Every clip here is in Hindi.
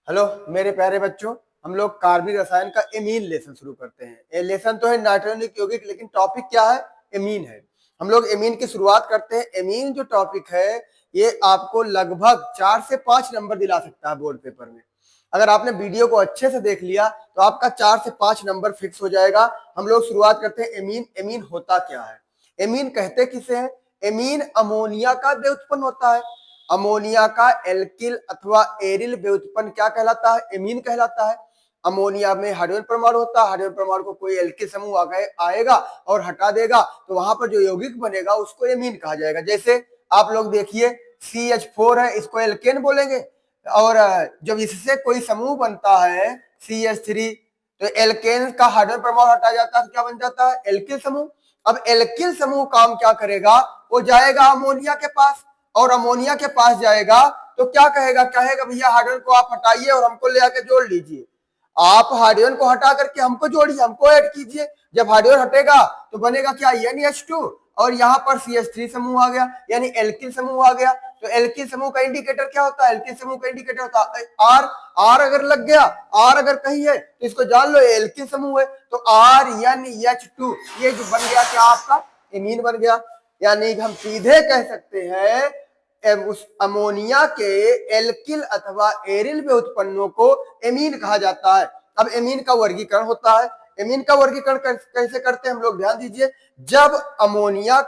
हेलो मेरे प्यारे बच्चों, हम लोग कार्बनिक रसायन का एमीन लेसन शुरू करते हैं। ये लेसन तो है नाइट्रोजनिक यौगिक, लेकिन टॉपिक क्या है? एमीन है। हम लोग एमीन की शुरुआत करते हैं। एमीन जो टॉपिक है ये आपको लगभग 4 से 5 नंबर दिला सकता है बोर्ड पेपर में। अगर आपने वीडियो को अच्छे से देख लिया तो आपका 4 से 5 नंबर फिक्स हो जाएगा। हम लोग शुरुआत करते हैं एमीन। एमीन होता क्या है? एमीन कहते किसे हैं? एमीन अमोनिया का व्युत्पन्न होता है। अमोनिया का एल्किल अथवा एरिल व्युत्पन्न क्या कहलाता है? एमीन कहलाता है। अमोनिया में हाइड्रोजन परमाणु होता है। हाइड्रोजन परमाणु को कोई एल्किल समूह आएगा और हटा देगा तो वहां पर जो यौगिक बनेगा उसको एमीन कहा जाएगा। जैसे आप लोग देखिए CH4 है, इसको एल्केन बोलेंगे। और जब इससे कोई समूह बनता है CH3 तो एल्केन का हाइड्रोजन परमाणु हटा जाता है तो क्या बन जाता है? एल्किल समूह। अब एल्किल समूह काम क्या करेगा? वो जाएगा अमोनिया के पास, और अमोनिया के पास जाएगा तो क्या कहेगा? कहेगा भैया हाइड्रोजन को आप हटाइए और हमको ले आके जोड़ लीजिए। आप हाइड्रोजन को हटा करके हमको जोड़िए, हमको ऐड कीजिए। जब हाइड्रोजन हटेगा तो बनेगा क्या? NH2, और यहाँ पर CH3 समूह आ गया, यानी एल्किल समूह आ गया। तो एल्किल समूह का इंडिकेटर क्या होता है? एल्किल समूह का इंडिकेटर होता है आर। आर अगर लग गया, आर अगर कहीं है तो इसको जान लो एल्किल समूह है। तो RNH2 ये जो बन गया क्या? आपका एमीन बन गया। यानी हम सीधे कह सकते हैं उस अमोनिया के एल्किल अथवा एरिल व्युत्पन्नों को एमीन कहा जाता है। अब एमीन का वर्गीकरण होता है। एमीन का वर्गीकरण कैसे करते हैं हम लोग? ध्यान दीजिए। जब अमोनिया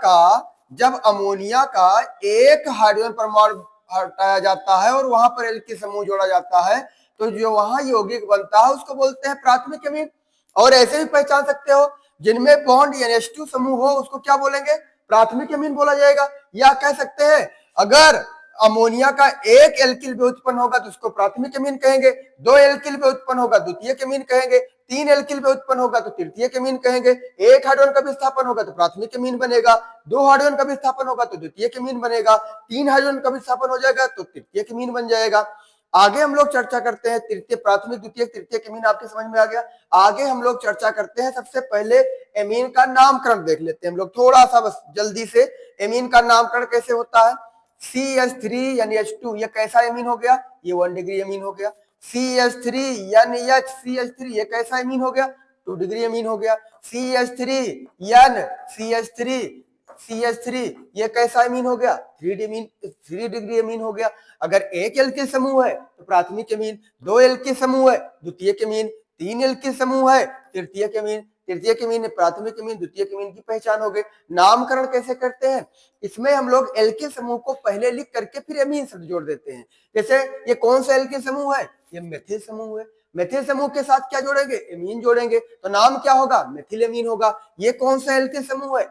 का एक हाइड्रोजन परमाणु हटाया जाता है और वहां पर एल्किल समूह जोड़ा जाता है तो जो वहां यौगिक बनता है उसको बोलते हैं प्राथमिक एमीन। और ऐसे भी पहचान सकते हो, जिनमें बॉन्ड NH2 समूह हो उसको क्या बोलेंगे? प्राथमिक एमीन बोला जाएगा। या कह सकते हैं अगर अमोनिया का एक एल्किल व्युत्पन्न होगा तो उसको प्राथमिक एमीन कहेंगे, 2 एल्किल व्युत्पन्न होगा द्वितीयक एमीन कहेंगे, 3 एल्किल व्युत्पन्न होगा तो तृतीयक एमीन कहेंगे, 1 हाइड्रोजन का विस्थापन होगा तो प्राथमिक एमीन बनेगा, 2 हाइड्रोजन का विस्थापन होगा तो द्वितीयक एमीन बनेगा, 3 हाइड्रोजन का विस्थापन हो जाएगा तो तृतीयक एमीन बन जाएगा। आगे हम लोग चर्चा करते हैं तृतीय, प्राथमिक, द्वितीयक, तृतीयक एमीन आपके समझ में आ गया। आगे हम लोग चर्चा करते हैं, सबसे पहले एमीन का नामकरण देख लेते हैं हम लोग थोड़ा सा, बस जल्दी से। एमीन का नामकरण कैसे होता है? CH3 NH2 ये कैसा एमीन हो गया? ये 1 डिग्री एमीन हो गया। CH3 NH ये कैसा एमीन हो गया? 2 डिग्री एमीन हो गया। CH3 CH3 ये कैसा एमीन हो गया? 3 डिग्री एमीन हो गया। अगर एक एल्किल समूह है तो प्राथमिक एमीन, 2 एल्किल समूह है द्वितीयक एमीन, 3 एल्किल समूह है तृतीयक एमीन। तृतीयक एमीन, प्राथमिक एमीन, द्वितीयक एमीन की पहचान हो गई। नामकरण कैसे करते हैं? इसमें हम लोग एल्किल समूह को पहले लिख करके फिर एमीन शब्द जोड़ देते हैं। जैसे ये कौन सा एल्किल समूह है? ये मेथिल समूह है। मेथिल समूह के साथ क्या जोड़ेंगे? एमीन जोड़ेंगे, तो नाम क्या होगा? मेथिल एमीन होगा। ये कौन सा एल्किल समूह है?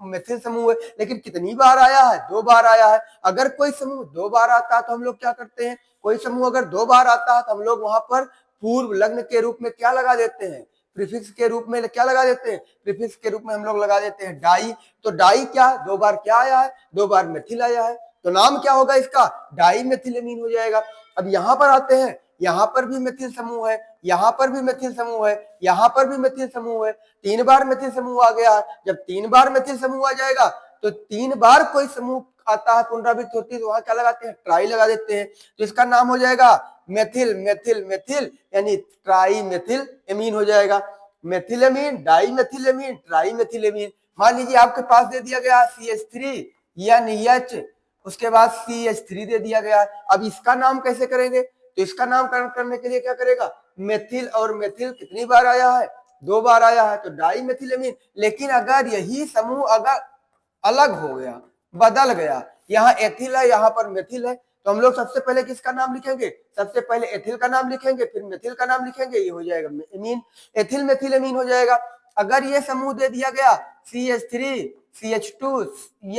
मेथिल समूह है। लेकिन कितनी बार आया है? 2 बार आया है। अगर कोई समूह 2 बार आता है तो हम लोग क्या करते हैं? कोई समूह अगर 2 बार आता है तो हम लोग वहां पर पूर्व लग्न के रूप में क्या लगा देते हैं? प्रीफिक्स के रूप में क्या लगा देते हैं? प्रीफिक्स के रूप में हम लोग लगा देते हैं डाई। तो डाई क्या? 2 बार क्या आया है? 2 बार मेथिल आया है, तो नाम क्या होगा इसका? डाई मेथिलेमीन हो जाएगा। अब यहां पर आते हैं, यहां पर भी मेथिल समूह है, यहां पर भी मेथिल समूह है, यहां पर भी मेथिल समूह है। 3 बार मेथिल समूह आ गया है। जब 3 बार मेथिल समूह आ जाएगा तो 3 बार कोई समूह आता है, पुनरावृत्ति होती है, तो वहां क्या लगाते हैं? ट्राई लगा देते हैं। तो इसका नाम हो जाएगा मेथिल मेथिल मेथिल, यानी ट्राई मेथिल एमीन हो जाएगा। मेथिलेमीन, डाई मेथिलेमीन, ट्राई मेथिलेमीन। मान लीजिए आपके पास दे दिया गया CH3 NH, उसके बाद CH3 दे दिया गया। अब इसका नाम कैसे करेंगे? तो इसका नामकरण करने के लिए क्या करेगा? मेथिल और मेथिल कितनी बार आया है? 2 बार आया है, तो डाई मेथिलेमीन। लेकिन अगर यही समूह अगर अलग हो गया, बदल गया, यहाँ एथिल है, यहाँ पर मेथिल है, तो हम लोग सबसे पहले किसका नाम लिखेंगे? सबसे पहले एथिल का नाम लिखेंगे, फिर मेथिल का नाम लिखेंगे, ये हो जाएगा एमीन, एथिल मेथिल एमीन हो जाएगा। अगर ये समूह दे दिया गया CH3 CH2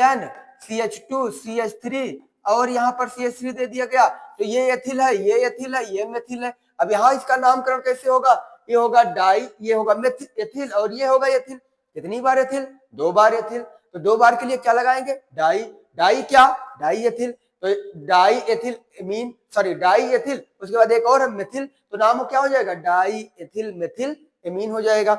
N CH2 CH3 और यहाँ पर CH3 दे दिया गया तो ये एथिल है, ये एथिल है, ये मेथिल है। अब यहाँ इसका नामकरण कैसे होगा? ये होगा डाई, ये होगा मेथिल एथिल, और ये होगा एथिल। कितनी बार एथिल? 2 बार एथिल। तो 2 बार के लिए क्या लगाएंगे? डाई। डाई क्या? Di ethyl. तो di ethyl amine, sorry di ethyl, उसके बाद एक और है मेथिल, तो नाम क्या हो जाएगा? डाई एथिल मेथिल एमीन हो जाएगा।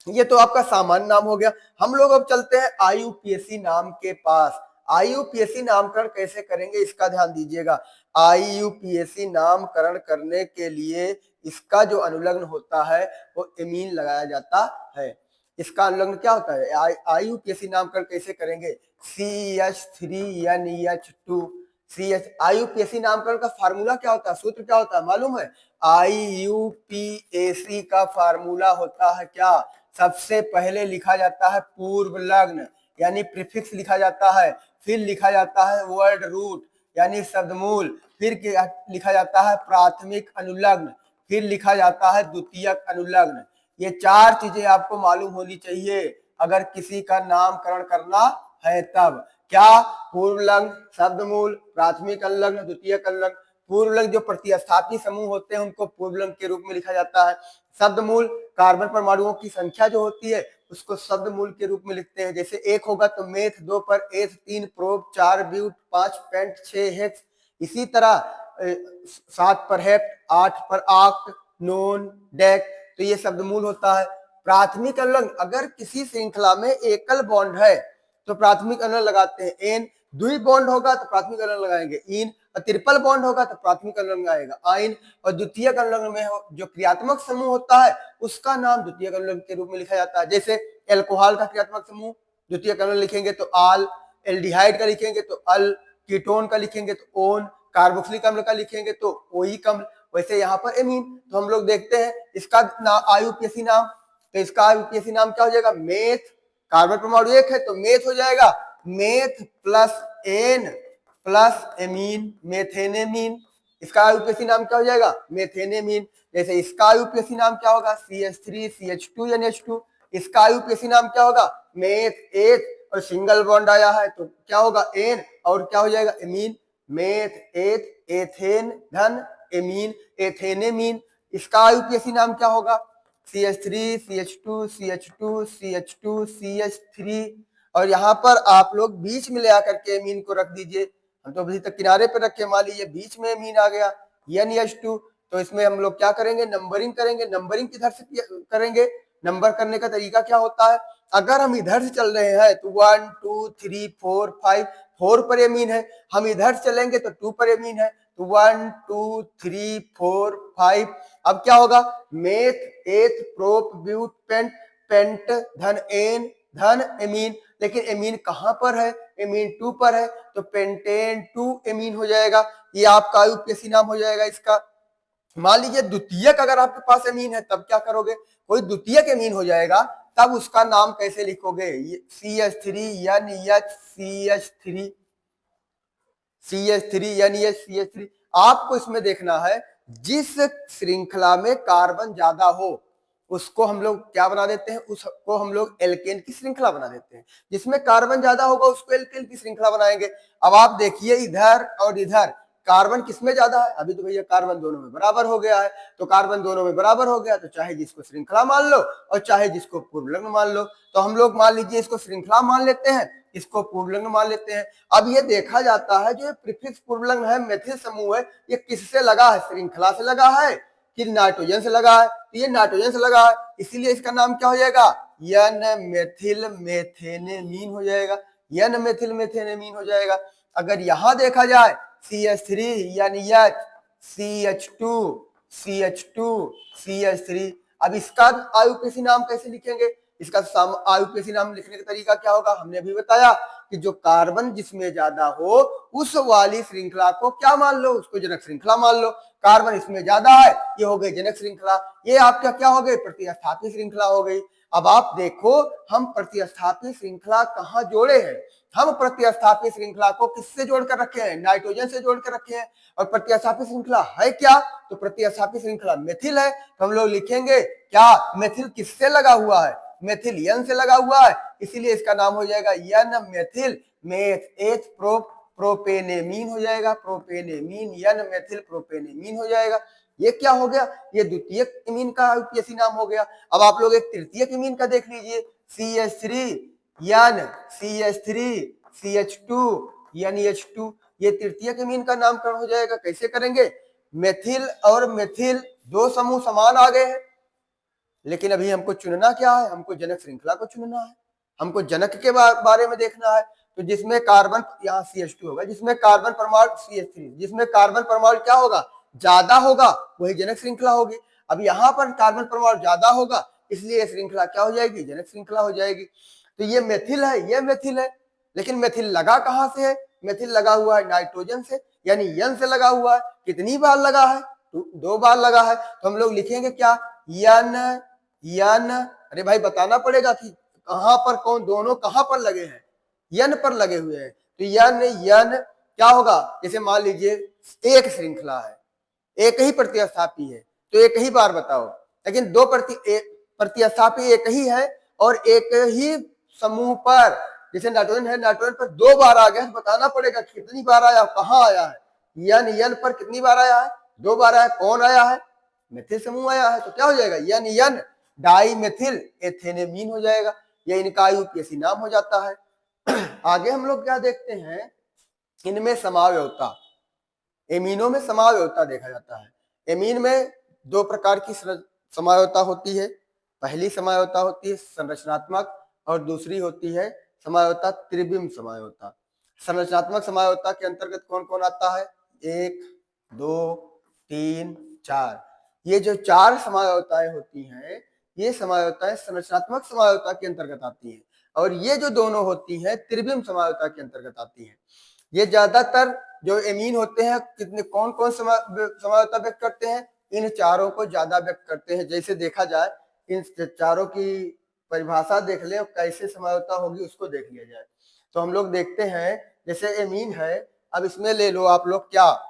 ये तो आपका सामान्य नाम हो गया। हम लोग अब चलते हैं IUPAC नाम के पास। IUPAC नामकरण कैसे करेंगे इसका ध्यान दीजिएगा। IUPAC नामकरण करने के लिए इसका जो अनुलग्न होता है वो एमीन लगाया जाता है। इसका अनुलग्न क्या होता है? IUPAC नामकरण कैसे करेंगे? CH3NH2 CH। IUPAC नामकरण का फार्मूला क्या होता है? सूत्र क्या होता है मालूम है? IUPAC का फार्मूला होता है क्या? सबसे पहले लिखा जाता है पूर्व लग्न यानी प्रीफिक्स लिखा जाता है, फिर लिखा जाता है वर्ड रूट यानी शब्दमूल, फिर लिखा जाता है प्राथमिक अनुलग्न, फिर लिखा जाता है द्वितीयक अनुलग्न। ये चार चीजें आपको मालूम होनी चाहिए अगर किसी का नामकरण करना है तब। क्या? पूर्व लग्न, शब्दमूल, प्राथमिक अनुलग्न, द्वितीयक अनुलग्न। पूर्व लग्न जो प्रतिस्थापी समूह होते हैं उनको पूर्व लग्न के रूप में लिखा जाता है। शब्दमूल कार्बन परमाणुओं की संख्या जो होती है उसको शब्द मूल के रूप में लिखते हैं। जैसे 1 होगा तो मेथ, 2 पर एथ, 3 प्रोप, 4 ब्यूट, 5 पेंट, 6 हेक्स। इसी तरह 7 पर हेप्ट, 8 पर आक्ट, नोन, डेक, तो ये शब्द मूल होता है। प्राथमिक अनुलग्न अगर किसी श्रृंखला में एकल बॉन्ड है तो प्राथमिक अनुलग्न लगाते हैं एन, द्वि बॉन्ड होगा तो प्राथमिक अनुलग्न लगाएंगे इन, और ट्रिपल बॉन्ड होगा तो प्राथमिक अनुलग्न आएगा आइन, और द्वितीयक अनुलग्न में जो क्रियात्मक समूह होता है उसका नाम द्वितीयक अनुलग्न के रूप में लिखा जाता है। जैसे एल्कोहल का क्रियात्मक समूह द्वितीयक अनुलग्न लिखेंगे तो आल, एल्डिहाइड का लिखेंगे तो अल, कीटोन का लिखेंगे तो ओन, कार्बोक्सिलिक अम्ल का लिखेंगे तो ओइक अम्ल। वैसे यहाँ पर एमीन, तो हम लोग देखते हैं इसका IUPAC नाम, तो इसका IUPAC नाम क्या हो जाएगा? मेथ, कार्बन परमाणु 1 है तो मेथ हो जाएगा meth plus N plus amine, methanamine. इसका IUPAC नाम क्या हो जाएगा? मेथेनेमीन। जैसे इसका IUPAC नाम क्या होगा? CH3CH2NH2। इसका IUPAC नाम क्या होगा? मेथ एथ, और सिंगल बॉन्ड आया है तो क्या होगा? एन, और क्या हो जाएगा? एमीन, मेथ एथ एथेन धन एमीन, एथेनेमीन। इसका IUPAC नाम क्या होगा? CH3CH2CH2CH2CH3, और यहाँ पर आप लोग बीच में ले आकर के एमीन को रख दीजिए। हम तो अभी तक किनारे पे रखे, मान लीजिए बीच में एमीन आ गया NH2, तो इसमें हम लोग क्या करेंगे? नंबरिंग करेंगे। नंबरिंग किधर से करेंगे? नंबर करने का तरीका क्या होता है? अगर हम इधर से चल रहे हैं तो 1 2 3 4 5, 4 पर एमीन है, हम इधर चलेंगे तो 2 पर एमीन है, तो 1 2 3 4 5। अब क्या होगा? Meth eth prop but pent, pent धन एन धन एमीन। लेकिन एमीन कहां पर है? एमीन 2 पर है तो पेंटेन 2 एमीन हो जाएगा। ये आपका IUPAC नाम हो जाएगा इसका। मान लीजिए द्वितीयक अगर आपके पास एमीन है तब क्या करोगे? कोई द्वितीयक एमीन हो जाएगा तब उसका नाम कैसे लिखोगे? CH3NH CH3NH आपको इसमें देखना है जिस श्रृंखला में कार्बन ज्यादा हो उसको हम लोग क्या बना देते हैं? उसको हम लोग एल्केन की श्रृंखला बना देते हैं। जिसमें कार्बन ज्यादा होगा उसको एल्केन की श्रृंखला बनाएंगे। अब आप देखिए इधर और इधर कार्बन किसमें ज्यादा है? अभी तो भैया कार्बन दोनों में बराबर हो गया है, तो कार्बन दोनों में बराबर हो गया तो चाहे जिसको श्रृंखला मान लो और चाहे जिसको पूर्वलग्न मान लो। तो हम लोग मान लीजिए इसको श्रृंखला मान लेते हैं, इसको पूर्वलग्न मान लेते हैं। अब ये देखा जाता है जो प्रीफिक्स पूर्वलग्न है, मेथिल समूह है, ये किससे लगा है? श्रृंखला से लगा है कि नाइट्रोजन से लगा है? तो ये नाइट्रोजन से लगा है, इसीलिए इसका नाम क्या हो जाएगा? एन मेथिल मेथेनेमीन हो जाएगा, एन मेथिल मेथेनेमीन हो जाएगा। अगर यहां देखा जाए CH3 यानी CH2 CH2 CH3, अब इसका IUPAC नाम कैसे लिखेंगे? इसका IUPAC नाम लिखने का तरीका क्या होगा? हमने अभी बताया कि जो कार्बन जिसमें ज्यादा हो उस वाली श्रृंखला को क्या मान लो? उसको जनक श्रृंखला मान लो। कार्बन इसमें ज्यादा है, ये हो गई जनक श्रृंखला, ये आपका क्या हो गई? प्रतिस्थापी श्रृंखला हो गई। अब आप देखो हम प्रतिस्थापी श्रृंखला कहाँ जोड़े हैं? हम प्रतिस्थापी श्रृंखला को किससे जोड़कर रखे हैं? नाइट्रोजन से जोड़कर रखे हैं। और प्रतिस्थापी श्रृंखला है क्या? तो प्रतिस्थापी श्रृंखला मेथिल है। तो हम लोग लिखेंगे क्या? मेथिल किससे लगा हुआ है? मेथिल एन से लगा हुआ है, इसीलिए इसका नाम हो जाएगा एन मेथिल मेथ एथ प्रोपेनेमीन हो जाएगा, प्रोपेनेमीन, एन मेथिल प्रोपेनेमीन हो जाएगा। ये क्या हो गया? ये द्वितीयक इमीन का IUPAC नाम हो गया। अब आप लोग एक तृतीयक इमीन का देख लीजिए, CH3 यान CH3 CH2 NH2, ये तृतीयक इमीन का नामकरण हो जाएगा। कैसे करेंगे? मेथिल और मेथिल दो समूह समान आ गए हैं, लेकिन अभी हमको चुनना क्या है? हमको जनक श्रृंखला को चुनना है। हमको जनक के बारे में देखना है, तो जिसमें कार्बन, यहाँ CH2 होगा, जिसमें कार्बन परमाणु CH3, जिसमें कार्बन परमाणु क्या होगा, ज्यादा होगा, वही जनक श्रृंखला होगी। अब यहाँ पर कार्बन परमाणु ज्यादा होगा, इसलिए ये श्रृंखला क्या हो जाएगी, जनक श्रृंखला हो जाएगी। तो ये मेथिल है, ये मेथिल है, लेकिन मेथिल लगा कहाँ से है, मेथिल लगा हुआ है नाइट्रोजन से, यानी यन से लगा हुआ है। कितनी बार लगा है, 2 बार लगा है। तो हम लोग लिखेंगे क्या, यन यन, अरे भाई बताना पड़ेगा कि कहां पर कौन, दोनों कहां पर लगे हैं, यन पर लगे हुए हैं। तो यन यन क्या होगा, जैसे मान लीजिए एक श्रृंखला है, एक ही प्रतिस्थापी है, तो एक ही बार बताओ, लेकिन 2 प्रतिस्थापी एक ही है और एक ही समूह पर, जैसे नाइट्रोजन है, नाइट्रोजन पर 2 बार आ गया, बताना पड़ेगा कितनी बार आया, कहां आया है। यन यन पर कितनी बार आया है, 2 बार आया है। कौन आया है, मेथिल समूह आया है। तो क्या हो जाएगा, यन यन डाई मेथिल एथेनेमीन हो जाएगा। यह इनका यूपीएससी नाम हो जाता है। आगे हम लोग क्या देखते हैं, इनमें समावयवता, एमीनों में समावयवता देखा जाता है। एमीन में 2 प्रकार की समावयवता होती है। पहली समावयवता होती है संरचनात्मक और दूसरी होती है समावयवता त्रिविम समावयवता। संरचनात्मक समावयवता के अंतर्गत कौन कौन आता है, 1 2 3 4, ये जो 4 समावयवताएं होती हैं, ये समावयवताएं संरचनात्मक समावयवता के अंतर्गत आती हैं, और ये जो दोनों होती हैं त्रिविम समावयवता के अंतर्गत आती हैं। ये ज्यादातर जो एमीन होते हैं, कितने कौन कौन समावयवता व्यक्त करते हैं, इन चारों को ज्यादा व्यक्त करते हैं। जैसे देखा जाए, इन चारों की परिभाषा देख ले और कैसे समावयवता होगी उसको देख लिया जाए। तो हम लोग देखते हैं, जैसे एमीन है, अब इसमें ले लो आप लोग क्या,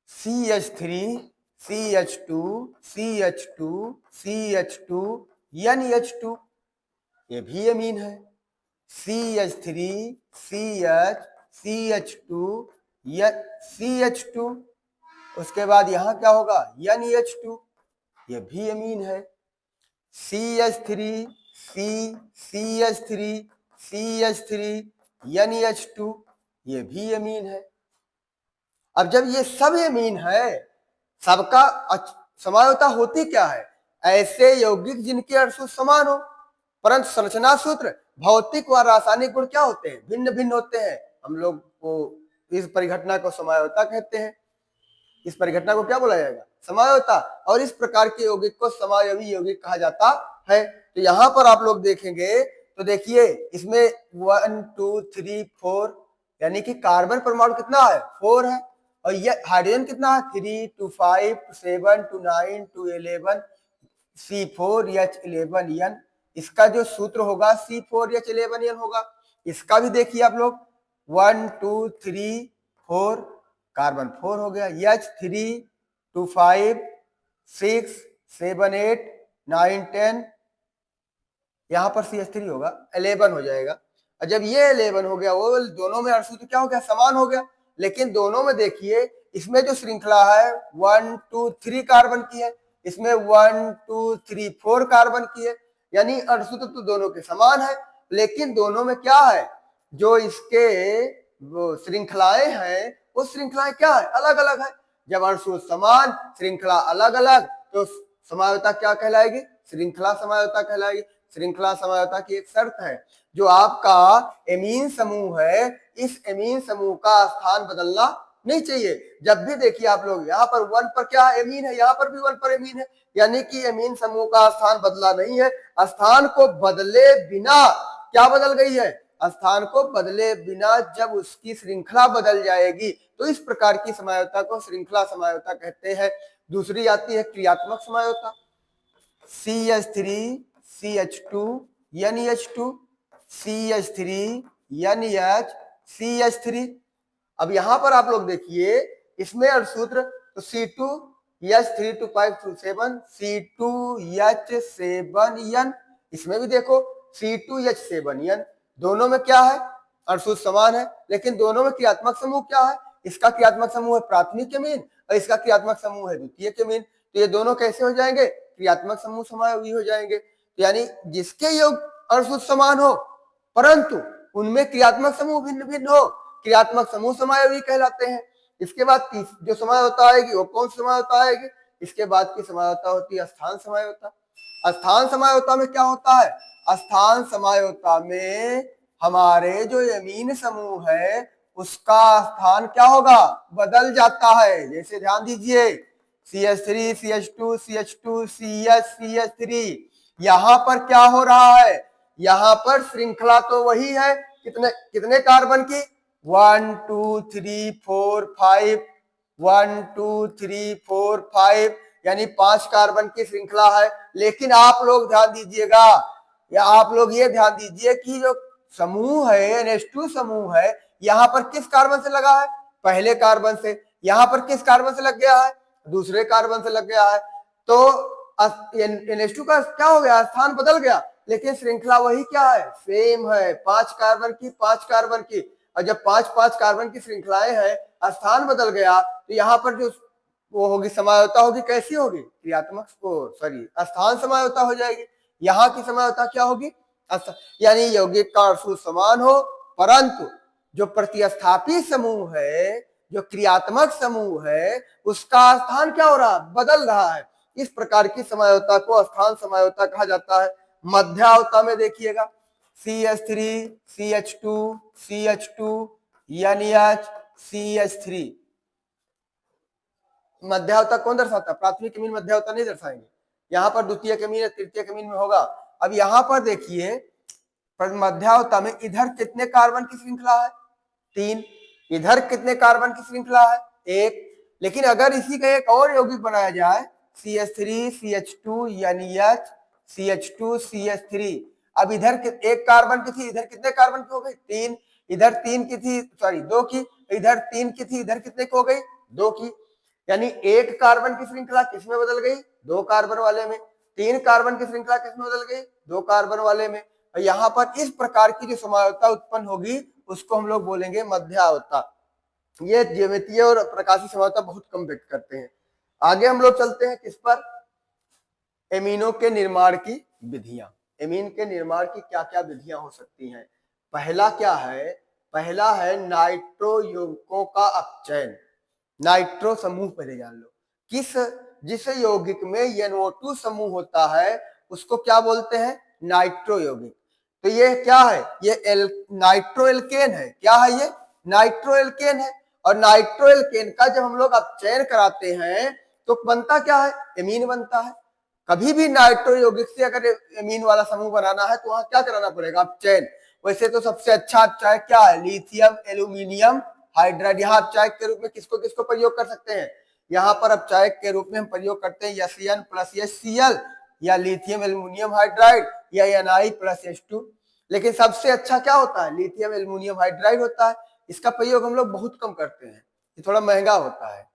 CH3 CH2 CH2 CH2 NH2, ये भी एमीन है। CH3 CH CH2 CH2, उसके बाद यहां क्या होगा, NH2, ये भी एमीन है। CH3 CH3 CH3 NH2, ये भी एमीन है। अब जब ये सब एमीन है, सबका समावयवता होती क्या है, ऐसे यौगिक जिनके अणु समान हो, परंतु संरचना सूत्र, भौतिक व रासायनिक गुण क्या होते हैं, भिन्न भिन्न होते हैं। हम लोग को इस परिघटना को समावयवता कहते हैं। इस परिघटना को क्या बोला जाएगा, समावयवता। और इस प्रकार के यौगिक को समावयवी यौगिक कहा जाता है। तो यहाँ पर आप लोग देखेंगे तो देखिए, इसमें 1 2 3 4, यानी कि कार्बन परमाणु कितना है, 4 है, और ये हाइड्रोजन कितना है, 3 2 5 2 7 2 9 2 11 C4H11N। इसका जो सूत्र होगा C4H11N होगा। इसका भी देखिए आप लोग, 1 2 3 4, कार्बन 4 हो गया, H3 2 5 6 7 8 9 10, यहां पर CH3 होगा, 11 हो जाएगा। और जब ये 11 हो गया, वो दोनों में अणु क्या हो गया, समान हो गया। लेकिन दोनों में देखिए, इसमें जो श्रृंखला है 1 2 3 कार्बन की है, इसमें 1 2 3 4 कार्बन की है, यानी अणु तो दोनों के समान है, लेकिन दोनों में क्या है, जो इसके वो श्रृंखलाएं हैं, वो श्रृंखलाएं क्या है, अलग अलग है। जब अणु समान, श्रृंखला अलग अलग, तो समावयवता क्या कहलाएगी, श्रृंखला समावयवता कहलाएगी। श्रृंखला समावयवता की एक शर्त है, जो आपका एमीन समूह है, इस एमीन समूह का स्थान बदलना नहीं चाहिए। जब भी देखिए आप लोग, यहाँ पर 1 पर क्या एमीन है, यहाँ पर भी 1 पर एमीन है, यानी कि एमीन समूह का स्थान बदला नहीं है। स्थान को बदले बिना क्या बदल गई है, स्थान को बदले बिना जब उसकी श्रृंखला बदल जाएगी, तो इस प्रकार की समावयवता को श्रृंखला समावयवता कहते हैं। दूसरी आती है क्रियात्मक समावयवता, CH3 CH2 NH2 CH3 NH CH3। अब यहां पर आप लोग देखिए, इसमें अणुसूत्र तो C2H32527 C2H7N, इसमें भी देखो C2H7N, दोनों में क्या है, अणुसूत्र समान है, लेकिन दोनों में क्रियात्मक समूह क्या है, इसका क्रियात्मक समूह है प्राथमिक एमीन और इसका क्रियात्मक समूह है द्वितीयक एमीन। तो ये दोनों कैसे हो जाएंगे, क्रियात्मक समूह समायोगी हो जाएंगे। तो यानी जिसके योग अणुसूत्र समान हो परंतु उनमें क्रियात्मक समूह भिन्न भिन्न हो, क्रियात्मक समूह समायोगी कहलाते हैं। इसके बाद जो समावयवता आएगी वो कौन समावयवता आएगी, इसके बाद की समावयवता होती है स्थान समावयवता। स्थान समझौता में क्या होता है, स्थान समझौता में हमारे जो एमीन समूह है उसका स्थान क्या होगा, बदल जाता है। जैसे ध्यान दीजिए CH3 CH2 CH2 CH CH3, यहां पर क्या हो रहा है, यहां पर श्रृंखला तो वही है, कितने कितने कार्बन की, 1 2 3 4 5, 1 2 3 4 5, यानी 5 कार्बन की श्रृंखला है। लेकिन आप लोग ध्यान दीजिएगा, या आप लोग ये ध्यान दीजिए कि जो समूह है NH2 समूह है, यहां पर किस कार्बन से लगा है, पहले कार्बन से। यहां पर किस कार्बन से लग गया है, दूसरे कार्बन से लग गया है। तो NH2 का क्या हो गया, स्थान बदल गया, लेकिन श्रृंखला वही क्या है, सेम है, 5 कार्बन की 5 कार्बन की। और जब 5 कार्बन की श्रृंखलाएं हैं, स्थान बदल गया, तो यहाँ पर जो वो होगी समझौता होगी, कैसी होगी, क्रियात्मक सॉरी स्थान समझौता हो जाएगी। यहाँ की समझौता क्या होगी, यानी यौगिक का अर्थ समान हो, परंतु जो प्रतिस्थापी समूह है, जो क्रियात्मक समूह है, उसका स्थान क्या हो रहा, बदल रहा है। इस प्रकार की समझौता को स्थान समझौता कहा जाता है। मध्यावता में देखिएगा CH3 CH2 CH2 NH CH3, मध्यावता कौन दर्शाता है, प्राथमिक अमीन मध्यावता नहीं दर्शाएंगे, यहाँ पर द्वितीय अमीन या तृतीय अमीन में होगा। अब यहाँ पर देखिए मध्यावता में इधर कितने कार्बन की श्रृंखला है, 3, इधर कितने कार्बन की श्रृंखला है, 1। लेकिन अगर इसी का एक और यौगिक बनाया जाए CH3 CH2 NH CH2 CH3, अब इधर एक कार्बन की थी, इधर कितने कार्बन की हो गई, 3, इधर 3 की थी, सॉरी 2 की, इधर 3 की थी, इधर कितने की हो गई, 2 की। यानी एक कार्बन की श्रृंखला किसमें बदल गई, 2 कार्बन वाले में। 3 कार्बन की श्रृंखला किसमें बदल गई, 2 कार्बन वाले में। और यहाँ पर इस प्रकार की जो समझौता उत्पन्न होगी उसको हम लोग बोलेंगे मध्यावता। ये ज्यामितीय और प्रकाशीय समझौता बहुत कम व्यक्त करते हैं। आगे हम लोग चलते हैं किस पर, एमीनों के निर्माण की विधियां। एमीन के निर्माण की क्या क्या विधियां हो सकती हैं। पहला क्या है, पहला है नाइट्रो यौगिकों का अपचयन। नाइट्रो समूह पहले जान लो, किस जिस यौगिक में NO2 समूह होता है उसको क्या बोलते हैं, नाइट्रो यौगिक। तो ये क्या है, ये नाइट्रो एल्केन है। क्या है ये, नाइट्रो एल्केन है। और नाइट्रो एल्केन का जब हम लोग अपचयन कराते हैं तो बनता क्या है, एमीन बनता है। कभी भी नाइट्रो यौगिक से अगर एमीन वाला समूह बनाना है तो वहां क्या कराना पड़ेगा, अपचयन। वैसे तो सबसे अच्छा अपचायक क्या है, लिथियम एल्यूमिनियम हाइड्राइड। यहाँ अपचायक के रूप में किसको किसको प्रयोग कर सकते हैं, यहाँ पर अपचायक के रूप में हम प्रयोग करते हैं SN प्लस HCl, या लिथियम एल्यूमिनियम हाइड्राइड, या Na+H2। लेकिन सबसे अच्छा क्या होता है, लिथियम एल्यूमिनियम हाइड्राइड होता है। इसका प्रयोग हम लोग बहुत कम करते हैं, ये थोड़ा महंगा होता है,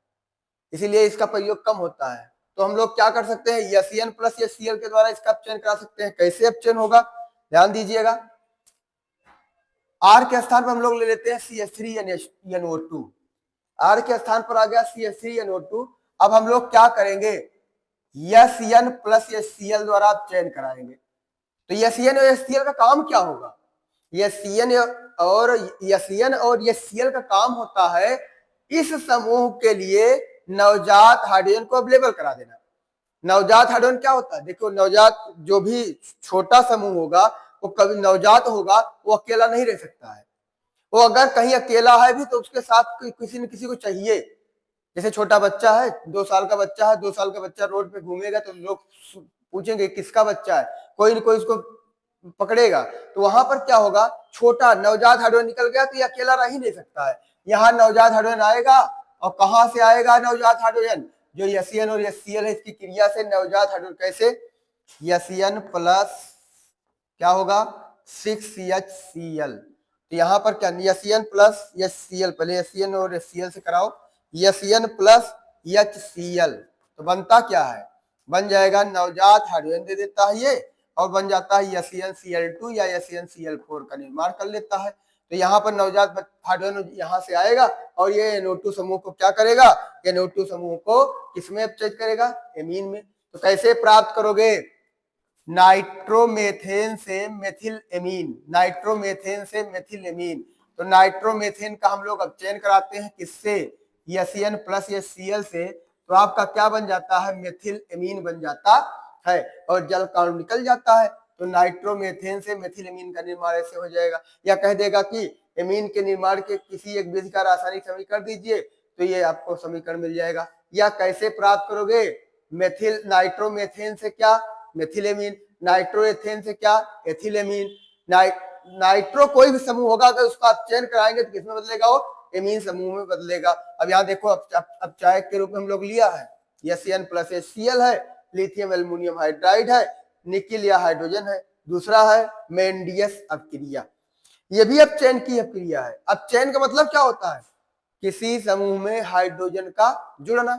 इसीलिए इसका प्रयोग कम होता है। तो हम लोग क्या कर सकते हैं, SN प्लस HCl के द्वारा इसका अपचयन करा सकते हैं। कैसे अपचयन होगा, ध्यान दीजिएगा। R के स्थान पर हम लोग ले लेते हैं CH3NO2, R के स्थान पर आ गया CH3NO2। अब हम लोग क्या करेंगे, SN प्लस HCl द्वारा अपचयन कराएंगे। तो SN और HCl का काम क्या होगा, SN और HCl का काम होता है इस समूह के लिए नवजात हाइड्रोजन को अवेलेबल करा देना। नवजात हाइड्रोजन क्या होता है, देखो नवजात जो भी छोटा समूह होगा वो कभी नवजात होगा, वो अकेला नहीं रह सकता है। वो अगर कहीं अकेला है भी तो उसके साथ किसी न किसी को चाहिए। जैसे छोटा बच्चा है, 2 साल का बच्चा है, 2 साल का बच्चा रोड पे घूमेगा तो लोग पूछेंगे किसका बच्चा है, कोई न कोई उसको पकड़ेगा। तो वहां पर क्या होगा, छोटा नवजात हाइड्रोजन निकल गया तो ये अकेला रह ही नहीं सकता है। यहाँ नवजात हाइड्रोजन आएगा, और कहां से आएगा नवजात हाइड्रोजन, जो SN और HCl है इसकी क्रिया से नवजात हाइड्रोजन कैसे, SN प्लस क्या होगा 6HCl। तो यहाँ पर क्या, SN प्लस HCl, पहले SN और HCl से कराओ, SN प्लस HCl। तो बनता क्या है, बन जाएगा नवजात हाइड्रोजन दे देता है ये, और बन जाता है SnCl2 या SnCl4 का निर्माण कर लेता है। तो यहाँ पर नवजात हाइड्रोजन यहाँ से आएगा और ये NO2 समूह को क्या करेगा, NO2 समूह को किसमें अपचयित करेगा, एमीन में। तो कैसे प्राप्त करोगे, नाइट्रोमेथेन से मेथिल एमीन, नाइट्रोमेथेन से मेथिल एमीन। तो नाइट्रोमेथेन का हम लोग अपचयन कराते हैं किससे, SN प्लस HCl से। तो आपका क्या बन जाता है, मेथिल एमीन बन जाता है और जल का अणु निकल जाता है तो नाइट्रोमेथेन से मेथिलेमीन का निर्माण ऐसे हो जाएगा। या कह देगा कि एमीन के निर्माण के किसी एक विधि का रासायनिक समीकरण दीजिए तो ये आपको समीकरण मिल जाएगा। या कैसे प्राप्त करोगे, मेथिल नाइट्रोमेथेन से क्या मेथिलेमीन, नाइट्रोएथेन से क्या एथिलेमीन। नाइट्रो कोई भी समूह होगा अगर उसका आप चयन कराएंगे तो किसमें बदलेगा, वो एमीन समूह में बदलेगा। अब यहाँ देखो अब चाय के रूप में हम लोग लिया है SN+HCl है, लिथियम एल्युमिनियम हाइड्राइड है, निकिल या हाइड्रोजन है, दूसरा है मेंडियस अपक्रिया। ये भी अब चयन की अपक्रिया है। अब चयन का मतलब क्या होता है, किसी समूह में हाइड्रोजन का जुड़ना।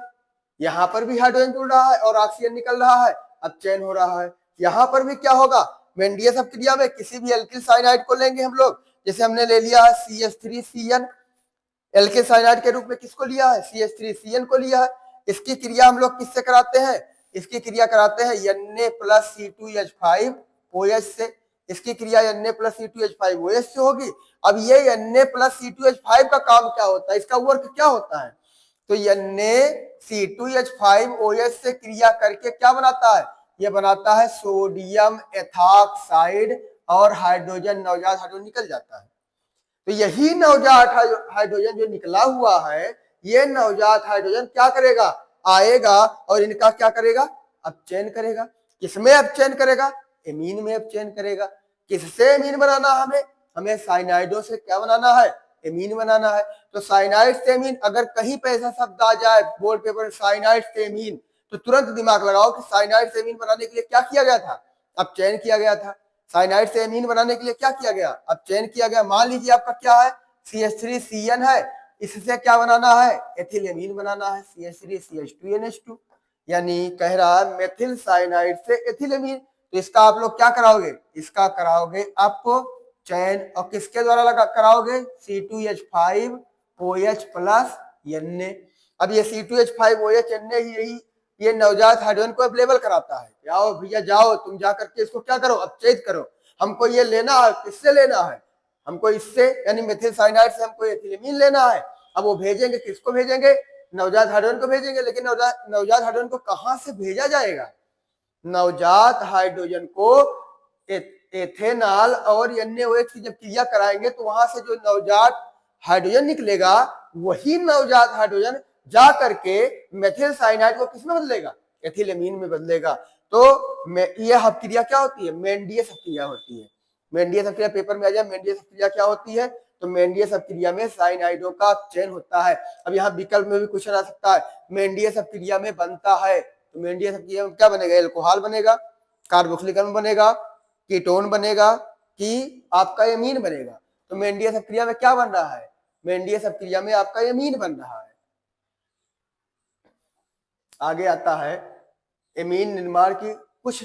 यहाँ पर भी हाइड्रोजन जुड़ रहा है और ऑक्सीजन निकल रहा है, अब चयन हो रहा है। यहाँ पर भी क्या होगा, मेंडियस अपक्रिया में किसी भी एल्किल साइनाइड को लेंगे हम लोग, जैसे हमने ले लिया है CH3CN, एल्किल साइनाइड के रूप में किसको लिया है, CH3CN को लिया है। इसकी क्रिया हम लोग किससे कराते हैं, इसकी क्रिया कराते हैं Na+C2H5OH से। इसकी क्रिया Na+C2H5OH से होगी। अब ये Na+C2H5 का काम क्या होता है, इसका वर्क क्या होता है, तो Na+C2H5OH से क्रिया करके क्या बनाता है, ये बनाता है सोडियम एथॉक्साइड और हाइड्रोजन, नवजात हाइड्रोजन निकल जाता है। तो यही नवजात हाइड्रोजन जो निकला हुआ है, ये नवजात हाइड्रोजन क्या करेगा, आएगा और इनका क्या करेगा, अपचयन करेगा। किसमें अपचयन करेगा, एमीन में अपचयन करेगा। किससे एमीन बनाना, हमें साइनाइडों से क्या बनाना है, एमीन बनाना है। तो साइनाइड से एमीन, अगर कहीं पे ऐसा शब्द आ जाए बोर्ड पेपर साइनाइड से एमीन, तो तुरंत दिमाग लगाओ कि साइनाइड से एमीन बनाने के लिए क्या किया गया था, अपचयन किया गया था। साइनाइड से एमीन बनाने के लिए क्या किया गया, अपचयन किया गया। मान लीजिए आपका क्या है, CH3CN है, इससे क्या बनाना है, एथिलेमीन बनाना है, CH3CH2NH2, यानी कह रहा है मेथिल साइनाइड से एथिलेमीन। तो इसका आप लोग क्या कराओगे, इसका कराओगे आपको चयन, और किसके द्वारा लगा कराओगे, C2H5OH प्लस Na। अब ये C2H5OH Na यही ये नवजात हाइड्रोजन को अवेलेबल कराता है। जाओ भैया जाओ, तुम जा करके इसको क्या करो, अपचयित करो। हमको ये लेना है, किससे लेना है, हमको इससे यानी मेथिल साइनाइड से हमको एथिलेमीन लेना है। अब वो भेजेंगे, किसको भेजेंगे, नवजात हाइड्रोजन को भेजेंगे। लेकिन नवजात हाइड्रोजन को कहां से भेजा जाएगा, नवजात हाइड्रोजन को एथेनॉल और NaOH की जब क्रिया कराएंगे तो वहां से जो नवजात हाइड्रोजन निकलेगा, वही नवजात हाइड्रोजन जा करके मेथिल साइनाइड को किसमें बदलेगा, एथिलेमीन में बदलेगा। तो यह अपक्रिया क्या होती है, मेंडियस अपक्रिया होती है। मेंडियस अपक्रिया पेपर में आ जाए, मेंडियस अपक्रिया क्या होती है, तो मेंडियस अपक्रिया में साइनाइडों का चयन होता है। अब यहाँ विकल्प में भी क्वेश्चन आ सकता है, मेंडियस अपक्रिया में बनता है, तो मेंडियस अपक्रिया में क्या बनेगा, एल्कोहल बनेगा, कार्बोक्सिलिक अम्ल बनेगा, कीटोन बनेगा, कि आपका एमीन बनेगा। तो मेंडियस अपक्रिया में क्या बन रहा है, मेंडियस अपक्रिया में आपका एमीन बन रहा है। आगे आता है एमीन निर्माण की कुछ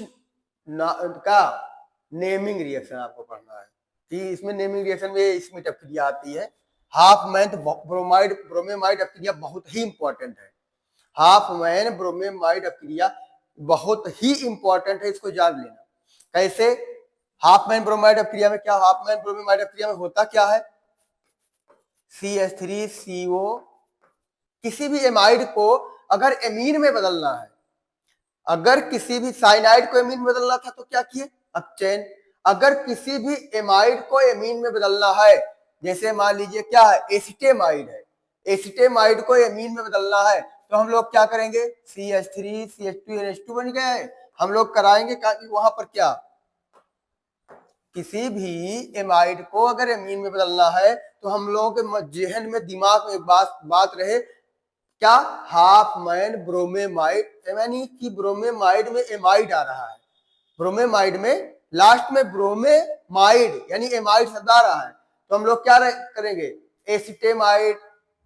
का नेमिंग रिएक्शन आपको पढ़ना है कि इसमें नेमिंग रिएक्शन में इसमें अपक्रिया आती है। हाफमैन ब्रोमाइड ब्रोमेमाइड अपक्रिया बहुत ही इंपॉर्टेंट है। हाफमैन ब्रोमेमाइड अपक्रिया बहुत ही इंपॉर्टेंट है, इसको जान लेना। कैसे, हाफमैन ब्रोमाइड अपक्रिया में क्या, हाफमैन ब्रोमेमाइड अपक्रिया में होता क्या है, CH3CO किसी भी एमाइड को अगर एमीन में बदलना है, अगर किसी भी साइनाइड को एमीन में बदलना था तो क्या किए, अपचयन। अगर किसी भी एमाइड को एमीन में बदलना है, जैसे मान लीजिए क्या है, एसिटेमाइड है, एसिटेमाइड को एमीन में बदलना है, तो हम लोग क्या करेंगे, CH3CH2NH2 बन गए, हम लोग कराएंगे। वहां पर क्या, किसी भी एमाइड को अगर एमीन में बदलना है तो हम लोगों के जेहन में, दिमाग में एक बात रहे, क्या, हाफमैन ब्रोमेमाइड, यानी कि ब्रोमेमाइड में एमाइड आ रहा है, ब्रोमेमाइड में लास्ट में ब्रोमेमाइड यानी एमाइड शब्द आ रहा है, तो हम लोग क्या करेंगे, एसिटेमाइड,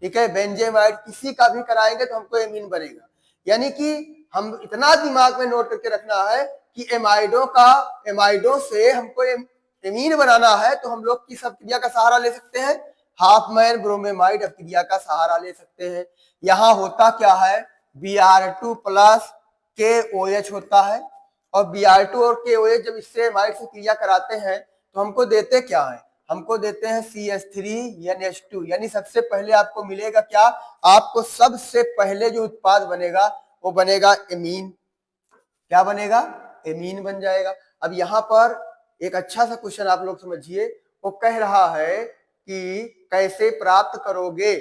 ठीक है, बेंजेमाइड, किसी का भी कराएंगे तो हमको एमीन बनेगा। यानी कि हम इतना दिमाग में नोट करके रखना है कि एमाइडों से हमको एमीन बनाना है, तो हम लोग किस अपक्रिया का सहारा ले सकते हैं, हाफमैन ब्रोमेमाइड अपक्रिया का सहारा ले सकते हैं। यहाँ होता क्या है, Br2 प्लस KOH होता है, और Br2 और KOH जब इससे एमाइड से क्रिया कराते हैं तो हमको देते क्या है, हमको देते हैं CH3NH2, यानी सबसे पहले आपको मिलेगा क्या, आपको सबसे पहले जो उत्पाद बनेगा वो बनेगा एमीन। क्या बनेगा, एमीन बन जाएगा। अब यहाँ पर एक अच्छा सा क्वेश्चन आप लोग समझिए, वो कह रहा है कि कैसे प्राप्त करोगे,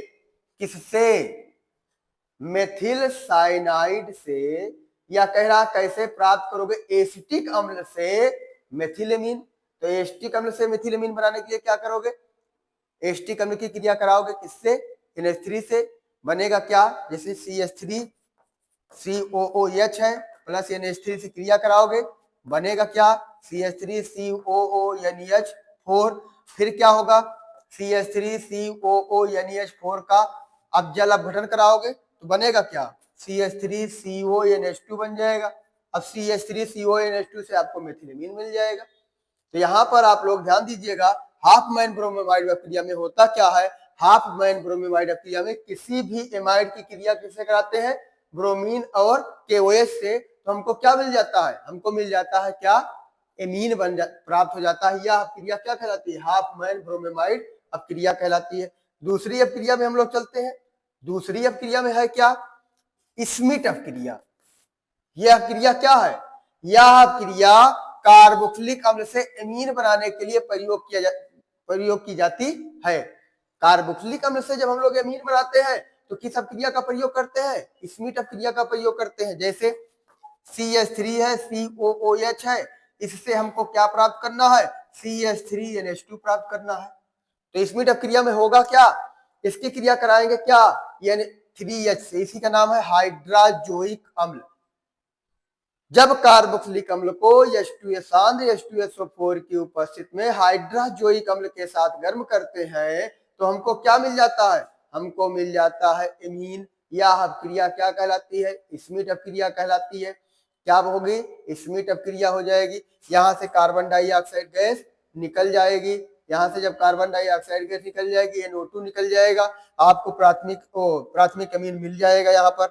किससे, मेथिल साइनाइड से, या कह रहा कैसे प्राप्त करोगे एसिटिक अम्ल से मेथिलेमीन। तो एसिटिक अम्ल से मेथिलेमीन बनाने के लिए क्या करोगे, एसिटिक अम्ल की क्रिया कराओगे किससे, NH3 से। बनेगा क्या, जैसे CH3 COOH है प्लस NH3 से क्रिया कराओगे, बनेगा क्या, CH3 COONH4। फिर क्या होगा, CH3 COONH4 का अब जल अपघटन कराओगे तो बनेगा क्या, CH3 CONH2 बन जाएगा। अब CH3 CONH2 से आपको मेथिलेमीन मिल जाएगा। तो यहाँ पर आप लोग ध्यान दीजिएगा, हाफ मैन ब्रोमीमाइड क्रिया में होता क्या है, हाफ मैन ब्रोमीमाइड क्रिया में किसी भी एमाइड की क्रिया किससे कराते हैं, ब्रोमीन और KOH से। तो हमको क्या मिल जाता है, हमको मिल जाता है क्या, एमीन प्राप्त हो जाता है। यह क्रिया क्या कहलाती है, हाफ मैन ब्रोमीमाइड अपक्रिया कहलाती है। दूसरी अपक्रिया में हम लोग चलते हैं, दूसरी अपक्रिया में है क्या, स्मिट अपक्रिया। यह क्रिया क्या है, यह क्रिया कार्बोक्सिलिक अम्ल से एमीन बनाने के लिए प्रयोग की जाती है। कार्बोक्सिलिक अम्ल से जब हम लोग एमीन बनाते हैं तो किस अपक्रिया का प्रयोग करते हैं, स्मिट अपक्रिया का प्रयोग करते हैं। जैसे CH3 है, COOH है, इससे हमको क्या प्राप्त करना है, CH3NH2 प्राप्त करना है। तो स्मिट अपक्रिया में होगा क्या, इसकी क्रिया कराएंगे क्या, N3H से, इसी का नाम है हाइड्राजोइक अम्ल। जब कार्बोक्सिलिक अम्ल को H2SO4 की उपस्थिति में हाइड्राजोइक अम्ल के साथ गर्म करते हैं तो हमको क्या मिल जाता है, हमको मिल जाता है एमीन। यह अपक्रिया क्या कहलाती है, स्मिट अपक्रिया कहलाती है। क्या होगी, स्मिट अपक्रिया हो जाएगी। यहाँ से कार्बन डाइऑक्साइड गैस निकल जाएगी, यहाँ से जब कार्बन डाइऑक्साइड गैस निकल जाएगी NO2 निकल जाएगा, आपको प्राथमिक अमीन मिल जाएगा। यहाँ पर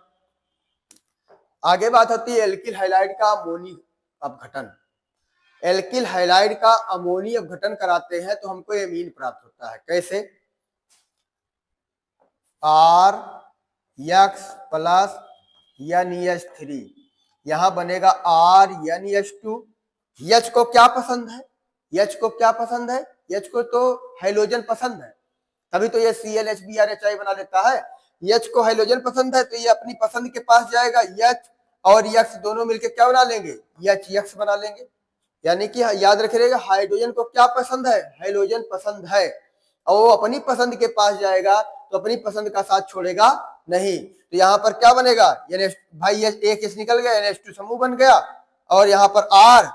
आगे बात होती है एल्किल हैलाइड का अमोनी अपघटन। एल्किल हैलाइड का अमोनी अपघटन कराते हैं तो हमको एमीन प्राप्त होता है। कैसे, RX प्लस NH3, यहां बनेगा RNH2। H को क्या पसंद है, H को क्या पसंद है, H को तो हाइड्रोजन पसंद है, तभी तो ये ClHbRHI बना लेता है। H को हाइड्रोजन पसंद है तो ये अपनी पसंद के पास जाएगा, H और X दोनों मिलकर क्या बना लेंगे, HX बना लेंगे। यानी कि याद रखिएगा, हाइड्रोजन को क्या पसंद है, हाइड्रोजन पसंद है, और वो अपनी पसंद के पास जाएगा तो अपनी पसंद का साथ छोड़ेगा नहीं। तो यहाँ पर क्या बनेगा, भाई एक H निकल गया, NH2 समूह बन गया, और यहाँ पर R,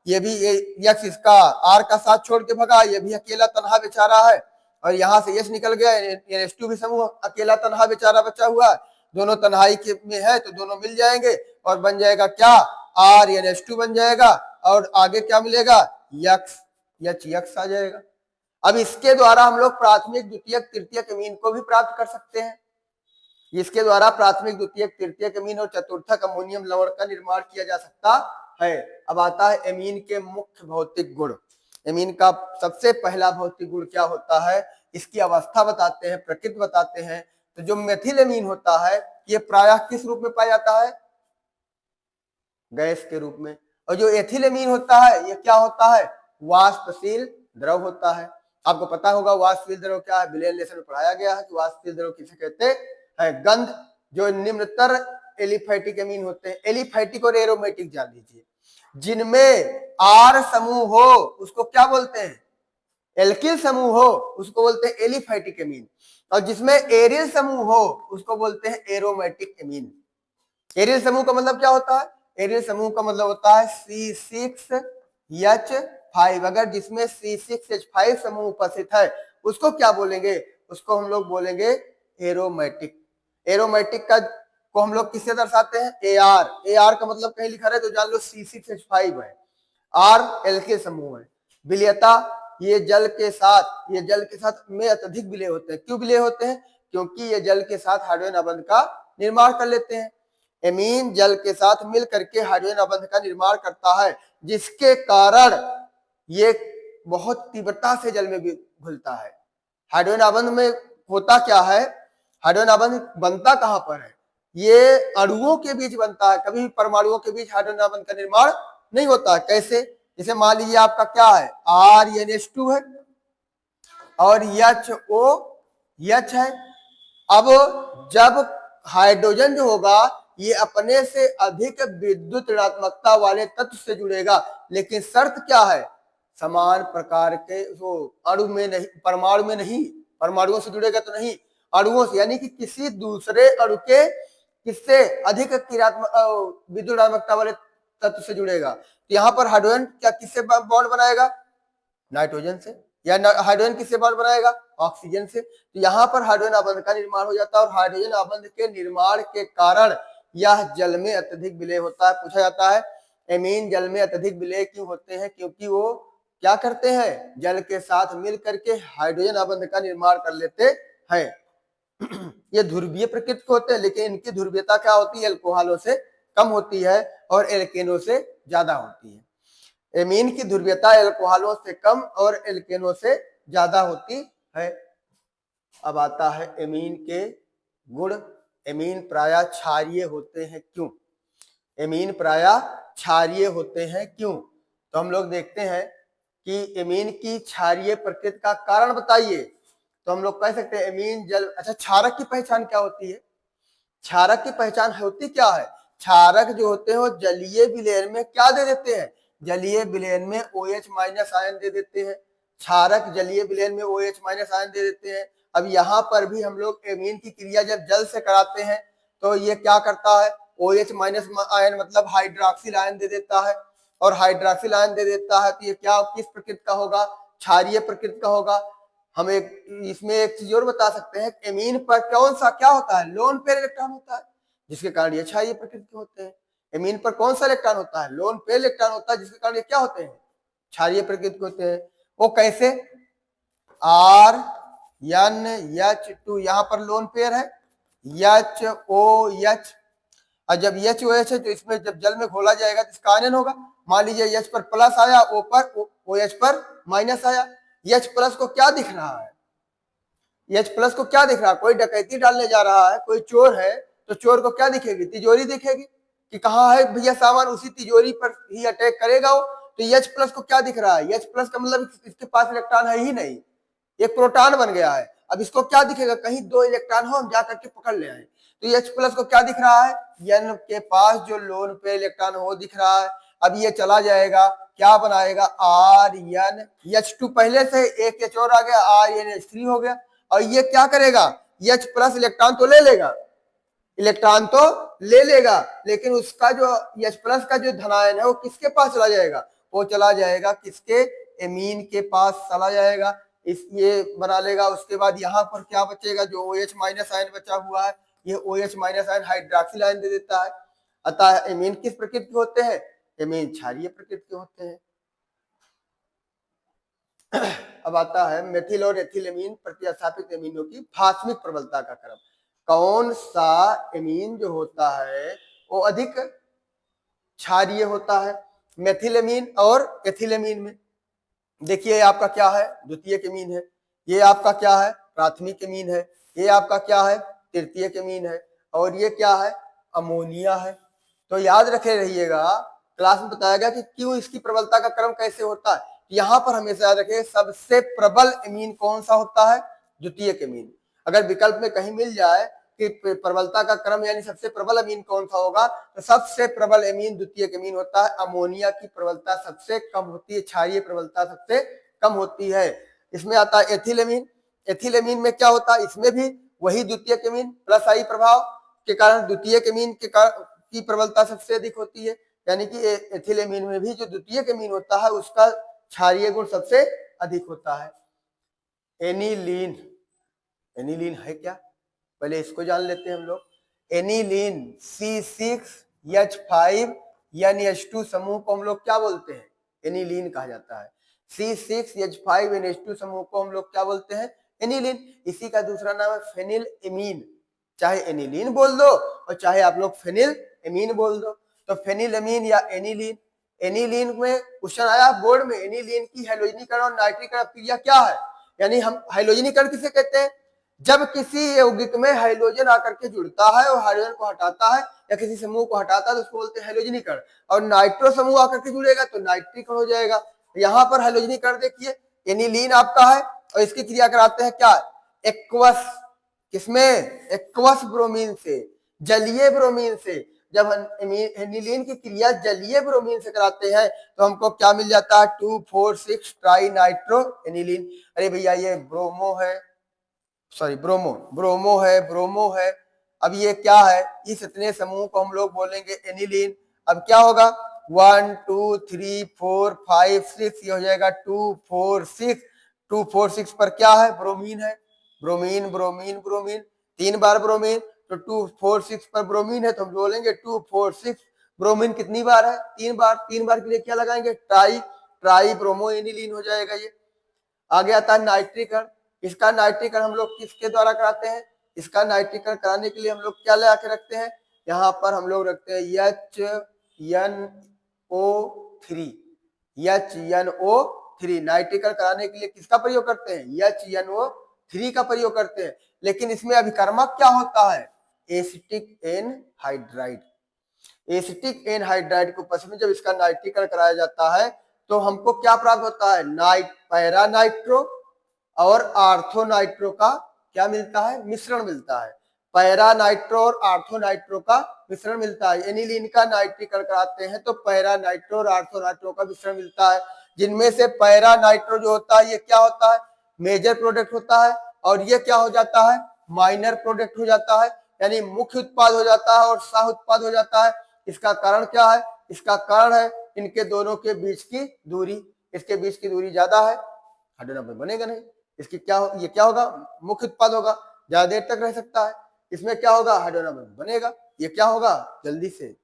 ये भी X इसका R का साथ छोड़ के भगा, ये भी अकेला तनहा बेचारा है, और यहाँ से H निकल गया, NH2 भी समूह अकेला तनहा बेचारा बचा हुआ है, दोनों तन्हाई में है तो दोनों मिल जाएंगे और बन जाएगा क्या, RNH2 बन जाएगा, और आगे क्या मिलेगा, X आ जाएगा। अब इसके द्वारा हम लोग प्राथमिक द्वितीयक तृतीयक अमीन को भी प्राप्त कर सकते हैं। इसके द्वारा प्राथमिक द्वितीयक तृतीयक अमीन और चतुर्थक अमोनियम लवण का निर्माण किया जा सकता है। अब आता है एमीन के मुख्य भौतिक गुण। एमीन का सबसे पहला भौतिक गुण क्या होता है, इसकी अवस्था बताते हैं, प्रकृति बताते हैं। तो जो मेथिल एमीन होता है ये प्रायः किस रूप में पाया जाता है, गैस के रूप में। और जो एथिल एमीन होता है ये क्या होता है, वाष्पशील द्रव होता है। आपको पता होगा वाष्पशील द्रव क्या है, विलयन लेसन में पढ़ाया गया है कि वाष्पशील द्रव किसे कहते हैं। गंध जो निम्नतर एलिफैटिक एमीन होते हैं, एलिफैटिक और एरोमेटिक जान लीजिए। जिनमें R समूह हो उसको क्या बोलते हैं, एल्किल समूह हो उसको बोलते हैं एलिफैटिक एमीन, और जिसमें एरिल समूह हो उसको बोलते हैं एरोमेटिक एमीन। एरिल समूह का मतलब क्या होता है, एरिल समूह का मतलब होता है C6H5। अगर जिसमें C6H5 समूह उपस्थित है उसको क्या बोलेंगे, उसको हम लोग बोलेंगे एरोमेटिक। एरोमेटिक का को हम लोग किससे दर्शाते हैं, AR का मतलब कहीं लिखा रहे तो जान लो C6H5 है, R एल्किल समूह है। विलयता, ये जल के साथ में अत्यधिक विलय होते हैं। क्यों विलय होते हैं, क्योंकि ये जल के साथ हाइड्रोजन अबंध का निर्माण कर लेते हैं। एमीन जल के साथ मिल करके हाइड्रोजन अबंध का निर्माण करता है, जिसके कारण ये बहुत तीव्रता से जल में घुलता है। हाइड्रोजन अबंध में होता क्या है, हाइड्रोजन अबंध बनता कहां पर है, ये अणुओं के बीच बनता है, कभी भी परमाणुओं के बीच हाइड्रोजन अबंध का निर्माण नहीं होता। कैसे? जैसे मान लीजिए आपका क्या है, RnH2 है और HOH है। अब जब हाइड्रोजन जो होगा ये अपने से अधिक विद्युत ऋणात्मकता वाले तत्व से जुड़ेगा, लेकिन शर्त क्या है, समान प्रकार के वो अणु में नहीं, परमाणु में नहीं, परमाणुओं से जुड़ेगा तो नहीं, अणुओं से, यानी कि किसी दूसरे अणु के किससे अधिक विद्युत ऋणात्मकता वाले तत्व से जुड़ेगा। तो यहाँ पर हाइड्रोजन क्या किससे बॉन्ड बनाएगा, नाइट्रोजन से, या हाइड्रोजन किससे बॉन्ड बनाएगा, ऑक्सीजन से। तो यहाँ पर हाइड्रोजन आबंध का निर्माण हो जाता है और हाइड्रोजन आबंध के निर्माण के कारण यह जल में अत्यधिक विलय होता है। पूछा जाता है एमीन जल में अत्यधिक विलय क्यों होते हैं, क्योंकि वो क्या करते हैं, जल के साथ मिल करके हाइड्रोजन आबंध का निर्माण कर लेते हैं। ये ध्रुवीय प्रकृति के होते हैं, लेकिन इनकी ध्रुवीयता क्या होती है, अल्कोहलों से कम होती है और एल्केनों से ज्यादा होती है। एमीन की ध्रुवीयता एल्कोहलों से कम और एल्केनों से ज्यादा होती है। अब आता है एमीन के गुण। एमीन प्रायः क्षारीय होते हैं, क्यों? एमीन प्रायः क्षारीय होते हैं, क्यों? तो हम लोग देखते हैं कि एमीन की क्षारीय प्रकृति का कारण बताइए। तो हम लोग कह सकते हैं एमीन जल, अच्छा क्षारक की पहचान क्या होती है, क्षारक की पहचान होती क्या है, क्षारक जो होते हैं वो जलीय विलयन में क्या दे देते हैं, जलीय विलयन में OH माइनस आयन दे देते हैं। क्षारक जलीय विलयन में OH माइनस आयन दे देते हैं। अब यहाँ पर भी हम लोग एमीन की क्रिया जब जल से कराते हैं तो ये क्या करता है, OH माइनस आयन मतलब हाइड्रोक्सिल आयन दे देता है, और हाइड्रोक्सिल आयन दे देता है तो ये क्या किस प्रकृति का होगा, क्षारीय प्रकृति का होगा। हम इसमें एक चीज और बता सकते हैं, एमीन पर कौन सा क्या होता है, लोन पेयर इलेक्ट्रॉन होता है, जिसके कारण ये क्षारीय प्रकृति के होते हैं। एमीन पर कौन सा इलेक्ट्रॉन होता है, लोन पेयर इलेक्ट्रॉन होता है, जिसके कारण ये क्या होते हैं, क्षारीय प्रकृति के होते हैं। वो कैसे, RnH2 यहाँ पर लोन पेयर है, HOH, और जब HOH है तो इसमें जब जल में घोला जाएगा तो इसका आयन होगा। मान लीजिए H पर प्लस आया, O पर OH पर माइनस आया। H प्लस को क्या दिख रहा है, H प्लस को क्या दिख रहा है, कोई डकैती डालने जा रहा है, कोई चोर है तो चोर को क्या दिखेगी, तिजोरी दिखेगी कि कहाँ है भैया सामान, उसी तिजोरी पर ही अटैक करेगा वो। तो H प्लस को क्या दिख रहा है, H प्लस का मतलब इसके पास इलेक्ट्रॉन है ही नहीं, एक प्रोटॉन बन गया है। अब इसको क्या दिखेगा, कहीं 2 इलेक्ट्रॉन हो हम जा करके पकड़ ले आए। तो H प्लस को क्या दिख रहा है, N के पास जो लोन पे इलेक्ट्रॉन हो दिख रहा है। अब ये चला जाएगा, क्या बनाएगा, RnH2, पहले से एक H और आ गया, RnH3 हो गया। और ये क्या करेगा, H प्लस इलेक्ट्रॉन तो ले लेगा, इलेक्ट्रॉन तो ले लेगा, लेकिन उसका जो H प्लस का जो धनायन है वो किसके पास चला जाएगा, वो चला जाएगा किसके, एमीन के पास चला जाएगा, इस ये बना लेगा। उसके बाद यहाँ पर क्या बचेगा, जो OH माइनस आयन बचा हुआ है, ये OH minus ion hydroxyl ion दे देता है। अतः एमीन किस प्रकृति के होते हैं, एमीन क्षारीय प्रकृति के होते हैं। अब आता है मेथिल और एथिलेमीन प्रतिस्थापित एमीनों की भास्मिक प्रबलता का क्रम। कौन सा एमीन जो होता है वो अधिक क्षारीय होता है, मेथिलेमीन और एथिलेमीन में। देखिए आपका क्या है, द्वितीयक एमीन है, ये आपका क्या है, प्राथमिक एमीन है, ये आपका क्या है, तृतीयक एमीन है, और ये क्या है, अमोनिया है। तो याद रखे रहिएगा, क्लास में बताया गया कि क्यों इसकी प्रबलता का क्रम कैसे होता है। यहाँ पर हमेशा याद रखे सबसे प्रबल एमीन कौन सा होता है, द्वितीयक एमीन। अगर विकल्प में कहीं मिल जाए कि प्रबलता का क्रम यानी सबसे प्रबल अमीन कौन सा होगा, तो सबसे प्रबल अमीन द्वितीयक अमीन होता है। अमोनिया की प्रबलता सबसे कम होती है, क्षारीय प्रबलता सबसे कम होती है। इसमें आता है एथिलेमीन। एथिलेमीन में क्या होता है, इसमें भी वही द्वितीयक अमीन प्लस आई प्रभाव के कारण द्वितीयक अमीन की प्रबलता सबसे अधिक होती है, यानी कि एथिलेमीन में भी जो द्वितीयक अमीन होता है उसका क्षारीय गुण सबसे अधिक होता है। एनिलीन, एनिलीन है क्या, पहले इसको जान लेते हैं हम लोग। एनिलीन C6H5NH2 समूह को हम लोग क्या बोलते हैं, एनिलीन कहा जाता है। C6H5NH2 समूह को हम लोग क्या बोलते हैं, एनिलीन। इसी का दूसरा नाम है फेनिल एमीन, चाहे एनिलीन बोल दो और चाहे आप लोग फेनिल एमीन बोल दो। तो फेनिल एमीन या एनिलीन, एनिलीन में क्वेश्चन आया बोर्ड में, एनिलीन की हैलोजनीकरण और नाइट्रीकरण क्रिया क्या है, यानी हम हैलोजनीकरण किसे कहते हैं, जब किसी यौगिक में हाइड्रोजन आकर के जुड़ता है और हाइड्रोजन को हटाता है या किसी समूह को हटाता है तो उसको बोलते हैं हैलोजनीकरण। और नाइट्रो समूह आकर के जुड़ेगा तो नाइट्रीकरण हो जाएगा। यहाँ पर हैलोजनीकरण देखिए, एनिलीन आपका है और इसकी क्रिया कराते हैं क्या, एक्वस, किसमें, एक्वस ब्रोमीन से, जलीय ब्रोमीन से। जब एनिलीन की क्रिया जलीय ब्रोमीन से कराते हैं तो हमको क्या मिल जाता है, 2,4,6 ट्राई नाइट्रो एनिलीन। अरे भैया ये ब्रोमो है, सॉरी ब्रोमो है। अब ये क्या है, इस इतने समूह को हम लोग बोलेंगे एनिलीन। अब क्या होगा, 1 2 3 4 5 6, ये हो जाएगा 2 4 6। 2 4 6 पर क्या है, ब्रोमीन है, ब्रोमीन ब्रोमीन ब्रोमीन, 3 बार ब्रोमीन, तो 2 4 6 पर ब्रोमीन है तो हम बोलेंगे 2 4 6। ब्रोमीन कितनी बार है, 3 बार, 3 बार के लिए क्या लगाएंगे, ट्राई ब्रोमो एनिलीन हो जाएगा ये। आगे आता है नाइट्रीकरण। इसका नाइट्रीकरण हम लोग किसके द्वारा कराते हैं, इसका नाइट्रीकरण कराने के लिए हम लोग क्या लगा के रखते हैं, यहाँ पर हम लोग रखते हैं HNO3। नाइट्रीकरण कराने के लिए किसका प्रयोग करते हैं, HNO3 का प्रयोग करते हैं। लेकिन इसमें अभिकर्मक क्या होता है, एसिटिक एनहाइड्राइड। एसिटिक एनहाइड्राइड के उपस्थिति में जब इसका नाइट्रीकरण कराया जाता है तो हमको क्या प्राप्त होता है, पैरा नाइट्रो और आर्थो नाइट्रो का क्या मिलता है, मिश्रण मिलता है। पैरा नाइट्रो और आर्थो नाइट्रो का मिश्रण मिलता है। एनिलीन का नाइट्रीकरण कराते हैं तो पैरा नाइट्रो और आर्थो नाइट्रो का मिश्रण मिलता है, जिनमें से पैरा नाइट्रो जो होता है ये क्या होता है, मेजर प्रोडक्ट होता है, और ये क्या हो जाता है, माइनर प्रोडक्ट हो जाता है, यानी मुख्य उत्पाद हो जाता है और सह उत्पाद हो जाता है। इसका कारण क्या है, इसका कारण है इनके दोनों के बीच की दूरी, इसके बीच की दूरी ज्यादा है, हाइड्रोजन बनेगा नहीं। इसकी क्या ये क्या होगा, मुख्य उत्पाद होगा, ज्यादा देर तक रह सकता है। इसमें क्या होगा, हाइड्रोजन बनेगा, ये क्या होगा, जल्दी से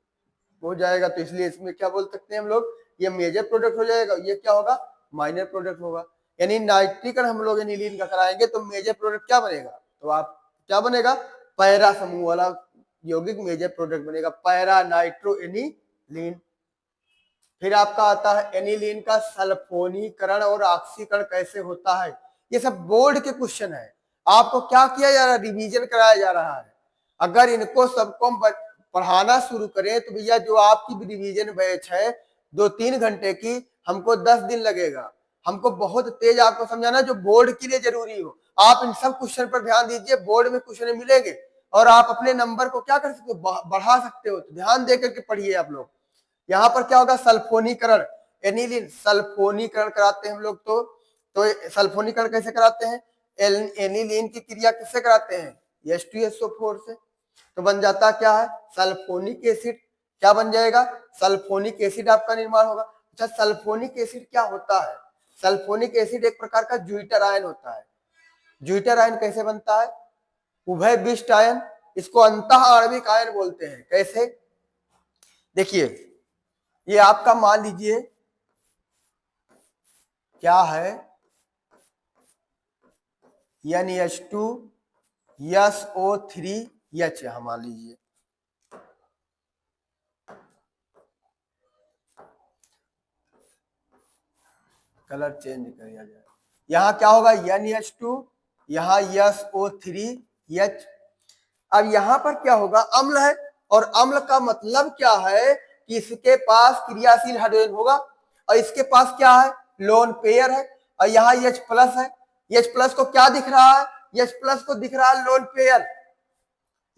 हो जाएगा। तो इसलिए इसमें क्या बोल सकते हैं हम लोग, ये मेजर प्रोडक्ट हो जाएगा, ये क्या होगा, माइनर प्रोडक्ट होगा। यानी नाइट्रीकरण हम लोग एनिलीन का कराएंगे तो मेजर प्रोडक्ट क्या बनेगा, तो आप क्या बनेगा, पैरा समूह वाला यौगिक मेजर प्रोडक्ट बनेगा, पैरा नाइट्रो एनिलीन। फिर आपका आता है एनिलीन का सल्फोनीकरण और ऑक्सीकरण कैसे होता है। ये सब बोर्ड के क्वेश्चन है, आपको क्या किया जा रहा है, रिवीजन कराया जा रहा है। अगर इनको सबको पढ़ाना शुरू करें तो भैया जो आपकी रिवीजन बैच है 2-3 घंटे की, हमको 10 दिन लगेगा। हमको बहुत तेज आपको समझाना जो बोर्ड के लिए जरूरी हो। आप इन सब क्वेश्चन पर ध्यान दीजिए, बोर्ड में क्वेश्चन मिलेंगे और आप अपने नंबर को क्या कर सकते हो, बढ़ा सकते हो। तो ध्यान दे करके पढ़िए आप लोग। यहाँ पर क्या होगा, सल्फोनीकरण, एनिलीन सल्फोनीकरण कराते हैं हम लोग। तो सल्फोनीकरण कैसे कराते हैं, एनिलीन की क्रिया किससे कराते हैं, H2SO4 से। तो बन जाता क्या है, सल्फोनिक एसिड। क्या बन जाएगा, सल्फोनिक एसिड आपका निर्माण होगा। अच्छा, सल्फोनिक एसिड क्या होता है, सल्फोनिक एसिड एक प्रकार का ज्यूइटर आयन होता है। ज्यूइटर आयन कैसे बनता है, उभय विशिष्ट आयन, इसको अंतः आणविक आयन बोलते हैं। कैसे, देखिए ये आपका मान लीजिए क्या है, NH2SO3H है, मान लीजिए। कलर चेंज कर दिया जाए, यहाँ क्या होगा, NH2, यहाँ SO3H। अब यहाँ पर क्या होगा, अम्ल है, और अम्ल का मतलब क्या है कि इसके पास क्रियाशील हाइड्रोजन होगा और इसके पास क्या है, लोन पेयर है, और यहाँ H प्लस है। H प्लस को क्या दिख रहा है, H प्लस को दिख रहा है लोन पेयर।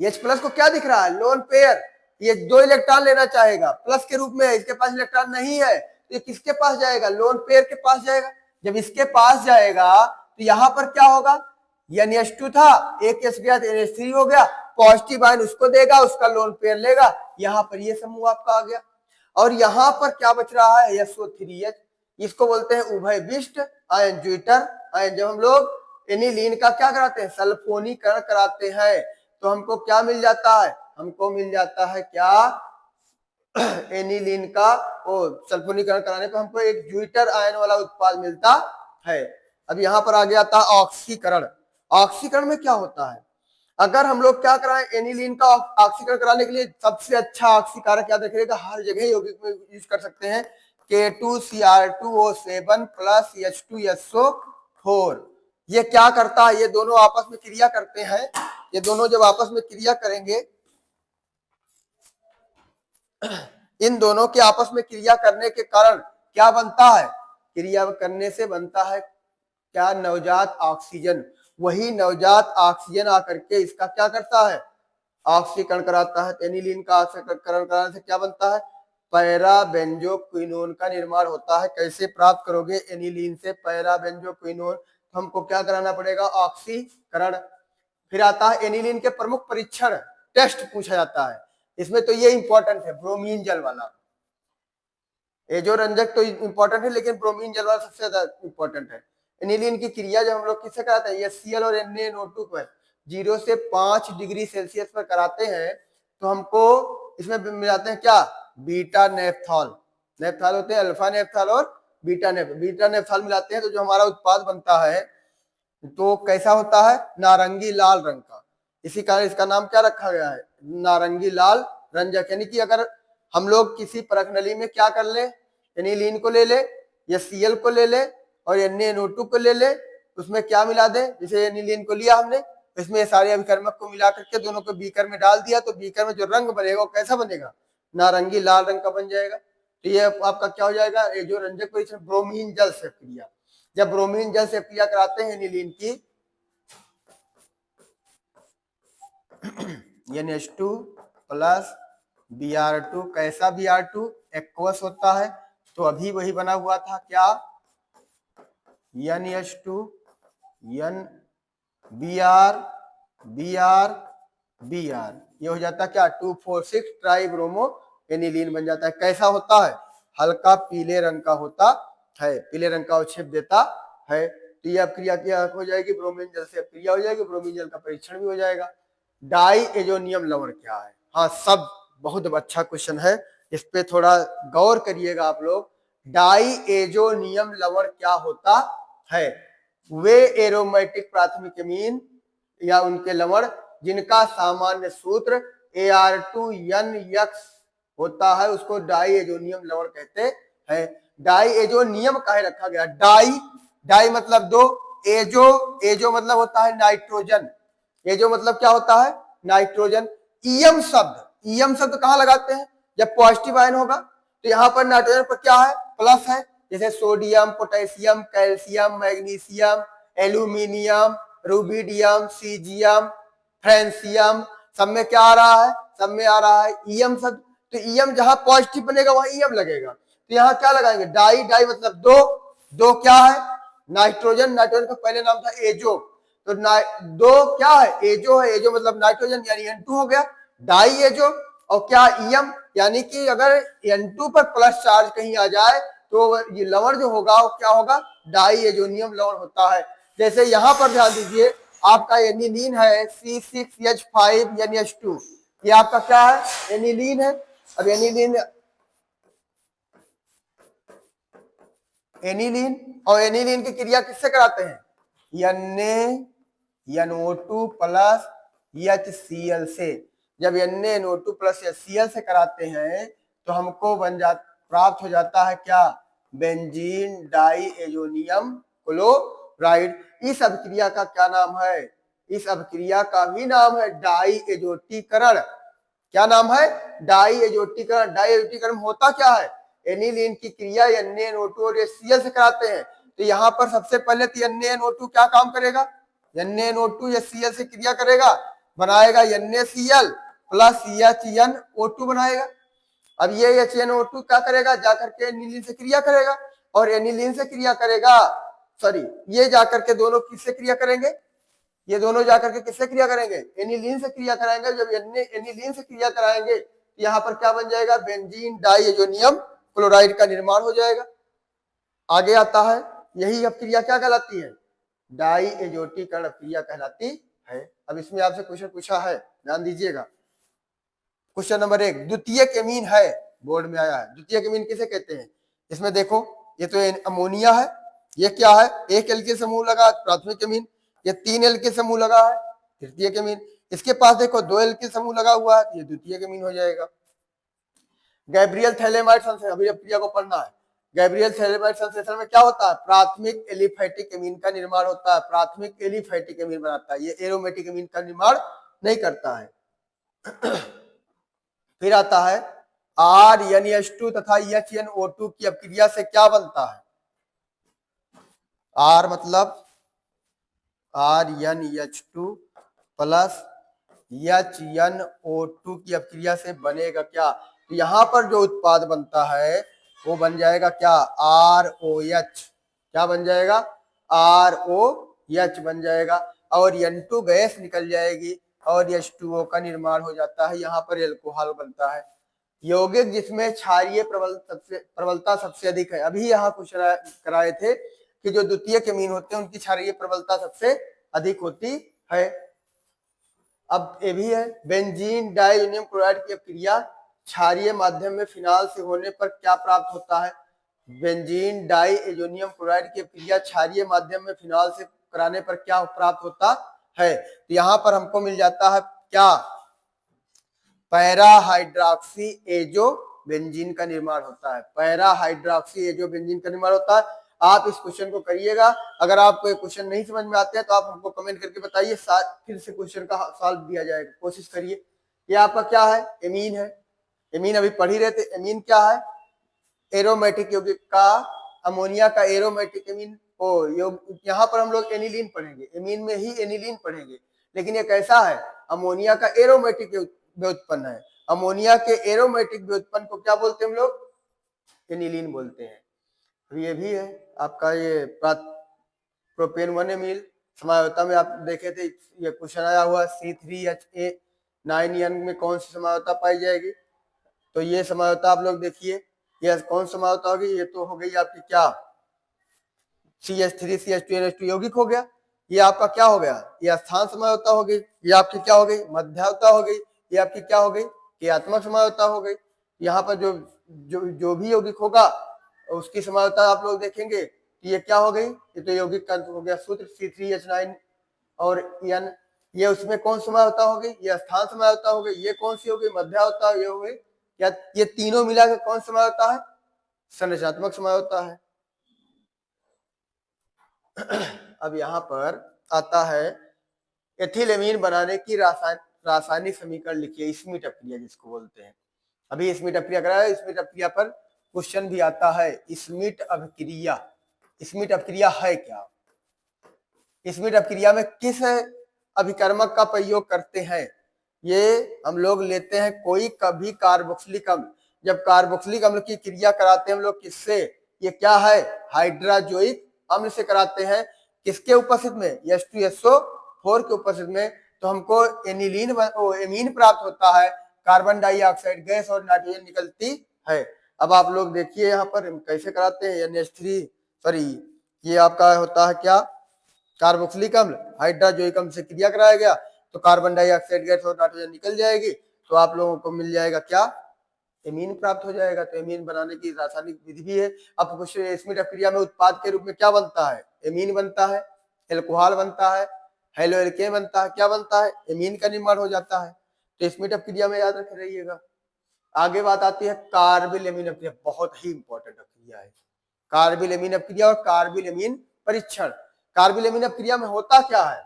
H प्लस को क्या दिख रहा है, लोन पेयर। ये 2 इलेक्ट्रॉन लेना चाहेगा, प्लस के रूप में, इसके पास इलेक्ट्रॉन नहीं है तो ये किसके पास जाएगा, लोन पेयर के पास जाएगा। जब इसके पास जाएगा तो यहाँ पर क्या होगा, NH2 था, एक H गया तो NH3 हो गया, पॉजिटिव आयन उसको देगा, उसका लोन पेयर लेगा, यहाँ पर ये समूह आपका आ गया। और यहाँ पर क्या बच रहा है, SO3H, इसको बोलते हैं उभय विशिष्ट आयन, ज्यूइटर आयन। जब हम लोग एनिलीन का क्या कराते हैं, सल्फोनीकरण कराते हैं तो हमको क्या मिल जाता है, हमको मिल जाता है क्या, एनिलीन का सल्फोनीकरण कराने पर हमको एक ज्यूइटर आयन वाला उत्पाद मिलता है। अब यहाँ पर आगे आता है ऑक्सीकरण। ऑक्सीकरण में क्या होता है, अगर हम लोग क्या कराएं, एनिलीन का ऑक्सीकरण कराने के लिए सबसे अच्छा ऑक्सीकारक याद रखिएगा, हर जगह यौगिक में यूज कर सकते हैं, K2Cr2O7 प्लस H2SO4। ये क्या करता है, ये दोनों आपस में क्रिया करते हैं, ये दोनों जब आपस में क्रिया करेंगे इन दोनों के आपस में क्रिया करने के कारण क्या बनता है? क्रिया करने से बनता है क्या? नवजात ऑक्सीजन। वही नवजात ऑक्सीजन आकर के इसका क्या करता है? ऑक्सीकरण कराता है। एनिलीन का ऑक्सीकरण कराने से क्या बनता है? पैराबेंजोक्विनोन का निर्माण होता है। कैसे प्राप्त करोगे एनिलीन से पैराबेंजोक्विनोन? तो हमको क्या कराना पड़ेगा? ऑक्सीकरण। फिर आता है एनिलीन के प्रमुख परीक्षण, टेस्ट पूछा जाता है। इसमें तो ये इंपॉर्टेंट है, ब्रोमीन जल वाला। एजो रंजक तो इंपॉर्टेंट है, लेकिन ब्रोमीन जल वाला सबसे ज्यादा इंपॉर्टेंट है। एनिलीन की क्रिया जब हम लोग किससे कराते हैं? HCl और NaNO2 पर 0 से 5 डिग्री सेल्सियस पर कराते हैं तो हमको इसमें मिलाते हैं क्या? Beta naphthol. नेफ्थॉल होते हैं अल्फा नेफ्थॉल और बीटा नेफ्थॉल मिलाते हैं तो जो हमारा उत्पाद बनता है तो कैसा होता है? नारंगी लाल रंग का। इसी कारण इसका नाम क्या रखा गया है? नारंगी लाल रंजक। यानी कि अगर हम लोग किसी परख नली में क्या कर ले? एनिलीन को ले ले या Cl को ले ले और NaNO2 को ले ले, उसमें क्या मिला दे? जैसे एनिलीन को लिया हमने, इसमें सारे अभिकर्मक को मिला करके दोनों को बीकर में डाल दिया तो बीकर में जो रंग बनेगा वो कैसा बनेगा? नारंगी लाल रंग का बन जाएगा। तो ये आपका क्या हो जाएगा? ये जो रंजक परीक्षण ब्रोमीन जल से क्रिया। जब ब्रोमीन जल से क्रिया कराते हैं एनिलीन की NH2 प्लस Br2, कैसा Br2? एक्वस होता है। तो अभी वही बना हुआ था क्या? NH2 N Br Br Br, ये हो जाता है क्या? 2,4,6 ट्राइब्रोमो एनिलीन बन जाता है। कैसा होता है? हल्का पीले रंग का होता है, पीले रंग का अवक्षेप देता है। तो ये अब क्रिया क्या हो जाएगी? ब्रोमीन जल से क्रिया हो जाएगी, ब्रोमीन जल का परीक्षण भी हो जाएगा। डाई एजोनियम लवण क्या है? हाँ, सब बहुत अच्छा क्वेश्चन है, इस पे थोड़ा गौर करिएगा आप लोग। डाई एजोनियम लवण क्या होता है? वे एरोमेटिक प्राथमिक अमीन या उनके लवण जिनका सामान्य सूत्र Ar2NX होता है उसको डाई एजोनियम लवण कहते हैं। डाई एजोनियम काहे रखा गया? डाई मतलब दो, एजो मतलब होता है नाइट्रोजन। एजो मतलब क्या होता है? नाइट्रोजन। ईएम शब्द कहाँ लगाते हैं? जब पॉजिटिव आयन होगा। तो यहाँ पर नाइट्रोजन पर क्या है? प्लस है। जैसे sodium, potassium, calcium, magnesium, aluminium, rubidium, caesium, francium, सब में क्या आ रहा है? सब में आ रहा है ईएम शब्द। तो ईएम जहां पॉजिटिव बनेगा वहां ईएम लगेगा। तो यहाँ क्या लगाएंगे? डाई मतलब दो क्या है? नाइट्रोजन। नाइट्रोजन का पहले नाम था एजो। तो दो क्या है? एजो है। एजो मतलब नाइट्रोजन यानी N2 हो गया, डाई एजो। और क्या? ईएम, यानी कि अगर N2 पर प्लस चार्ज कहीं आ जाए तो ये लवण जो होगा वो क्या होगा? डाई एजोनियम लवण होता है। जैसे यहाँ पर ध्यान दीजिए, आपका एनिलीन है C6H5 NH2, ये आपका क्या है? एनिलीन है। अब एनिलीन और एनिलीन की क्रिया किससे कराते हैं? NaNO2 प्लस HCl से। जब NaNO2 प्लस HCl से कराते हैं तो हमको प्राप्त हो जाता है क्या? Benzene diazonium chloride. इस अभिक्रिया का क्या नाम है? इस अभिक्रिया का भी नाम है डाई एजोटीकरण। क्या नाम है? डाई एजोटीकरण। डाई एजोटीकरण होता क्या है? एनिलीन की क्रिया NaNO2 और HCl से कराते हैं। तो यहाँ पर सबसे पहले तो NaNO2 क्या काम करेगा? NaNO2 HCl से क्रिया करेगा, बनाएगा NaCl प्लस HNO2 बनाएगा। अब ये HNO2 क्या करेगा? जाकर के एनिलीन से क्रिया करेगा और एनिलीन से क्रिया करेगा, सॉरी, ये जाकर के दोनों किससे क्रिया करेंगे? ये दोनों जाकर के किससे क्रिया करेंगे? एनिलीन से क्रिया कराएंगे। जब एनिलीन से क्रिया कराएंगे तो यहाँ पर क्या बन जाएगा? बेंजीन डाई एजोनियम क्लोराइड का निर्माण हो जाएगा। आगे आता है, यही अब क्रिया क्या कहलाती है? डाई एजोटीकरण क्रिया कहलाती है। अब इसमें आपसे क्वेश्चन पूछा है, ध्यान दीजिएगा। क्वेश्चन नंबर 1, द्वितीयक एमीन है, बोर्ड में आया है। द्वितीयक एमीन किसे कहते हैं? इसमें देखो, ये तो अमोनिया है, ये क्या है? एक एल्किल समूह लगा प्राथमिक एमीन, ये 3 एल्किल समूह लगा है तृतीयक एमीन। इसके पास देखो 2 एल्किल समूह लगा हुआ है, ये द्वितीयक एमीन हो जाएगा। गैब्रियल थैलेमाइड संश्लेषण, अभी अब क्रिया को पढ़ना है। गैब्रियल थैलेमाइड संश्लेषण में क्या होता है? प्राथमिक एलिफैटिक एमीन का निर्माण होता है। प्राथमिक एलिफैटिक एमीन बनाता है, ये एरोमेटिक एमीन का निर्माण नहीं करता है। फिर आता है RnH2 तथा HNO2 की अपक्रिया से क्या बनता है? R मतलब RnH2 प्लस HNO2 की अपक्रिया से बनेगा क्या? तो यहाँ पर जो उत्पाद बनता है वो बन जाएगा क्या? ROH। क्या बन जाएगा? ROH बन जाएगा और N2 गैस निकल जाएगी और H2O का निर्माण हो जाता है। यहाँ पर एल्कोहल बनता है। यौगिक जिसमें क्षारीय प्रबलता सबसे अधिक है। अभी यहाँ कुछ कराए थे कि जो द्वितीयक अमीन होते हैं उनकी क्षारीय प्रबलता सबसे अधिक होती है। अब ये भी है, बेंजीन डाइअमोनियम क्लोराइड की अपक्रिया क्षारीय माध्यम में फिनाल से होने पर क्या प्राप्त होता है? बेंजीन डाइअमोनियम क्लोराइड की अपक्रिया क्षारीय माध्यम में फिनाल से कराने पर क्या प्राप्त होता है? तो यहाँ पर हमको मिल जाता है क्या? पैरा हाइड्रोक्सी एजो बेंजीन का निर्माण होता है। पैरा हाइड्रोक्सी एजो बेंजीन का निर्माण होता है। आप इस क्वेश्चन को करिएगा। अगर आपको ये क्वेश्चन नहीं समझ में आते हैं तो आप हमको कमेंट करके बताइए, फिर से क्वेश्चन का सॉल्व दिया जाएगा, कोशिश करिए। ये आपका क्या है? एमीन है। एमीन अभी पढ़ ही रहे थे। एमीन क्या है? एरोमेटिक यौगिक का अमोनिया का एरोमेटिक एमीन यहाँ पर हम लोग एनिलीन पढ़ेंगे, एमीन में ही एनिलीन पढ़ेंगे, लेकिन ये कैसा है? अमोनिया का एरोमेटिक व्युत्पन्न है। अमोनिया के एरोमेटिक व्युत्पन्न को क्या बोलते हैं हम लोग? एनिलीन बोलते हैं। तो ये भी है आपका ये प्रोपेन 1 एमील समायोता में आप देखे थे, ये क्वेश्चन आया हुआ C3H9N में कौन सी समायोता पाई जाएगी? तो ये समायोता आप लोग देखिए, ये कौन समायोता होगी? ये तो हो गई आपकी क्या? CH3CH2NH2 यौगिक हो गया। ये आपका क्या हो गया? ये स्थान समायोता हो गई। ये आपकी क्या हो गई? मध्यावता हो गई। ये आपकी क्या हो गई? क्रियात्मक समायोता हो गई। यहाँ पर जो भी यौगिक होगा उसकी समायोता आप लोग देखेंगे कि ये क्या हो गई? ये तो यौगिक का हो गया सूत्र C3H9 और N। ये उसमें कौन समायोता हो गई? ये स्थान समायोता हो गई। ये कौन सी हो गई? मध्यावता ये हो गई। या ये तीनों मिलाकर कौन समायोता है? संरचनात्मक समायोता है। अब यहाँ पर आता है एथिलेमीन बनाने की रासायनिक समीकरण लिखिए, स्मिट अपक्रिया जिसको बोलते हैं। अभी स्मिट अपक्रिया कराया, स्मिट अपक्रिया पर क्वेश्चन भी आता है। स्मिट अपक्रिया, स्मिट अपक्रिया है क्या? स्मिट अपक्रिया में किस अभिकर्मक का प्रयोग करते हैं? ये हम लोग लेते हैं कोई कभी कार्बोक्सिलिक अम्ल। जब कार्बोक्सिलिक अम्ल की क्रिया कराते हैं हम लोग किससे? ये क्या है? हाइड्रोजोइक अम्ल से कराते हैं। किसके उपस्थित में? H2SO4 के उपस्थित में। तो हमको एमीन प्राप्त होता है, कार्बन डाइऑक्साइड गैस और नाइट्रोजन निकलती है। अब आप लोग देखिए यहाँ पर कैसे कराते हैं। NH3 सॉरी ये आपका होता है क्या? कार्बोक्सिलिक अम्ल हाइड्रोजोइक अम्ल से क्रिया कराया गया तो कार्बन डाइऑक्साइड गैस और नाइट्रोजन निकल जाएगी, तो आप लोगों को मिल जाएगा क्या? एमीन प्राप्त हो जाएगा। तो एमीन बनाने की रासायनिक विधि भी है। अब कुछ स्मिट अपक्रिया में उत्पाद के रूप में क्या बनता है? एमीन बनता है, एल्कोहल बनता है, हेलोएल्केन बनता है। क्या बनता है? एमीन का निर्माण हो जाता है। तो स्मिट अपक्रिया में याद रख रहिएगा। आगे बात आती है कार्बिल एमीन अपक्रिया, बहुत ही इंपॉर्टेंट अपक्रिया है कार्बिल एमीन अपक्रिया और कार्बिल एमीन परीक्षण। कार्बिल एमीन अपक्रिया में होता क्या है?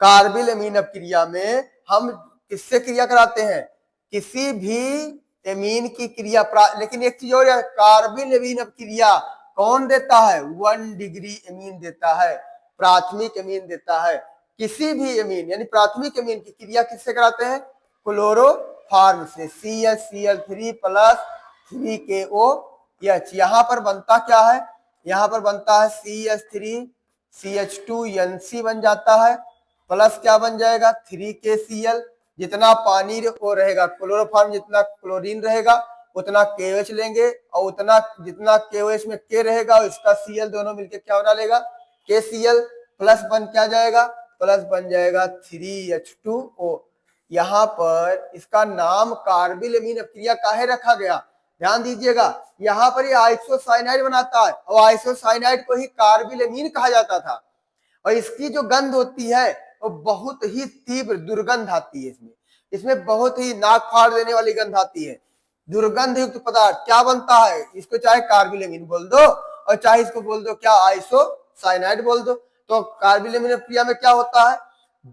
कार्बिल एमीन अपक्रिया में हम किससे क्रिया कराते हैं? किसी भी एमीन की क्रिया, लेकिन एक चीज और है, कार्बिल एमीन अपक्रिया कौन देता है? 1 डिग्री एमीन देता है, प्राथमिक एमीन देता है। किसी भी एमीन यानी प्राथमिक एमीन की क्रिया किससे कराते हैं? क्लोरोफॉर्म से, CH प्लस 3KOH। यहाँ पर बनता क्या है? यहाँ पर बनता है CH3CH2NC बन जाता है, प्लस क्या बन जाएगा? 3KCl। जितना पानी वो रहेगा क्लोरोफॉर्म, जितना क्लोरीन रहेगा उतना KOH लेंगे और उतना जितना KOH में K रहेगा और इसका Cl दोनों मिलकर क्या बना लेगा? KCl। प्लस बन क्या जाएगा? प्लस बन जाएगा 3H2O। यहाँ पर इसका नाम कार्बिल एमीन अपक्रिया काहे रखा गया? ध्यान दीजिएगा, यहाँ पर ये आइसोसाइनाइड बनाता है और आइसोसाइनाइड को ही कार्बिल एमीन कहा जाता था। और इसकी जो गंध होती है वो बहुत ही तीव्र दुर्गंध आती है। इसमें बहुत ही नाक फाड़ देने वाली गंध आती है। दुर्गंध युक्त पदार्थ क्या बनता है? इसको चाहे कार्बिल एमीन बोल दो और चाहे इसको बोल दो क्या? आइसोसाइनाइड बोल दो। तो कार्बिल एमीन क्रिया में क्या होता है?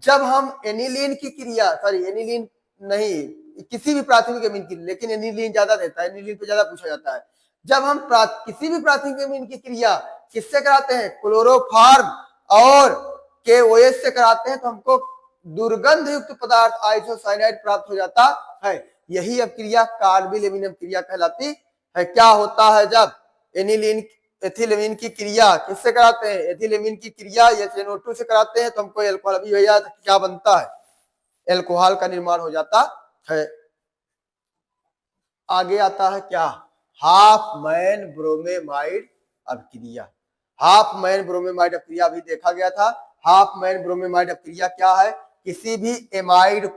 जब हम एनिलीन की क्रिया, सॉरी एनिलीन नहीं, किसी भी प्राथमिक एमीन की, लेकिन एनिलीन ज्यादा देता है, एनिलीन पे ज्यादा पूछा जाता है। जब हम किसी भी प्राथमिक एमीन की क्रिया किससे कराते हैं, क्लोरोफॉर्म और KOH से कराते हैं, तो हमको दुर्गंध युक्त पदार्थ आइसोसाइनाइड प्राप्त हो जाता है। यही अब क्रिया कार्बिल एमिनम क्रिया कहलाती है। क्या होता है जब एनिलीन एथिलेमीन की क्रिया किससे कराते हैं, एथिलेमीन की क्रिया SNO2 से कराते हैं, तो हमको एल्कोहल, अभी भैया क्या बनता है, एल्कोहल का निर्माण हो जाता है। आगे आता है क्या, हाफमैन ब्रोमेमाइड अपक्रिया। हाफमैन ब्रोमेमाइड अपक्रिया अभी देखा गया था। हाफमैन ब्रोमेमाइड अपक्रिया क्या है, किसी भी एमाइड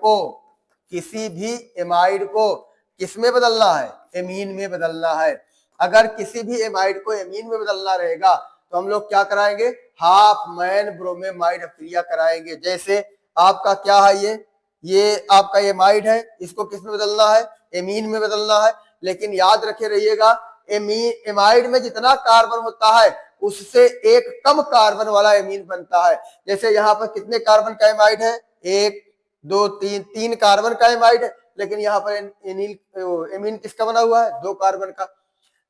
को किसमें बदलना है, एमीन में बदलना है। अगर किसी भी एमाइड को एमीन में बदलना रहेगा तो हम लोग क्या कराएंगे, हाफमैन ब्रोमेमाइड अपक्रिया कराएंगे। जैसे आपका क्या है, ये आपका एमाइड है, इसको किस में बदलना है, एमीन में बदलना है। लेकिन याद रखे रहिएगा, एमाइड में जितना कार्बन होता है उससे एक कम कार्बन वाला एमीन बनता है। जैसे यहाँ पर कितने कार्बन का एमाइड है, 1 2 3 कार्बन का एमाइड है, लेकिन यहाँ पर एमीन किसका बना हुआ है, 2 कार्बन का।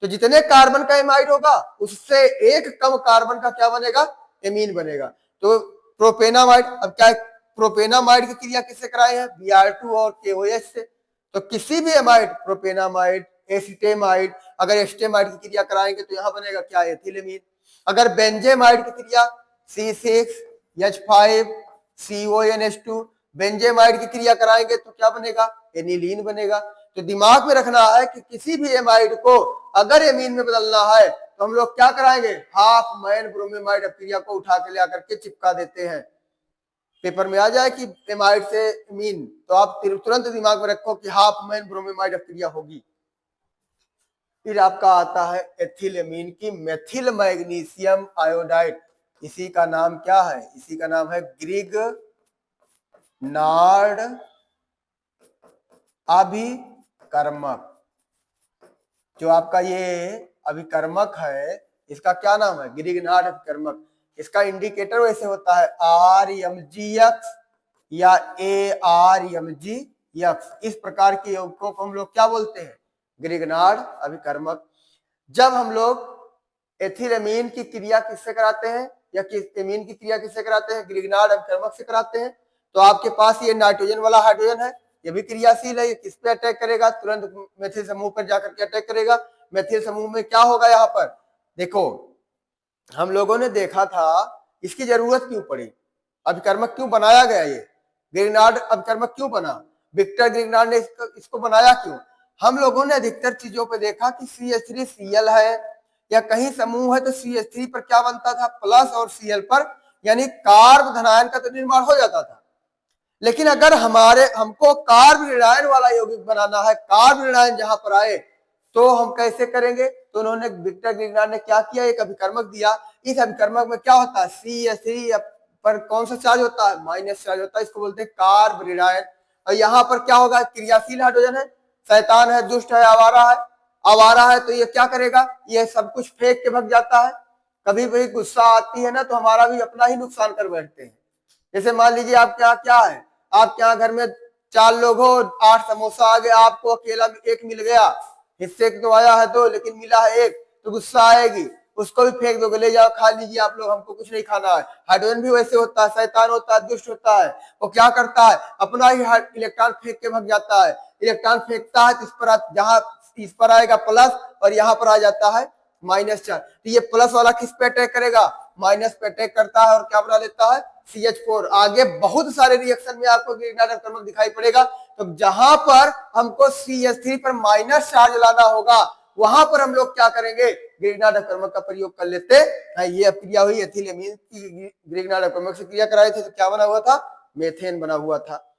तो जितने कार्बन का एमाइड होगा उससे एक कम कार्बन का क्या बनेगा, एमीन बनेगा। तो प्रोपेनामाइड, अब क्या प्रोपेनामाइड की क्रिया किससे कराए हैं, Br2 और KOH से। तो किसी भी एमाइड, प्रोपेनामाइड, एसिटेमाइड, अगर एस्टेमाइड की क्रिया कराएंगे तो यहाँ बनेगा क्या, एथिलेमीन। अगर बेंजेमाइड की क्रिया C6H5CONH2, बेंजेमाइड की क्रिया कराएंगे तो क्या बनेगा, एनिलीन बनेगा। तो दिमाग में रखना है कि किसी भी एमाइड को अगर एमीन में बदलना है तो हम लोग क्या कराएंगे, हाफमैन ब्रोमेमाइड अपक्रिया को उठा के ला करके चिपका देते हैं। पेपर में आ जाए कि एमाइड से एमीन, तो आप तुरंत दिमाग में रखो कि हाफमैन ब्रोमेमाइड अपक्रिया होगी। फिर आपका आता है एथिलेमीन की मेथिल मैग्नीशियम आयोडाइड। इसी का नाम क्या है, इसी का नाम है ग्रिग्नार्ड अभिकर्मक। जो आपका ये अभिकर्मक है इसका क्या नाम है, ग्रिग्नार्ड अभिकर्मक। इसका इंडिकेटर वैसे होता है RMGX या ARMGX। इस प्रकार के यौगिकों को हम लोग क्या बोलते हैं, ग्रिग्नार्ड अभिकर्मक। जब हम लोग एथिलेमीन की क्रिया किससे कराते हैं, या एमीन की क्रिया किससे कराते हैं, ग्रिग्नार्ड अभिकर्मक से कराते हैं। तो आपके पास ये नाइट्रोजन वाला हाइड्रोजन है, ये भी क्रियाशील है, ये किस पे अटैक करेगा, तुरंत मेथिल समूह पर जाकर के अटैक करेगा। मेथिल समूह में क्या होगा, यहाँ पर देखो हम लोगों ने देखा था इसकी जरूरत क्यों पड़ी, अभिकर्मक क्यों बनाया गया, ये ग्रिग्नार्ड अभिकर्मक क्यों बना, विक्टर ग्रिग्नार्ड ने इसको बनाया क्यों। हम लोगों ने अधिकतर चीजों पे देखा कि CH3Cl है या कहीं समूह है तो CH3 पर क्या बनता था, प्लस, और Cl पर यानी कार्ब धनायन का तो निर्माण हो जाता था। लेकिन अगर हमको कार्ब ऋणायन वाला यौगिक बनाना है, कार्ब ऋणायन जहां पर आए तो हम कैसे करेंगे। तो उन्होंने विक्टर ग्रिग्नार्ड ने क्या किया, एक अभिकर्मक दिया। इस अभिकर्मक में क्या होता है, CH3 पर कौन सा चार्ज होता है, माइनस चार्ज होता है, इसको बोलते हैं कार्ब ऋणायन। और यहाँ पर क्या होगा, क्रियाशील हाइड्रोजन है, शैतान है, दुष्ट है, आवारा है, तो ये क्या करेगा, ये सब कुछ फेंक के भग जाता है। कभी भी गुस्सा आती है ना तो हमारा भी अपना ही नुकसान कर बैठते हैं। जैसे मान लीजिए आपके यहाँ क्या है, आपके यहाँ घर में 4 लोग हो, 8 समोसा आ गए, आपको अकेला एक मिल गया, हिस्से तो आया है 2 लेकिन मिला है 1, तो गुस्सा आएगी, उसको भी फेंक दोगे, ले जाओ खा लीजिए आप लोग, हमको कुछ नहीं खाना है। हाइड्रोजन भी वैसे होता है, शैतान होता है, दुष्ट होता है, वो क्या करता है, अपना ही इलेक्ट्रॉन फेंक के भग जाता है। इलेक्ट्रॉन फेंकता है तो जहां इस पर आएगा प्लस और यहाँ पर आ जाता है माइनस चार्ज, तो ये प्लस वाला किस पे अटैक करेगा, माइनस पे अटैक करता है और क्या बना लेता है, CH4। आगे बहुत सारे रिएक्शन में आपको ग्रिग्नार्ड अभिकर्मक दिखाई पड़ेगा। तो जहां पर हमको CH3 पर माइनस चार्ज लाना होगा वहां पर हम लोग क्या करेंगे, ग्रिग्नार्ड अभिकर्मक का प्रयोग कर लेते हैं। ये क्रिया हुई एथिलेमीन की, ग्रिग्नार्ड अभिकर्मक से क्रिया कराई थी तो क्या बना हुआ था, मेथेन बना हुआ था।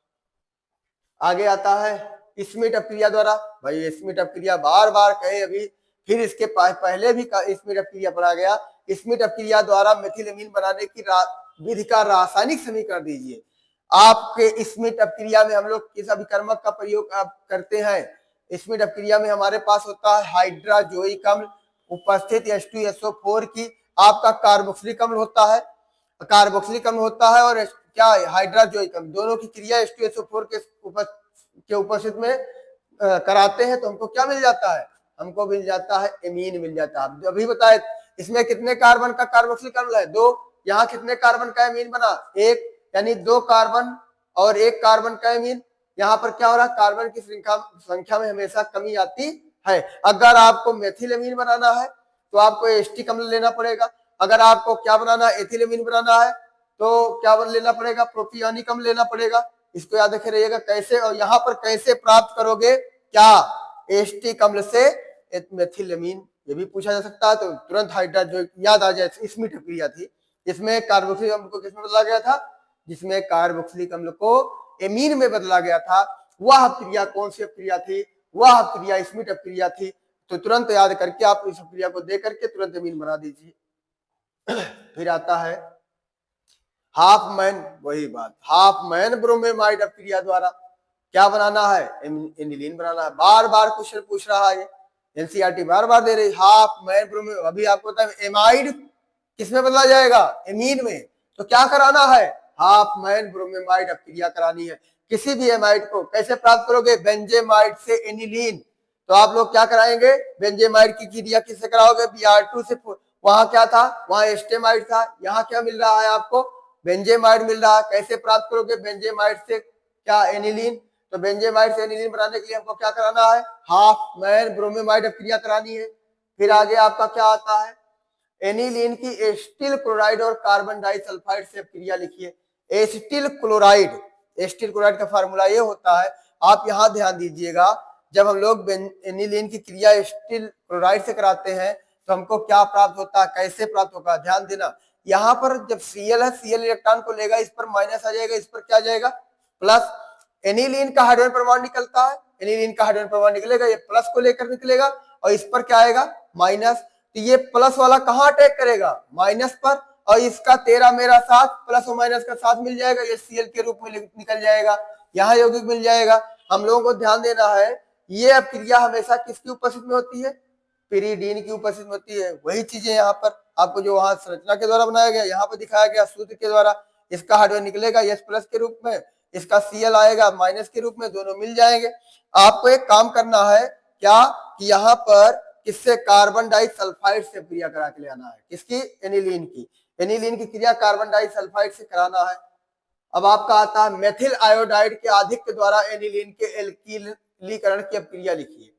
आगे आता है स्मिट अपक्रिया द्वारा। भाई स्मिट अपक्रिया बार बार कहे अभी, फिर इसके पहले भी स्मिट अपक्रिया पढ़ा गया। स्मिट अपक्रिया द्वारा मेथिलेमीन बनाने की विधि का रासायनिक समीकरण दीजिए। आपके स्मिट अपक्रिया में हम लोग किस अभिकर्मक का प्रयोग करते हैं, स्मिट अपक्रिया में हमारे पास होता है हाइड्राजोइक अम्ल उपस्थित H2SO4 की, आपका कार्बोक्सिलिक अम्ल होता है, कार्बोक्सिलिक अम्ल होता है और क्या है, हाइड्राजोइक अम्ल, दोनों की क्रिया H2SO4 के के उपस्थित में कराते हैं तो हमको क्या मिल जाता है, हमको मिल जाता है एमीन मिल जाता है। अभी बताए इसमें कितने कार्बन का कार्बोक्सिलिक अम्ल है, 2। यहाँ कितने कार्बन का एमीन बना, 1, यानी 2 कार्बन और 1 कार्बन का एमीन। यहाँ पर क्या हो रहा है, कार्बन की संख्या में हमेशा कमी आती है। अगर आपको मेथिल एमीन बनाना है तो आपको एस्टिक अम्ल लेना पड़ेगा। अगर आपको क्या बनाना है, एथिल एमीन बनाना है तो क्या लेना पड़ेगा, प्रोपियोनिक अम्ल लेना पड़ेगा। इसको याद रखे रहिएगा कैसे, और यहाँ पर कैसे प्राप्त करोगे, क्या एस्टिक अम्ल से मेथिल एमीन, ये भी पूछा जा सकता है। तो तुरंत हाइड्रा जो याद आ जाए, स्मिट क्रिया थी, इसमें कार्बोक्सिलिक अम्ल को किसमें बदला गया था, जिसमें कार्बोक्सिलिक अम्ल को एमीन में बदला गया था। वह क्रिया कौन सी क्रिया थी, वह क्रिया स्मिट क्रिया थी। तो तुरंत याद करके आप इस क्रिया को दे करके तुरंत एमीन बना दीजिए। फिर आता है हाफ मैन, वही बात, हाफ मैन ब्रोमेमाइड क्रिया द्वारा क्या बनाना है, एनिलीन बनाना है। बार बार क्वेश्चन पूछ रहा है, एनसीईआरटी बार बार दे रही, हाफ मैन ब्रोमे, अभी आपको पता है एमाइड किसमें बदला जाएगा, एमीन में। तो क्या कराना है, हाफ मैन ब्रोमेमाइड क्रिया करानी है। किसी भी एमाइड को कैसे प्राप्त करोगे, बेंजेमाइड से एनिलीन। तो आप लोग क्या कराएंगे, बेंजेमाइड की क्रिया किससे कराओगे, Br2 से। वहां क्या था, वहां एस्टेमाइड था, यहाँ क्या मिल रहा है आपको, बेंजेमाइड मिल रहा है। कैसे प्राप्त करोगे, बेंजेमाइड से क्या, एनिलीन। तो बेंजेमाइड से एनिलीन बनाने के लिए हमको क्या कराना है, हाफ मैन ब्रोमेमाइड क्रिया करानी है। फिर आगे आपका क्या आता है, एनिलीन की एस्टिल क्लोराइड और कार्बन डाइसल्फाइड से क्रिया लिखिए। एस्टिल क्लोराइड, एस्टिल क्लोराइड का फार्मूला ये होता है, आप यहाँ ध्यान दीजिएगा, जब हम लोग एनिलीन की क्रिया एस्टिल क्लोराइड से कराते हैं तो हमको क्या प्राप्त होता है, कैसे प्राप्त होगा, ध्यान देना। यहाँ पर जब Cl है, Cl इलेक्ट्रॉन को लेगा, इस पर माइनस आ जाएगा, इस पर क्या जाएगा, प्लस। एनिलीन का हाइड्रोजन परमाणु निकलता है, एनिलीन का हाइड्रोजन परमाणु निकलेगा, ये प्लस को लेकर निकलेगा, और इस पर क्या आएगा, माइनस। तो ये प्लस वाला कहाँ अटैक करेगा, माइनस पर, और इसका तेरा मेरा साथ, प्लस और माइनस का साथ मिल जाएगा, ये Cl के रूप में निकल जाएगा, यहाँ यौगिक मिल जाएगा। हम लोगों को ध्यान देना है, ये अब क्रिया हमेशा किसकी उपस्थिति में होती है, पिरीडीन की उपस्थिति में होती है। वही चीजें यहाँ पर आपको जो वहां संरचना के द्वारा बनाया गया, यहाँ पर दिखाया गया सूत्र के द्वारा। इसका हाइड्रोजन निकलेगा H प्लस के रूप में, इसका Cl आएगा माइनस के रूप में, दोनों मिल जाएंगे। आपको एक काम करना है, क्या कि यहाँ पर किससे, कार्बन डाइसल्फाइड से क्रिया करा के ले आना है। किसकी, एनिलीन की। एनिलीन की क्रिया कार्बन डाइसल्फाइड से कराना है। अब आपका आता है मेथिल आयोडाइड के आधिक्य द्वारा एनिलीन के एल्कीलीकरण की क्रिया लिखिए।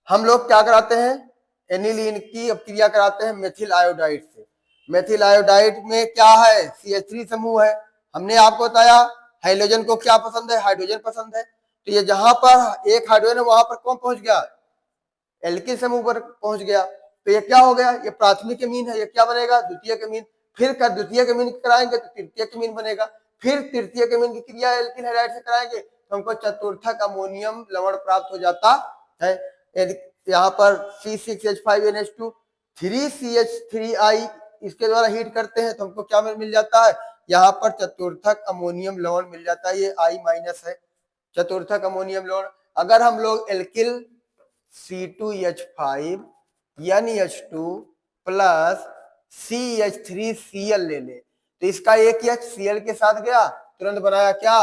हम लोग क्या कराते हैं, एनिलीन की क्रिया कराते हैं मेथिल आयोडाइड से। मेथिल आयोडाइड में क्या है, CH3 समूह है। हमने आपको बताया हाइड्रोजन को क्या पसंद है, हाइड्रोजन पसंद है। तो ये जहां पर एक हाइड्रोजन है वहां पर कौन पहुंच गया, एल्किल समूह पर पहुंच गया। तो ये क्या हो गया, ये प्राथमिक एमीन है, ये क्या बनेगा, द्वितीयक एमीन। फिर क्या द्वितीयक एमीन कराएंगे तो तृतीयक एमीन बनेगा। फिर तृतीयक एमीन की क्रिया एल्किल हाइड्राइड से कराएंगे तो हमको चतुर्थक अमोनियम लवण प्राप्त हो जाता है। यहाँ पर C6H5NH2 3CH3I इसके द्वारा हीट करते हैं तो हमको क्या मिल जाता है, यहाँ पर चतुर्थक अमोनियम लवण मिल जाता है, ये I- है, चतुर्थक अमोनियम लवण। अगर हम लोग alkyl C2H5 NH2 plus CH3Cl ले ले तो इसका एक H Cl के साथ गया, तुरंत बनाया क्या,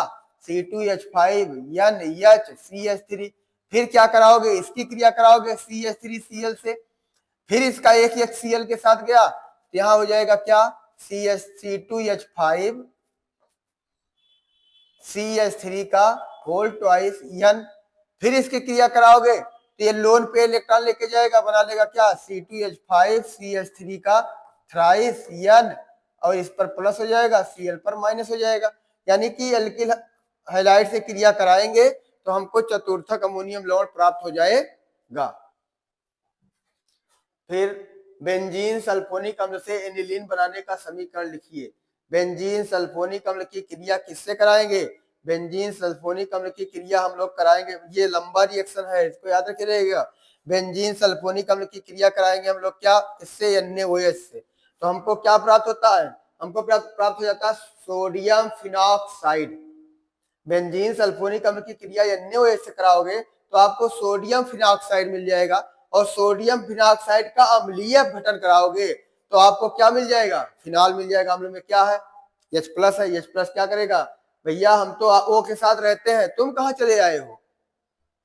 C2H5 NHCH3। फिर क्या कराओगे, इसकी क्रिया कराओगे CH3Cl से, फिर इसका एक H Cl के साथ गया तो यहां हो जाएगा क्या, C2H5 CH3 का होल ट्वाइस N। फिर इसकी क्रिया कराओगे तो ये लोन पे इलेक्ट्रॉन लेके जाएगा, बना लेगा क्या, C2H5 CH3 का थ्राइस N, और इस पर प्लस हो जाएगा, Cl पर माइनस हो जाएगा। यानी कि एल्किल हाइलाइट से क्रिया कराएंगे तो हमको चतुर्थक अमोनियम लवण प्राप्त हो जाएगा। फिर बेंजीन सल्फोनिक अम्ल से एनिलीन बनाने का समीकरण लिखिए। बेंजीन सल्फोनिक अम्ल की क्रिया किससे कराएंगे, बेंजीन सल्फोनिक अम्ल की क्रिया हम लोग कराएंगे, ये लंबा रिएक्शन है, इसको याद रखे रहेगा। बेंजीन सल्फोनिक अम्ल की क्रिया कराएंगे हम लोग क्या, इससे NaOH से। तो हमको क्या प्राप्त होता है, हमको प्राप्त हो जाता है सोडियम फिनॉक्साइड। बेंजीन सल्फोनिक अम्ल की क्रिया NaOH से कराओगे तो आपको सोडियम फिनॉक्साइड मिल जाएगा, और सोडियम फिनॉक्साइड का अम्लीय अपघटन कराओगे तो आपको क्या मिल जाएगा, फिनॉल मिल जाएगा। अम्ल में क्या है, H प्लस है, H प्लस क्या करेगा, भैया हम तो ओ के साथ रहते हैं, तुम कहाँ चले आए हो,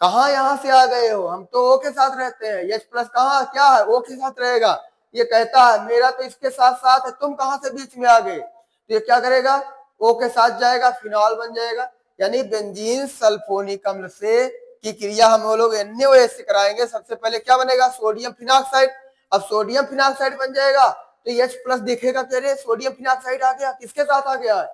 कहाँ यहाँ से आ गए हो, हम तो ओ के साथ रहते हैं, H प्लस कहाँ क्या है, ओ के साथ रहेगा। ये कहता है मेरा तो इसके साथ साथ है, तुम कहाँ से बीच में आ गए, तो ये क्या करेगा, ओ के साथ जाएगा, फिनॉल बन जाएगा। यानी बेंजीन सल्फोनिक अम्ल से की क्रिया हम लोग NaOH से कराएंगे। सबसे पहले क्या बनेगा, सोडियम फिनॉक्साइड। अब सोडियम फिनॉक्साइड बन जाएगा तो H प्लस दिखेगा, कह रहे सोडियम फिनॉक्साइड आ गया, किसके साथ आ गया है,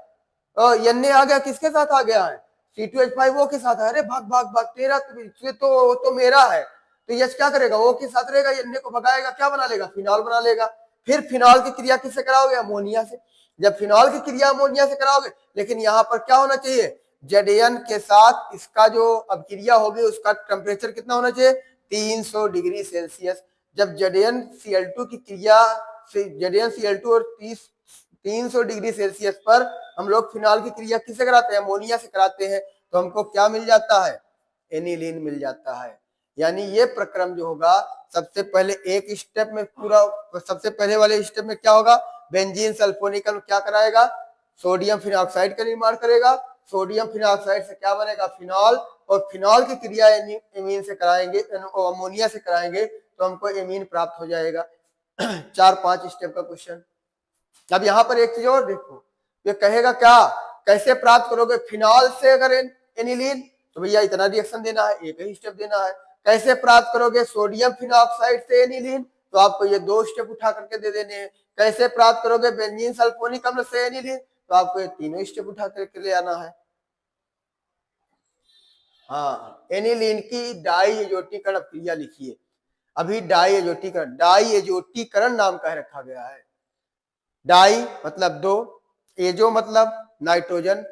Na आ गया, किसके साथ आ गया है, C2H5 ओ के साथ है। अरे भाग भाग भाग, तेरा तो मेरा है, तो यश क्या करेगा, ओ के साथ रहेगा, Na को भगाएगा, क्या बना लेगा, फिनॉल बना लेगा। फिर फिनॉल की क्रिया किससे कराओगे, अमोनिया से। जब फिनॉल की क्रिया अमोनिया से कराओगे, लेकिन यहाँ पर क्या होना चाहिए, Zn के साथ इसका जो अभिक्रिया होगी उसका टेम्परेचर कितना होना चाहिए, 300 डिग्री सेल्सियस। जब ZnCl2 की क्रिया से ZnCl2 और 300 डिग्री सेल्सियस पर हम लोग फिनॉल की क्रिया किससे कराते हैं, अमोनिया से कराते हैं, तो हमको क्या मिल जाता है, एनिलीन मिल जाता है। यानी ये प्रक्रम जो होगा, सबसे पहले एक स्टेप में पूरा, सबसे पहले वाले स्टेप में क्या होगा, बेंजीन सल्फोनिक अम्ल क्या कराएगा, सोडियम फिनॉक्साइड का निर्माण करेगा, सोडियम फिनॉक्साइड से क्या बनेगा, फिनॉल, और फिनॉल की क्रिया एमीन से कराएंगे, अमोनिया से कराएंगे, तो हमको एमीन प्राप्त हो जाएगा। 4-5 स्टेप का क्वेश्चन। अब यहाँ पर एक चीज और देखो, ये कहेगा क्या, कैसे प्राप्त करोगे फिनॉल से अगर एनिलीन, तो भैया इतना रिएक्शन देना है, एक ही स्टेप देना है। कैसे प्राप्त करोगे सोडियम फिनॉक्साइड से एनिलीन, तो आपको ये 2 स्टेप उठा करके दे देने हैं। कैसे प्राप्त करोगे बेंजीन सल्फोनिक अम्ल से एनिलीन, तो आपको ये तीनों स्टेप उठा करके ले आना है। हाँ, एनिलीन की डाई एजोटीकरण क्रिया लिखिए। अभी डाई एजोटीकरण नाम का रखा गया है। डाई मतलब 2, एजो मतलब नाइट्रोजन,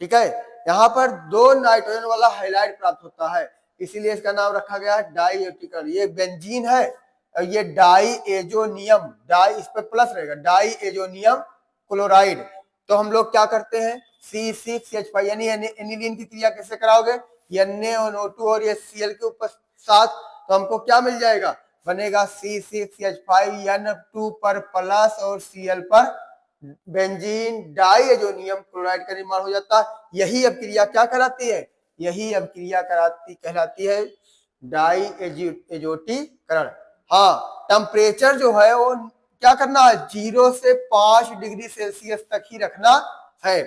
ठीक है। यहाँ पर 2 नाइट्रोजन वाला हाइलाइट प्राप्त होता है, इसीलिए इसका नाम रखा गया है डाई एजोटीकरण। ये बेंजीन है और ये डाई एजोनियम, डाई इस पर प्लस रहेगा, डाई एजोनियम क्लोराइड। तो हम लोग क्या करते हैं, C6H5 यानी एनिलीन की क्रिया कैसे कराओगे, NaOH2 और ये Cl के ऊपर साथ, तो हमको क्या मिल जाएगा, बनेगा C6H5N2 पर प्लस और Cl पर बेंजीन डाइएजोनियम क्लोराइड का निर्माण हो जाता है। यही अभिक्रिया क्या कराती है, यही अभिक्रिया कहलाती है डाइएजोटीकरण। हाँ, टेम्परेचर जो है वो क्या करना है, 0 से 5 डिग्री सेल्सियस तक ही रखना है,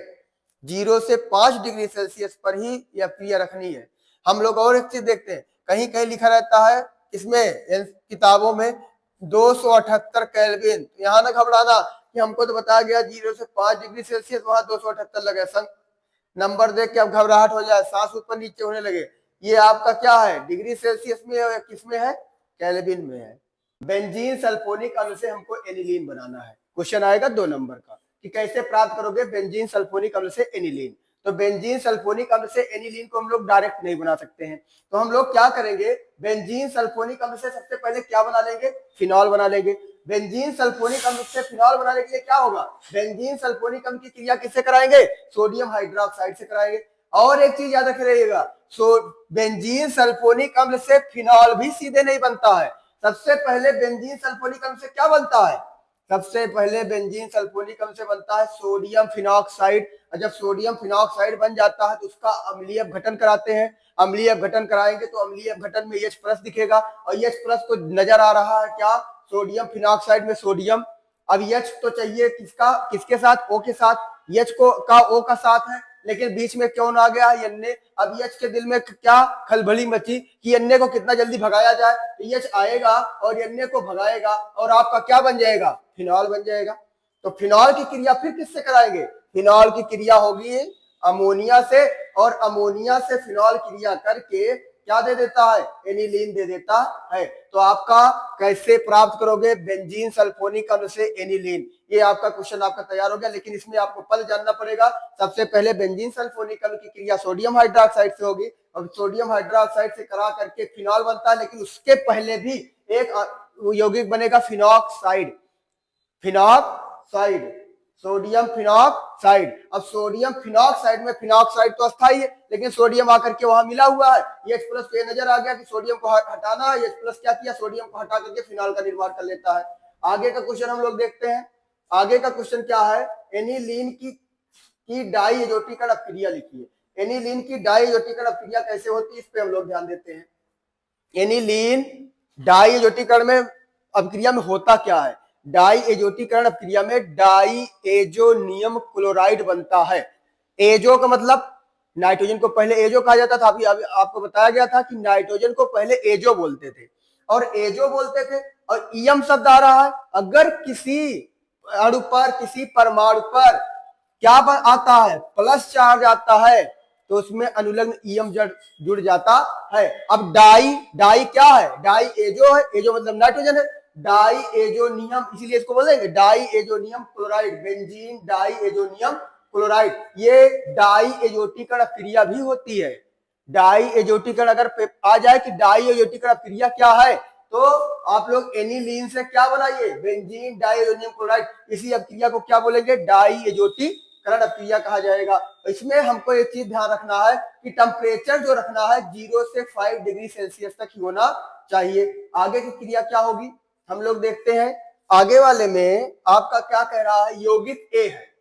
0 से 5 डिग्री सेल्सियस पर ही यह क्रिया रखनी है। हम लोग और एक चीज देखते हैं, कहीं कहीं लिखा रहता है इसमें किताबों में 278 केल्विन, यहाँ ना घबराना कि हमको तो बताया गया 0 से 5 डिग्री सेल्सियस, वहां 278 लगे, नंबर देख के अब घबराहट हो जाए, सांस ऊपर नीचे होने लगे। ये आपका क्या है, डिग्री सेल्सियस में है, किस में है, केल्विन में है। बेंजीन सल्फोनिक अम्ल से हमको एनिलीन बनाना है। क्वेश्चन आएगा 2 नंबर का कि कैसे प्राप्त करोगे बेंजीन सल्फोनिक अम्ल से एनिलीन। तो बेंजीन सल्फोनिक अम्ल से एनिलीन को हम लोग डायरेक्ट नहीं बना सकते हैं, तो हम लोग क्या करेंगे, बेंजीन सल्फोनिक अम्ल से सबसे पहले क्या बना लेंगे, फिनॉल बना लेंगे। बेंजीन सल्फोनिक अम्ल से फिनॉल बनाने के लिए क्या होगा, बेंजीन सल्फोनिक अम्ल की क्रिया किससे कराएंगे, सोडियम हाइड्रोक्साइड से कराएंगे। और एक चीज याद रखिएगा, बेंजीन सल्फोनिक अम्ल से फिनॉल भी सीधे नहीं बनता है, सबसे पहले बेंजीन सल्फोनिक अम्ल से क्या बनता है, सबसे पहले बेंजीन सल्फोनिक अम्ल से बनता है सोडियम फिनॉक्साइड। और जब सोडियम फिनॉक्साइड बन जाता है तो उसका अम्लीय अपघटन कराते हैं, अम्लीय अपघटन कराएंगे तो अम्लीय अपघटन में H+ दिखेगा, और H+ को नजर आ रहा है क्या, सोडियम फिनॉक्साइड में सोडियम। अब H तो चाहिए किसका, किसके साथ, O के साथ, H को का O का साथ है, लेकिन बीच में क्यों ना आ गया Na। अब H के दिल में क्या खलबली मची कि Na को कितना जल्दी भगाया जाए, तो H आएगा और Na को भगाएगा और आपका क्या बन जाएगा, फिनॉल बन जाएगा। तो फिनॉल की क्रिया फिर किससे कराएंगे, फिनॉल की क्रिया होगी अमोनिया से, और अमोनिया से फिनॉल क्रिया करके क्या दे देता है, एनिलीन दे देता है। तो आपका कैसे प्राप्त करोगे बेंजीन सल्फोनिक अम्ल से एनिलीन, ये आपका क्वेश्चन आपका तैयार हो गया। लेकिन इसमें आपको पद जानना पड़ेगा, सबसे पहले बेंजीन सल्फोनिक अम्ल की क्रिया सोडियम हाइड्रोक्साइड से होगी, और सोडियम हाइड्रोक्साइड से करा करके फिनॉल बनता है, लेकिन उसके पहले भी एक यौगिक बनेगा फिनॉक्साइड, फिनॉक्साइड, सोडियम फिनॉक्साइड। अब सोडियम फिनॉक्साइड में फिनॉक्साइड तो अस्थाई है, लेकिन सोडियम आकर के वहां मिला हुआ है, H+ पे नजर आ गया कि सोडियम को हटाना है, H+ क्या किया, सोडियम को हटा करके फिनॉल का निर्माण कर लेता है। आगे का क्वेश्चन हम लोग देखते हैं, आगे का क्वेश्चन क्या है, एनिलीन की की डाई एजोटिकरण अपक्रिया लिखिए। एनिलीन की डाई एजोटिकरण अपक्रिया कैसे होती है, इस पे हम लोग ध्यान देते हैं। एनिलीन डाई एजोटिकरण में अपक्रिया में होता क्या है, डाई एजोटिकरण अपक्रिया में डाई एजोनियम क्लोराइड बनता है। एजो का मतलब नाइट्रोजन को पहले एजो कहा जाता था, अभी आपको बताया गया था कि नाइट्रोजन को पहले एजो बोलते थे और एजो बोलते थे, और ईएम शब्द आ रहा है। अगर किसी अणु पर, किसी परमाणु पर क्या आता है, प्लस चार्ज आता है, तो उसमें अनुलग्न ईएम जुड़ जाता है। अब डाई क्या है, डाई एजो है, एजो मतलब नाइट्रोजन है, डाई एजोनियम, इसीलिए इसको बोलेंगे diazonium chloride, benzene diazonium chloride. ये डाई एजोटिकरण क्रिया भी होती है। डाई एजोटिकरण अगर आ जाए कि डाई एजोटिकरण क्रिया क्या है, तो आप लोग एनिलीन से क्या बनाइए, बेंजीन डाई एजोनियम क्लोराइड। इसी अपक्रिया को क्या बोलेंगे, डाई एजोटिकरण अपक्रिया कहा जाएगा। इसमें हमको एक चीज ध्यान रखना है कि टेम्परेचर जो रखना है 0 से 5 डिग्री सेल्सियस तक ही होना चाहिए। आगे की क्रिया क्या होगी हम लोग देखते हैं। आगे वाले में आपका क्या कह रहा है, यौगिक ए है,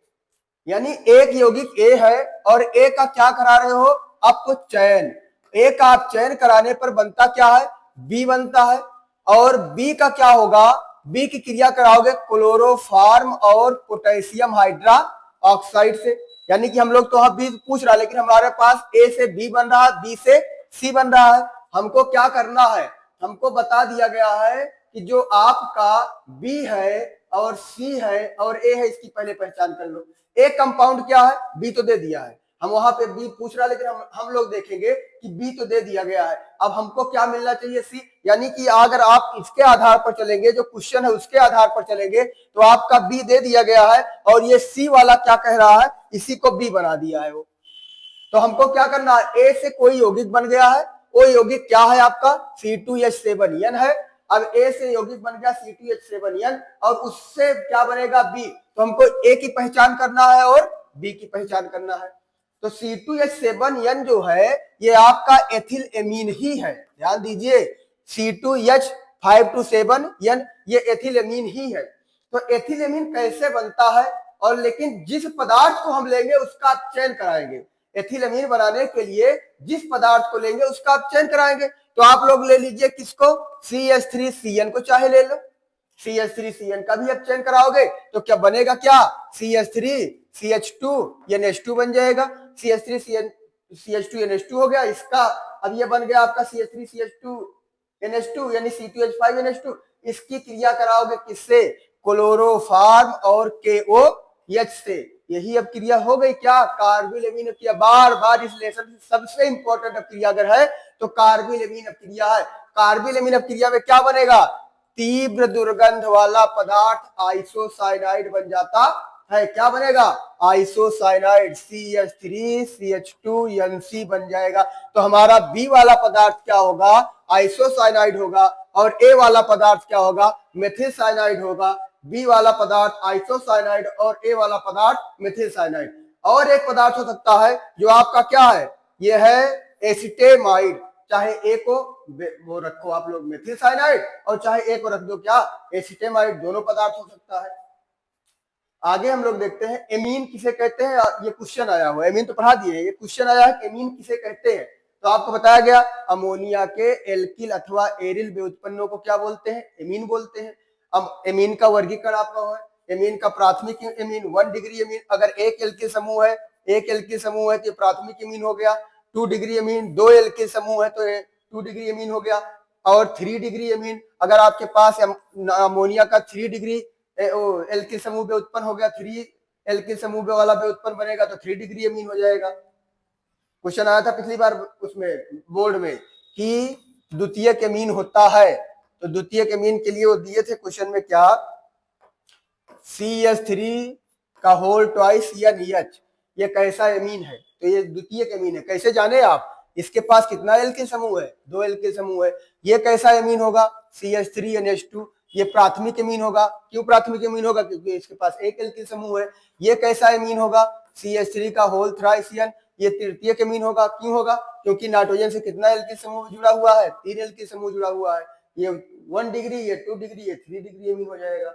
यानी एक यौगिक ए है और ए का क्या करा रहे हो आप चयन। ए का आप चयन कराने पर बनता क्या है, बी बनता है। और बी का क्या होगा, बी की क्रिया कराओगे क्लोरोफार्म और पोटेशियम हाइड्रा ऑक्साइड से। यानी कि हम लोग तो बी पूछ रहा है, लेकिन हमारे पास ए से बी बन रहा है, बी से सी बन रहा है। हमको क्या करना है, हमको बता दिया गया है कि जो आपका बी है और सी है और ए है, इसकी पहले पहचान कर लो। एक कंपाउंड क्या है, बी तो दे दिया है, हम वहां पे बी पूछ रहा है, लेकिन हम लोग देखेंगे कि बी तो दे दिया गया है। अब हमको क्या मिलना चाहिए, सी। यानी कि अगर आप इसके आधार पर चलेंगे, जो क्वेश्चन है उसके आधार पर चलेंगे, तो आपका बी दे दिया गया है और ये सी वाला क्या कह रहा है, इसी को बी बना दिया है वो। तो हमको क्या करना है, ए से कोई यौगिक बन गया है, वो यौगिक क्या है आपका C2H7N है। अब ए से यौगिक बन गया C2H7N और उससे क्या बनेगा बी, तो हमको ए की पहचान करना है और बी की पहचान करना है। तो C2H7N जो है ये आपका एथिल एमीन ही है, ध्यान दीजिए C2H527N ये एथिल एमीन ही है। तो एथिल एमीन कैसे बनता है, और लेकिन जिस पदार्थ को हम लेंगे उसका आप चयन कराएंगे। एथिलमीन बनाने के लिए जिस पदार्थ को लेंगे उसका आप चयन कराएंगे। तो आप लोग ले लीजिए किसको, CH3CN को चाहे ले लो, CH3CN का भी आप चयन कराओगे तो क्या बनेगा, क्या CH3CH2NH2 बन जाएगा। CH3CH2NH2 हो गया इसका। अब ये बन गया आपका CH3CH2NH2 यानी C2H5NH2। इसकी क्रिया कराओगे किससे, क्लोरोफार्म और KOH से। यही अब क्रिया हो गई क्या, कार्बिल एमीन क्रिया। बार बार इस लेसन सबसे इंपॉर्टेंट अब क्रिया अगर है तो कार्बिल एमीन क्रिया है। कार्बिल एमीन क्रिया में क्या बनेगा, तीव्र दुर्गंध वाला पदार्थ आइसोसाइनाइड बन जाता है। क्या बनेगा, आइसोसाइनाइड CH3CH2NC बन जाएगा। तो हमारा बी वाला पदार्थ क्या होगा, आइसोसाइनाइड होगा, और ए वाला पदार्थ क्या होगा, मेथिल साइनाइड होगा। बी वाला पदार्थ आइसोसाइनाइड और ए वाला पदार्थ मेथिल साइनाइड। और एक पदार्थ हो सकता है जो आपका क्या है, ये है एसिटेमाइड। चाहे ए को वो रखो आप लोग मेथिल साइनाइड और चाहे ए को रख दो क्या, एसिटेमाइड, दोनों पदार्थ हो सकता है। आगे हम लोग देखते हैं एमीन किसे कहते हैं। ये क्वेश्चन आया हुआ है, एमीन तो पढ़ा दिए, ये क्वेश्चन आया है एमीन किसे कहते हैं। तो आपको बताया गया अमोनिया के एल्किल अथवा एरिल व्युत्पन्नों को क्या बोलते हैं, एमीन बोलते हैं। अब एमीन का वर्गीकरण आपका है, एमीन का प्राथमिक एमीन 1 डिग्री एमीन। अगर एक एल्किल समूह है, एक एल्किल समूह है तो प्राथमिक एमीन हो गया। 2 डिग्री एमीन, 2 एल्किल समूह है तो 2 डिग्री एमीन हो गया। और 3 डिग्री एमीन, अगर आपके पास अमोनिया का 3 डिग्री एल्किल समूह उत्पन्न हो गया, 3 एल्किल समूह वाला उत्पन्न बनेगा तो 3 डिग्री एमीन हो जाएगा। क्वेश्चन आया था पिछली बार उसमें बोर्ड में कि द्वितीयक एमीन होता है, तो द्वितीयक एमीन के लिए वो दिए थे क्वेश्चन में क्या, CH3 का होल ट्वाइस NH, ये कैसा एमीन है, तो ये द्वितीयक एमीन है। कैसे जाने आप, इसके पास कितना एल्किल समूह है, 2 एल्किल समूह है। ये कैसा एमीन होगा, CH3NH2, ये प्राथमिक एमीन होगा। क्यों प्राथमिक एमीन होगा, क्योंकि इसके पास एक एल्किल समूह है। ये कैसा एमीन होगा, CH3 का होल थ्राइस N, ये तृतीयक एमीन होगा। क्यों होगा, क्योंकि नाइट्रोजन से कितना एल्किल समूह जुड़ा हुआ है, 3 एल्किल समूह जुड़ा हुआ है। ये 1 डिग्री, ये 2 डिग्री, ये 3 डिग्री एमीन हो जाएगा।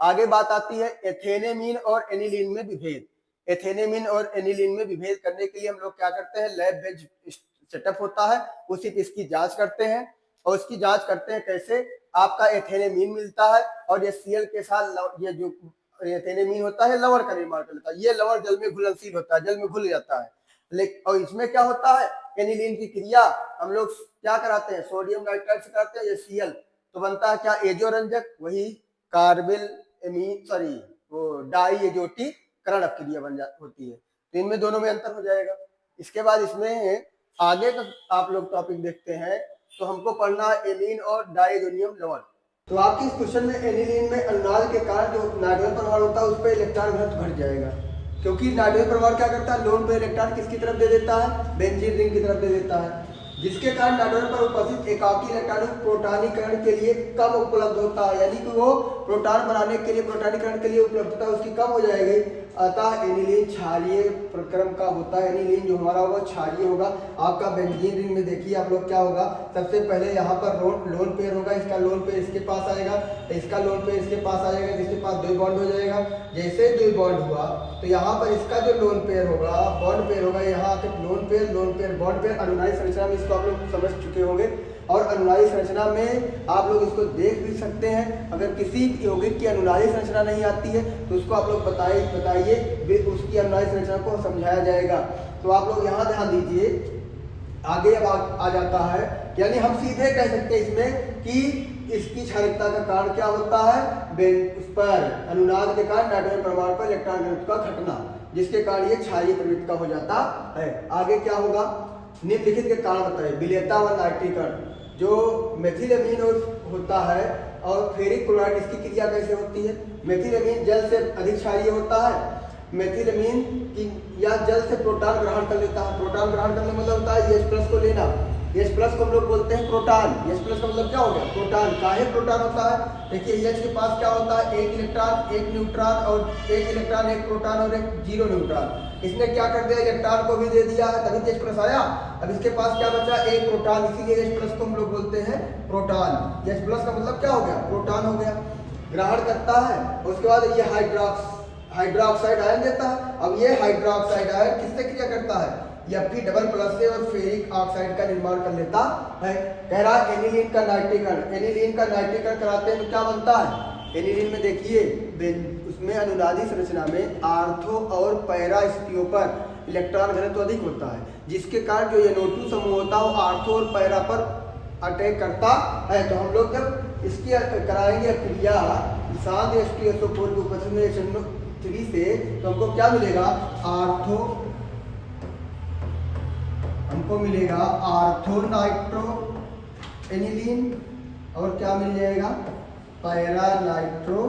आगे बात आती है एथेनेमीन और एनिलीन में विभेद। एथेनेमीन और एनिलीन में विभेद करने के लिए हम लोग क्या करते हैं, लैब बेस्ड सेटअप होता है, उसी पे इसकी जांच करते हैं। और इसकी जांच करते हैं कैसे, आपका एथेनेमीन मिलता है और ये Cl के साथ ये जो एथेनेमीन होता है लवण का निर्माण कर लेता है। ये लवण जल में घुलनशील होता है, जल में घुल जाता है। लेकिन और इसमें क्या होता है, एनिलीन की क्रिया हम लोग क्या कराते हैं, सोडियम नाइट्राइड से कराते हैं, ये Cl तो बनता है क्या, एजो रंजक, वही कार्बिल एमीन सॉरी वो डाई एजोटी करण क्रिया बन होती है। तो इनमें दोनों में अंतर हो जाएगा। इसके बाद इसमें आगे का आप लोग टॉपिक देखते हैं, तो हमको पढ़ना है एमीन और डाइएजोनियम लवण। तो आपके इस क्वेश्चन में एनिलीन में अनुनाद के कारण जो नाइट्रोजन परमाणु होता है उस पर इलेक्ट्रॉन घनत्व घट जाएगा, क्योंकि नाइट्रोजन परमाणु क्या करता है, लोन पे इलेक्ट्रॉन किसकी तरफ दे देता है, बेंजीन रिंग की तरफ दे देता है, जिसके कारण नाइट्रोजन पर उपस्थित एकाकी इलेक्ट्रॉन प्रोटॉनीकरण के लिए कम उपलब्ध होता है, यानी कि वो प्रोटॉन बनाने के लिए, प्रोटॉनीकरण के लिए उपलब्धता उसकी कम हो जाएगी। अतः एनिलीन क्षारीय प्रक्रम का होता है। एनिलीन जो हमारा होगा क्षारीय होगा। आपका बेंजीन रिंग में देखिए आप लोग क्या होगा, सबसे पहले यहाँ पर लोन पेयर होगा, इसका लोन पेयर इसके पास आएगा, इसका लोन पेयर इसके पास आएगा, जिसके पास 2 बॉन्ड हो जाएगा। जैसे 2 बॉन्ड हुआ तो यहाँ पर इसका जो लोन पेयर होगा, बॉन्ड पेयर होगा, यहाँ आके लोन पेयर बॉन्ड पेयर अनुनायी संरचना में इसको आप लोग समझ चुके होंगे। और अनुनायी संरचना में आप लोग इसको देख भी सकते हैं। अगर किसी यौगिक की अनुनायी संरचना नहीं आती है तो उसको आप लोग बताइए, उसकी अनुनायी संरचना को समझाया जाएगा। तो आप लोग यहाँ ध्यान दीजिए, आगे अब आ जाता है, यानी हम सीधे कह सकते हैं इसमें कि इसकी क्षारीयता का कारण क्या होता है, उस पर अनुनाद के कारण नाइट्रोजन परमाणु पर इलेक्ट्रॉन घनत्व का घटना, जिसके कारण ये क्षारीय प्रवृत्ति का हो जाता है। आगे क्या होगा, निम्नलिखित के कारण बताइए। विलेयता व नाइट्रीकरण, जो मेथिलेमीन होता है और फेरिक क्लोराइड, इसकी क्रिया कैसे होती है। मेथिलेमीन जल से अधिक क्षारीय होता है। मेथिलेमीन की या जल से प्रोटॉन ग्रहण कर लेता है। प्रोटॉन ग्रहण करने मतलब होता है H+ को लेना। H+ को हम लोग बोलते हैं प्रोटॉन। H+ का मतलब क्या हो गया, प्रोटॉन। काहे प्रोटॉन होता है, देखिए H के पास क्या होता है, 1 इलेक्ट्रॉन 1 न्यूट्रॉन, और 1 इलेक्ट्रॉन 1 प्रोटॉन और 1 0 न्यूट्रॉन। इसने क्या कर दिया, इलेक्ट्रॉन को भी दे दिया है, तभी H+ आया। अब इसके पास क्या बचा, 1 प्रोटॉन, इसीलिए H+ को हम लोग बोलते हैं प्रोटॉन। H+ का मतलब क्या हो गया, प्रोटॉन हो गया, ग्रहण करता है। उसके बाद ये हाइड्रोक्साइड आयन देता है। अब ये हाइड्रोक्साइड आयन किससे क्रिया करता है, Fe+ से और फेरिक ऑक्साइड का निर्माण कर लेता है। कह रहा है एनिलीन का नाइट्रीकरण। एनिलीन का नाइट्रीकरण कराते हैं तो क्या बनता है, एनिलीन में देखिए उसमें अनुनादी संरचना में आर्थो और पैरा स्थितियों पर इलेक्ट्रॉन घनत्व अधिक होता है, जिसके कारण जो NO2 समूह होता है वो आर्थो और पैरा पर अटैक करता है। तो हम लोग जब इसकी कराएंगे क्रिया शांत H2SO4 की उपस्थिति में SN3 से, तो हमको क्या मिलेगा, हमको मिलेगा आर्थो नाइट्रो एनिलीन, और क्या मिल जाएगा, पैरा नाइट्रो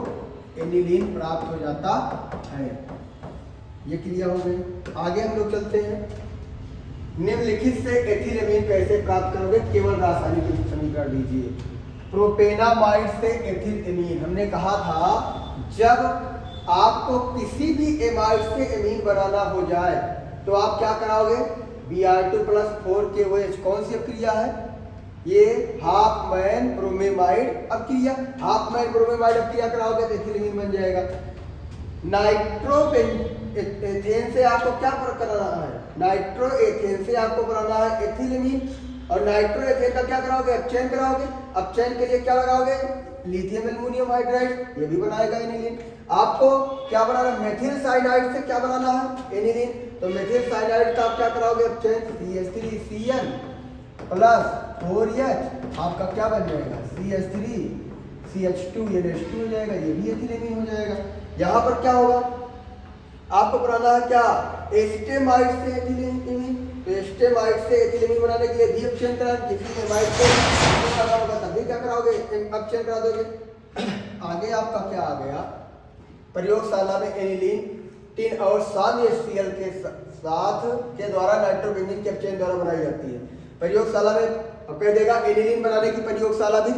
एनिलीन प्राप्त हो जाता है। ये क्रिया हो गई। आगे हम लोग चलते हैं। निम्नलिखित से एथिलेमीन कैसे प्राप्त करोगे, केवल रासायनिक समीकरण दीजिए। प्रोपेनामाइड से एथिलेमीन, हमने कहा था जब आपको किसी भी एमाइड से एमीन बनाना हो जाए तो आप क्या कराओगे, Br2+4KOH। कौन सी क्रिया है, ये हाफमैन ब्रोमेमाइड अपक्रिया। हाफमैन ब्रोमेमाइड अपक्रिया कराओगे तो एथिलेमीन बन जाएगा। नाइट्रोएथेन से आपको क्या कराना है, नाइट्रोएथेन से आपको बनाना है एथिलेमीन, और नाइट्रोएथेन का क्या कराओगे, अपचयन कराओगे। अपचयन के लिए क्या लगाओगे, लिथियम एल्युमिनियम हाइड्राइड, ये भी बनाएगा एनिलीन। आपको क्या बनाना है, मेथिल साइनाइड से क्या बनाना है, एनिलीन। तो मेथिल साइनाइड का आप क्या कराओगे, अपचयन, CH3Cl प्लस 4H, आपका क्या बन जाएगा, CH3 CH2 NH2 हो जाएगा, ये भी एथिलेमीन हो जाएगा। यहाँ पर क्या होगा, आपको बनाना है क्या, एस्टेमाइड से एथिलेमीन। तो एस्टेमाइड से एथिलेमीन बनाने के लिए भी अपचयन कराएंगे, किसी एमाइड से लगा होगा तभी क्या कराओगे, अपचयन करा दोगे। आगे आपका क्या आ गया, प्रयोगशाला में एनिलीन टिन और साम्य HCl के साथ के द्वारा नाइट्रोबेंजीन के अपचयन द्वारा बनाई जाती है। प्रयोगशाला में अब कह देगा एनिलीन बनाने की प्रयोगशाला भी,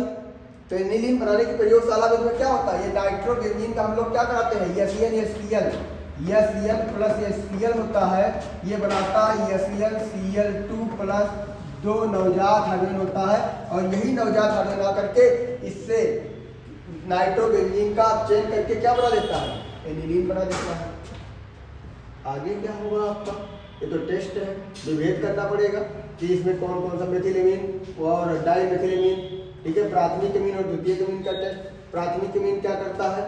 तो एनिलीन बनाने की प्रयोगशाला में क्या होता है, ये नाइट्रोबेंजीन का हम लोग क्या कराते हैं, HCl प्लस HCl होता है, ये बनाता है HCl प्लस 2 नवजात हाइड्रोजन होता है, और यही नवजात हाइड्रोजन ला करके इससे नाइट्रोबेंजीन का अपचयन करके क्या बना देता है, एनिलीन बना देता है। आगे क्या होगा आपका, ये तो टेस्ट है, विभेद करना पड़ेगा कि इसमें कौन कौन सा मेथिलेमीन और डाइमेथिलेमीन, ठीक है। प्राथमिक एमीन और द्वितीयक एमीन का टेस्ट। प्राथमिक एमीन क्या करता है,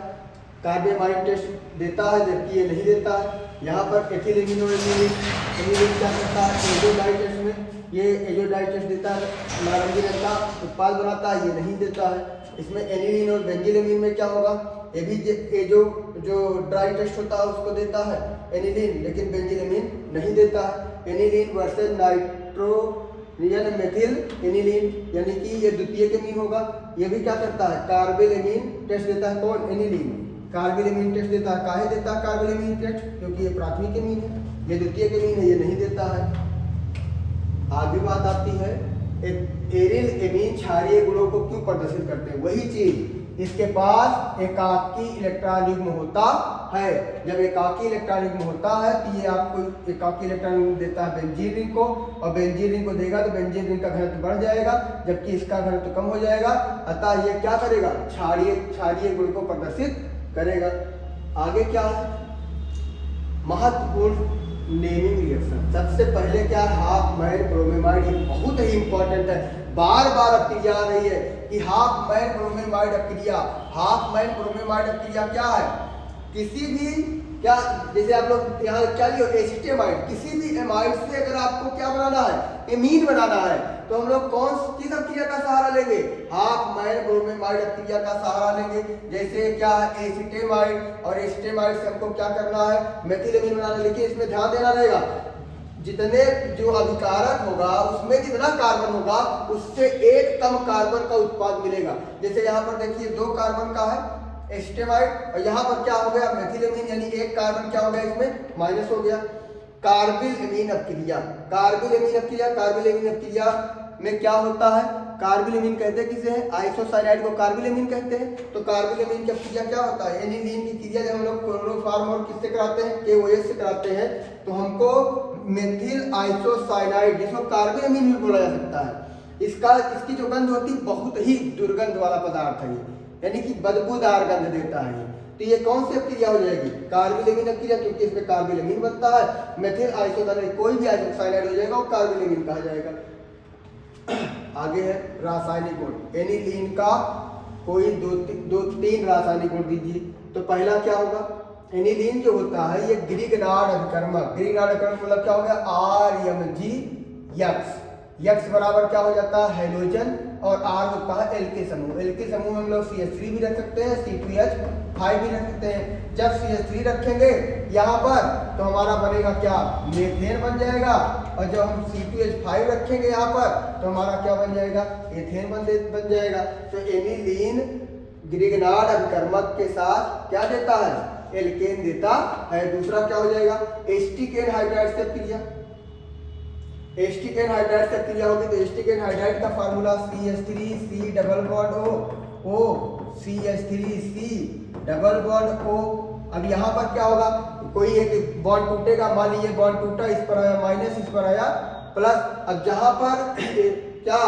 कार्बामाइड टेस्ट देता है, जबकि ये नहीं देता है। यहाँ पर एथिलेमीन और एनिलीन क्या करता है, एजोडाई टेस्ट में ये एजोडाई टेस्ट देता है, नारंगी रंग का उत्पाद बनाता है, ये नहीं देता है। इसमें एनिलीन और बेंजीलेमीन में क्या होगा, ये भी जो ड्राई टेस्ट होता है उसको देता है एनिलीन, लेकिन बेंजीलेमीन नहीं देता है। एनिलीन वर्सेस नाइट्रोनियन मेथिल एनिलीन, यानी कि ये द्वितीयक एमीन होगा। ये भी क्या करता है, कार्बेलेमीन टेस्ट देता है। कौन, एनिलीन कार्बेलेमीन टेस्ट देता है। काहे देता है कार्बेलेमीन टेस्ट, क्योंकि ये प्राथमिक एमीन है, ये द्वितीयक एमीन है, ये नहीं देता है। आगे बात आती है एरिल एमीन क्षारीय गुणों को क्यों प्रदर्शित करते हैं। वही चीज, इसके पास एकाकी इलेक्ट्रॉन युग्म होता है। जब एकाकी इलेक्ट्रॉन युग्म होता है तो ये आपको एकाकी इलेक्ट्रॉन युग्म देता है बेंजीन रिंग को, और बेंजीन रिंग को देगा तो बेंजीन रिंग का घनत्व बढ़ जाएगा, जबकि इसका घनत्व कम हो जाएगा। अतः ये क्या करेगा, क्षारीय गुण को प्रदर्शित करेगा। आगे क्या है, महत्वपूर्ण नेमिंग रिएक्शन। सबसे पहले क्या, हाफ मैन ब्रोमेमाइड, ये बहुत ही इंपॉर्टेंट है, बार बार अपक्रिया आ रही है कि हाफ मैन ब्रोमेमाइड अपक्रिया। हाफ मैन ब्रोमेमाइड अपक्रिया क्या है, किसी भी क्या, जैसे आप लोग यहाँ क्या लियो एसिटेमाइड, किसी भी एमाइड से अगर आपको क्या बनाना है, एमीन बनाना है, तो हम लोग कौन किस अपक्रिया का सहारा लेंगे, हाफ मैन ब्रोमेमाइड अपक्रिया का सहारा लेंगे। जैसे क्या एसिटेमाइड, और एसिटेमाइड से हमको क्या करना है, मेथिलेमीन बनाना। लेकिन इसमें ध्यान देना रहेगा, जितने जो अभिकारक होगा उसमें जितना कार्बन होगा उससे एक कम कार्बन का उत्पाद मिलेगा। जैसे यहाँ पर देखिए 2 कार्बन का है एसिटेमाइड, और यहाँ पर क्या हो गया, मेथिलेमीन, यानी एक कार्बन क्या हो गया, इसमें माइनस हो गया। कार्बिल एमीन अपक्रिया, कार्बिल एमीन अपक्रिया, कार्बिल एमीन अपक्रिया में क्या होता है, कार्बिल एमीन कहते हैं किसे है, आइसोसाइनाइड को कार्बिल एमीन कहते हैं। तो कार्बिल एमीन की अपक्रिया क्या होता है, एनिलीन की क्रिया जब हम लोग क्लोरोफॉर्म और किससे कराते हैं, KOH से कराते हैं, तो हमको मेथिल आइसोसाइनाइड, जिसको कार्बिल एमीन भी बोला जा सकता है, इसकी जो गंध होती है बहुत ही दुर्गंध वाला पदार्थ है, यानी कि बदबूदार गंध देता है। तो ये कौन सी अपक्रिया हो जाएगी, कार्बिल एमीन अपक्रिया, क्योंकि इसमें कार्बिल एमीन बनता है। मेथिल आइसोसाइनाइड, कोई भी आइसोसाइनाइड हो जाएगा वो कार्बिल एमीन कहा जाएगा। आगे है रासायनिक गुण, एनिलीन का कोई दो तीन रासायनिक गुण दीजिए। तो पहला क्या होगा, एनिलीन जो होता है ये ग्रीगनार्ड अभिकर्मक, ग्रीगनार्ड अभिकर्मक मतलब क्या हो गया, RMgX, यक्स बराबर क्या हो जाता है, हेलोजन, और आर होता है एल के समूह। एल के समूह में हम लोग CH3 भी रख सकते हैं, C2H5 भी रख सकते हैं। जब CH3 रखेंगे यहाँ पर तो हमारा बनेगा क्या, मेथेन बन जाएगा, और जब हम C2H5 रखेंगे यहाँ पर तो हमारा क्या बन जाएगा, एथेन बन जाएगा। तो एनिलीन ग्रीगनार्ड अभिकर्मक के साथ क्या देता है, एल्केन देता है। दूसरा क्या हो जाएगा, एस्टिकेन हाइड्राइड से क्रिया, एस्टिकेन हाइड्राइड से क्रिया होगी तो एस्टिकेन हाइड्राइड का formula CH3C double bond O, CH3C double bond O। अब यहाँ पर क्या होगा, कोई एक बॉन्ड टूटेगा, मान लीजिए बॉन्ड टूटा, इस पर आया माइनस, इस पर आया प्लस। अब जहाँ पर क्या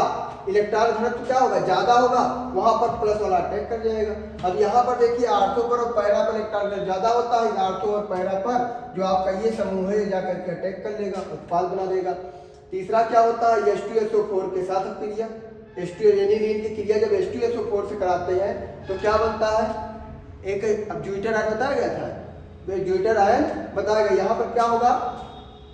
इलेक्ट्रॉन घनत्व क्या होगा, ज्यादा होगा, वहां पर प्लस वाला अटैक कर जाएगा। अब यहाँ पर देखिए आर्थो पर और पैरा पर इलेक्ट्रॉन घनत्व ज्यादा होता है, आर्थो और पैरा पर जो आपका ये समूह है जाकर के अटैक कर लेगा, उत्पाद बना देगा। तीसरा क्या होता है, H2SO4 के साथ क्रिया, एनिलीन की क्रिया जब H2SO4 से कराते हैं तो क्या बनता है, एक अब ज्यूटर आयन बताया गया था, तो ज्यूटर आयन बताया गया। यहाँ पर क्या होगा,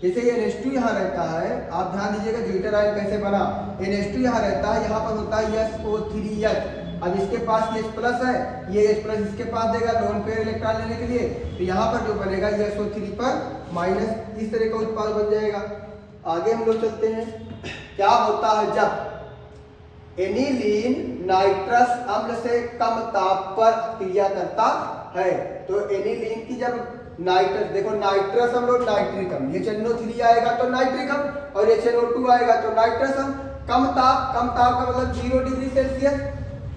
जैसे ये NH2 यहाँ रहता है, आप ध्यान दीजिएगा ज्यूटर आयन कैसे बना, NH2 यहाँ रहता है, यहाँ पर होता है SO3H। अब इसके पास ये प्लस है, ये H प्लस इसके पास देगा लोन पेयर इलेक्ट्रॉन लेने के लिए, तो यहाँ पर जो बनेगा ये SO3 पर माइनस, इस तरह का उत्पाद बन जाएगा। आगे हम लोग चलते हैं, क्या होता है जब एनिलीन नाइट्रस अम्ल से कम ताप पर क्रिया करता है। तो एनिलीन की जब नाइट्रस, देखो नाइट्रस हम लोग नाइट्रिकम, ये HNO3 आएगा तो नाइट्रिकम, और HNO2 आएगा तो नाइट्रसम। कम ताप का मतलब 0 डिग्री सेल्सियस,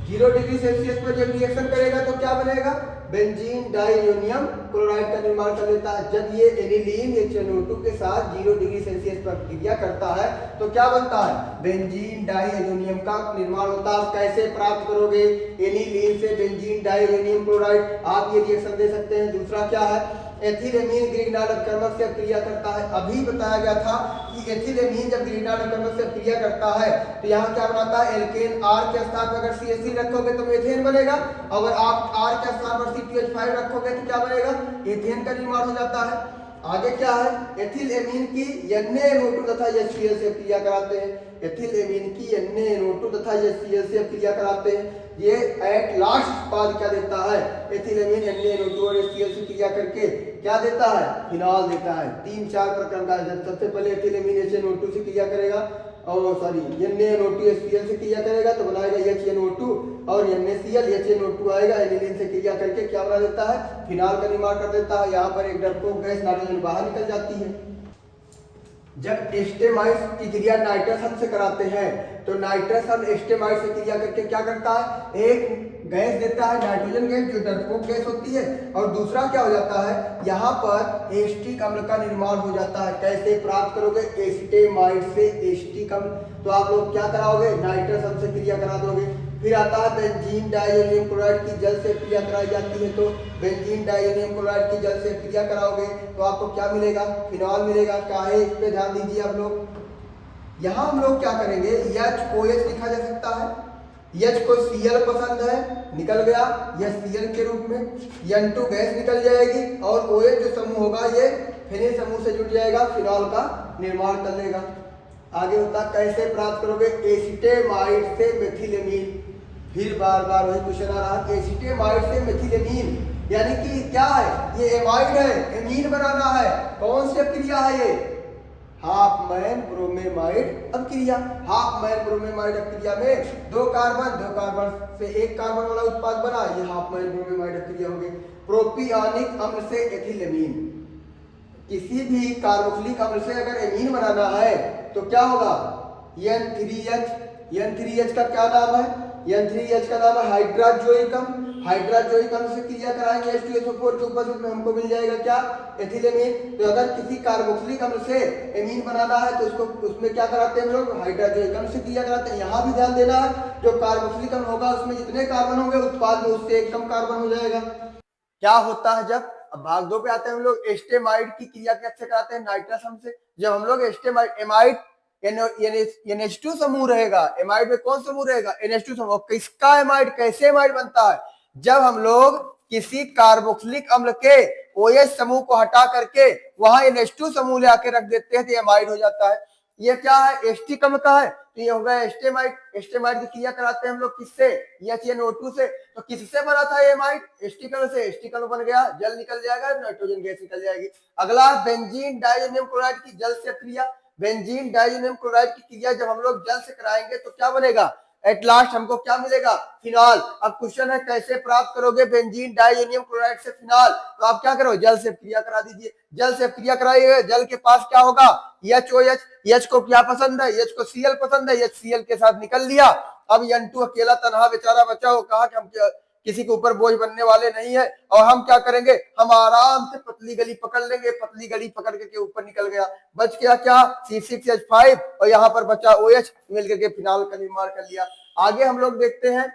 0 डिग्री सेल्सियस पर जब रिएक्शन करेगा तो क्या बनेगा, बेंजीन डाइअमोनियम क्लोराइड का निर्माण कर लेता है। जब ये एनिलीन HNO2 के साथ 0 डिग्री सेल्सियस पर क्रिया करता है तो क्या बनता है, बेंजीन डाइअमोनियम का निर्माण होता है। कैसे प्राप्त करोगे, एनिलीन से बेंजीन डाइअमोनियम क्लोराइड, आप ये रिएक्शन दे सकते हैं। दूसरा क्या है, एथिलेमीन ग्रिग्नाल अपकर्मक से क्रिया करता है। अभी बताया गया था कि एथिलेमीन जब ग्रिग्नाल अपकर्मक से क्रिया करता है तो यहाँ क्या बनाता है, एल्केन। R के स्थान पर अगर CH3 रखोगे तो मीथेन बनेगा, अगर आप R के स्थान पर C2H5 रखोगे तो क्या बनेगा, एथेन का निर्माण हो जाता है। आगे क्या है, एथिल एमीन की NaNO2 तथा HCl से क्रिया कराते हैं। एथिल एमीन की NaNO2 तथा HCl से क्रिया कराते हैं। ये एट लास्ट उत्पाद क्या देता है, एथिल एमीन NaNO2 और HCl से क्रिया करके क्या देता है, फिनॉल देता है। 3-4 प्रकार का है। सबसे पहले एथिल एमीन HNO2 से क्रिया करेगा और NaNO2 HCl से क्रिया करेगा तो बनाएगा HNO2 और NaCl HNO2 आएगा, एनिलीन से क्रिया करके क्या बना देता है, फिनॉल का निर्माण कर देता है। यहाँ पर एक डरपोक गैस नाइट्रोजन बाहर निकल जाती है। जब एस्टेमाइड्स की क्रिया नाइट्रस अम्ल से कराते हैं तो नाइट्रस अम्ल एस्टेमाइड से क्रिया करके क्या करता है, एक गैस देता है नाइट्रोजन गैस जो डरपोक गैस होती है, और दूसरा क्या हो जाता है, यहाँ पर एस्टिक अम्ल का निर्माण हो जाता है। कैसे प्राप्त करोगे, एस्टेमाइड से एस्टिक अम्ल, तो आप लोग क्या कराओगे, नाइट्रस अम्ल से क्रिया करा दोगे। फिर आता है बेंजीन डाइअमोनियम क्लोराइड की जल से क्रिया कराई जाती है, तो बेंजीन डाइअमोनियम क्लोराइड की जल से क्रिया कराओगे तो आपको क्या मिलेगा, फिनॉल मिलेगा। काहे, इस पे ध्यान दीजिए आप लोग। यहाँ हम लोग क्या करेंगे, HOH लिखा जा सकता है। H को Cl पसंद है, निकल गया यह Cl के रूप में, N2 गैस निकल जाएगी और OH जो समूह होगा ये फिनिल समूह से जुड़ जाएगा, फिनॉल का निर्माण कर लेगा। आगे होता कैसे प्राप्त करोगे, एसिटेमाइड से मेथिलेमीन। फिर बार बार वही क्वेश्चन आ रहा, एसिटेमाइड से मेथिलेमीन यानी कि क्या है, ये एमाइड है, एमीन बनाना है। कौन सी अपक्रिया है ये, हाफमैन ब्रोमेमाइड अपक्रिया। हाफमैन ब्रोमेमाइड अपक्रिया में दो कार्बन से एक कार्बन वाला उत्पाद बना, ये हाफमैन ब्रोमेमाइड अपक्रिया हो गई। प्रोपियोनिक अम्ल से एथिलेमीन, किसी भी कार्बोक्सिलिक अम्ल से अगर एमीन बनाना है तो क्या होगा, N3H। N3H का क्या नाम है, N3H का नाम है हाइड्राजोइक अम्ल। हाइड्राजोइक अम्ल से क्रिया कराएंगे H2SO4 के उपस्थित में हमको मिल जाएगा क्या, एथिलेमीन। तो अगर किसी कार्बोक्सिलिक अम्ल से एमीन बनाना है तो उसको उसमें क्या कराते हैं हम लोग, हाइड्राजोइक अम्ल से क्रिया कराते हैं। यहाँ भी ध्यान देना है, जो कार्बोक्सिलिक अम्ल होगा उसमें जितने कार्बन होंगे उत्पाद में उससे एक कम कार्बन हो जाएगा। क्या होता है जब, अब भाग 2 पे आते हैं हम लोग, एस्टेमाइड की क्रिया कैसे कराते हैं, नाइट्रस अम्ल से। जब हम लोग एस्टेमाइड, एमाइड NH2 समूह रहेगा, एमाइड में कौन समूह रहेगा, NH2 समूह। किसका एमाइड, कैसे एमाइड बनता है, जब हम लोग किसी कार्बोक्सिलिक अम्ल के OH समूह को हटा करके वहां NH2 समूह ले आके रख देते हैं तो एमाइड हो जाता है। ये क्या है, एस्टिक अम्ल का है, तो ये हो गया एस्टेमाइड। एस्टेमाइड की क्रिया कराते हैं हम लोग किससे, HNO2 से। तो किससे बना था एमाइड, एस्टिक अम्ल से। एस्टिक अम्ल बन गया, जल निकल जाएगा, नाइट्रोजन गैस निकल जाएगी। अगला बेंजीन डाइअमोनियम क्लोराइड की जल से क्रिया। बेंजीन डाइअमोनियम क्लोराइड की क्रिया जब हम लोग जल से कराएंगे तो क्या बनेगा, एट लास्ट हमको क्या मिलेगा, फिनॉल। अब क्वेश्चन है कैसे प्राप्त करोगे बेंजीन डाइअमोनियम क्लोराइड से फिनॉल, तो आप क्या करो, जल से क्रिया करा दीजिए। जल से क्रिया कराइए, जल के पास क्या होगा, HOH। H को क्या पसंद है, H को Cl पसंद है, HCl के साथ निकल लिया। अब N2 अकेला तनहा बेचारा बचा हो, कहा कि हम किसी के ऊपर बोझ बनने वाले नहीं है, और हम क्या करेंगे, हम आराम से पतली गली पकड़ लेंगे। पतली गली पकड़ के ऊपर निकल गया, बच गया क्या, C6H5 और यहाँ पर बचा OH, मिलकर के फिनॉल का निर्माण कर लिया। आगे हम लोग देखते हैं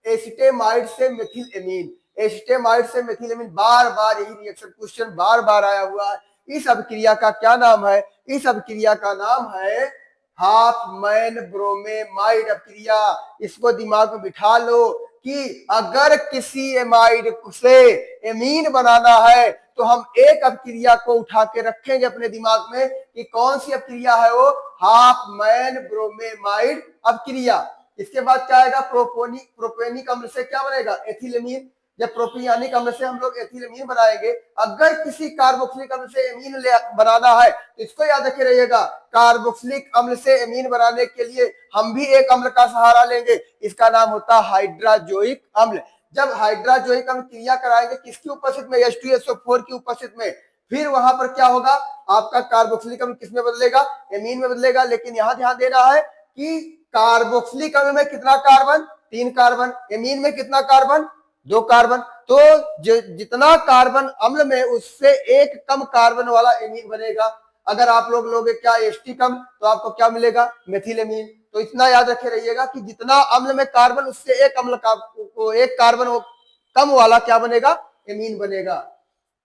एसिटेमाइड से मेथिल एमीन। एसिटेमाइड से मेथिल एमीन, बार बार यही रिएक्शन क्वेश्चन बार बार आया हुआ है। इस अभिक्रिया का क्या नाम है, इस अभिक्रिया का नाम है हाफमैन ब्रोमेमाइड अभिक्रिया। इसको दिमाग में बिठा लो कि अगर किसी एमाइड से एमीन बनाना है तो हम एक अभिक्रिया को उठा के रखेंगे अपने दिमाग में कि कौन सी अभिक्रिया है वो, हाफमैन ब्रोमेमाइड अभिक्रिया। इसके बाद क्या आएगा, प्रोपेनिक अम्ल से क्या बनेगा, एथिलेमीन। जब प्रोपियानिक अम्ल से हम लोग एथिलेमीन बनाएंगे, अगर किसी कार्बोक्सिलिक अम्ल से एमीन बनाना है तो इसको याद रखे रहिएगा, कार्बोक्सिलिक अम्ल से एमीन बनाने के लिए हम भी एक अम्ल का सहारा लेंगे, इसका नाम होता है हाइड्राजोइक अम्ल। जब हाइड्राजोइक अम्ल क्रिया कराएंगे किसकी उपस्थित में, H2SO4 की उपस्थित में, फिर वहां पर क्या होगा, आपका कार्बोक्सिलिक अम्ल किसमें बदलेगा, एमीन में बदलेगा। लेकिन यहां ध्यान देना है कि कार्बोक्सिलिक अम्ल में कितना कार्बन, 3 कार्बन, एमीन में कितना कार्बन, 2 कार्बन। तो जितना कार्बन अम्ल में उससे एक कम कार्बन वाला एमीन बनेगा। अगर आप लोग लोगे क्या एस्टिक अम्ल तो आपको क्या मिलेगा, मेथिलेमीन। तो इतना याद रखे रहिएगा कि जितना अम्ल में कार्बन उससे एक अम्ल का एक कार्बन कम वाला क्या बनेगा, एमीन बनेगा।